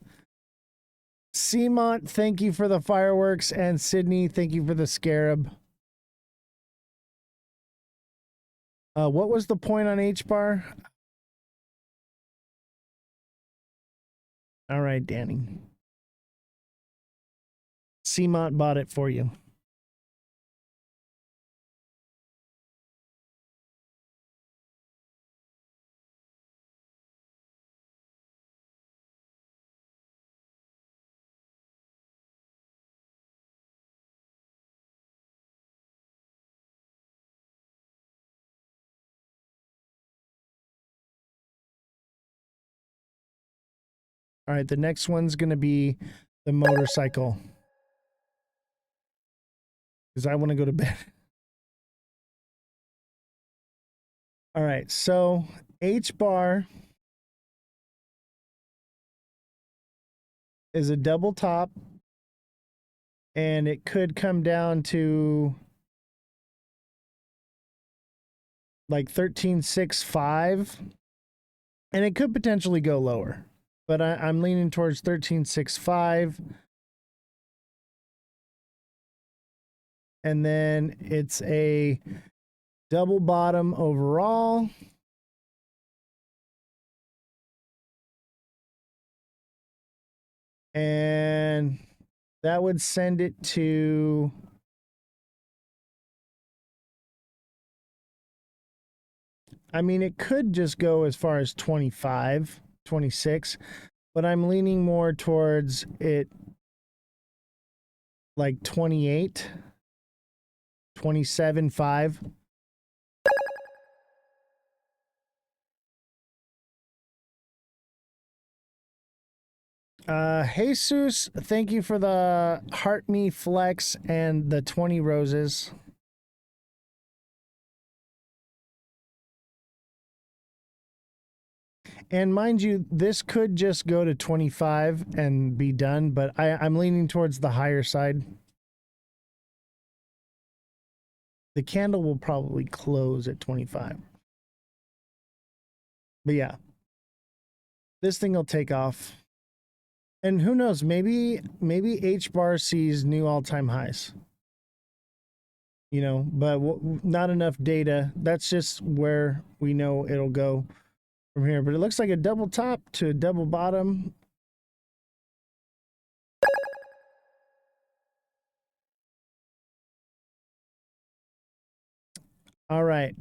Seamont, thank you for the fireworks. And Sydney, thank you for the scarab. What was the point on H-bar? All right, Danny. CMOT bought it for you. All right, the next one's going to be the motorcycle. Because I want to go to bed. All right, so H-bar is a double top, and it could come down to like 13.65, and it could potentially go lower. But I'm leaning towards 13.65. And then it's a double bottom overall. And that would send it to I mean, it could just go as far as 25, 26, but I'm leaning more towards it like 28, 27.5. Jesus, thank you for the Heart Me Flex and the 20 roses. And mind you, this could just go to 25 and be done, but I'm leaning towards the higher side. The candle will probably close at 25. But yeah, this thing will take off. And who knows, maybe H-bar sees new all-time highs. You know, but not enough data. That's just where we know it'll go from here. But it looks like a double top to a double bottom. All right.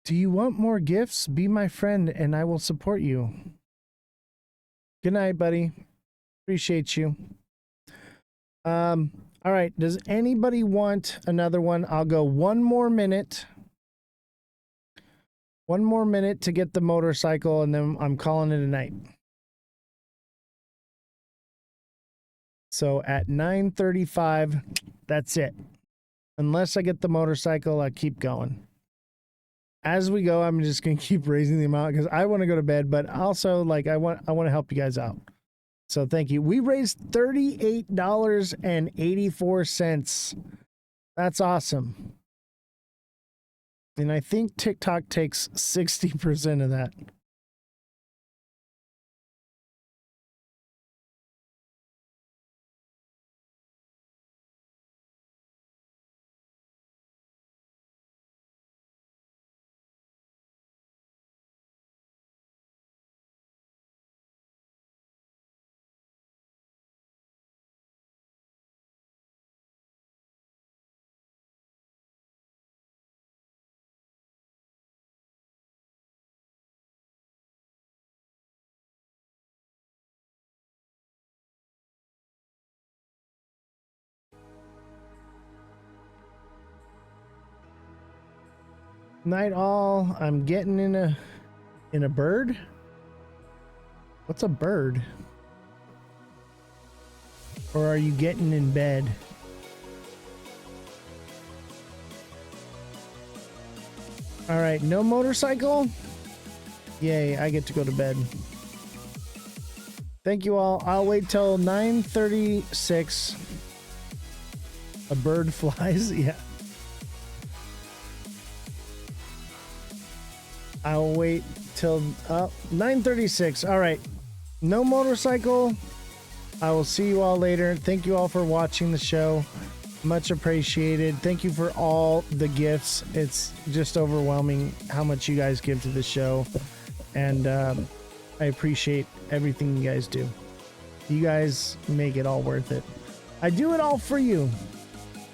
Do you want more gifts? Be my friend and I will support you. Good night, buddy. Appreciate you. All right. Does anybody want another one? I'll go one more minute. One more minute to get the motorcycle, and then I'm calling it a night. So at 9:35, that's it. Unless I get the motorcycle, I keep going. As we go, I'm just going to keep raising the amount because I want to go to bed, but also like I want to help you guys out. So thank you. We raised $38.84. That's awesome. And I think TikTok takes 60% of that. Night all. I'm getting in a bird. What's a bird? Or are you getting in bed? All right, no motorcycle. Yay, I get to go to bed. Thank you all. I'll wait till 9:36. A bird flies. Yeah. I'll wait till 9:36. All right. No motorcycle. I will see you all later. Thank you all for watching the show. Much appreciated. Thank you for all the gifts. It's just overwhelming how much you guys give to the show. And I appreciate everything you guys do. You guys make it all worth it. I do it all for you.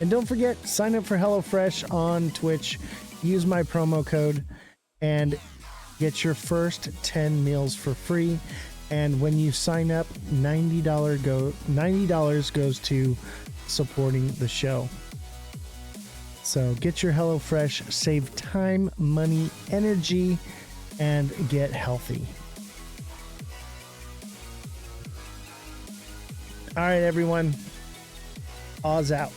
And don't forget, sign up for HelloFresh on Twitch. Use my promo code and get your first 10 meals for free. And when you sign up, $90 goes to supporting the show. So get your HelloFresh, save time, money, energy, and get healthy. All right, everyone. Oz out.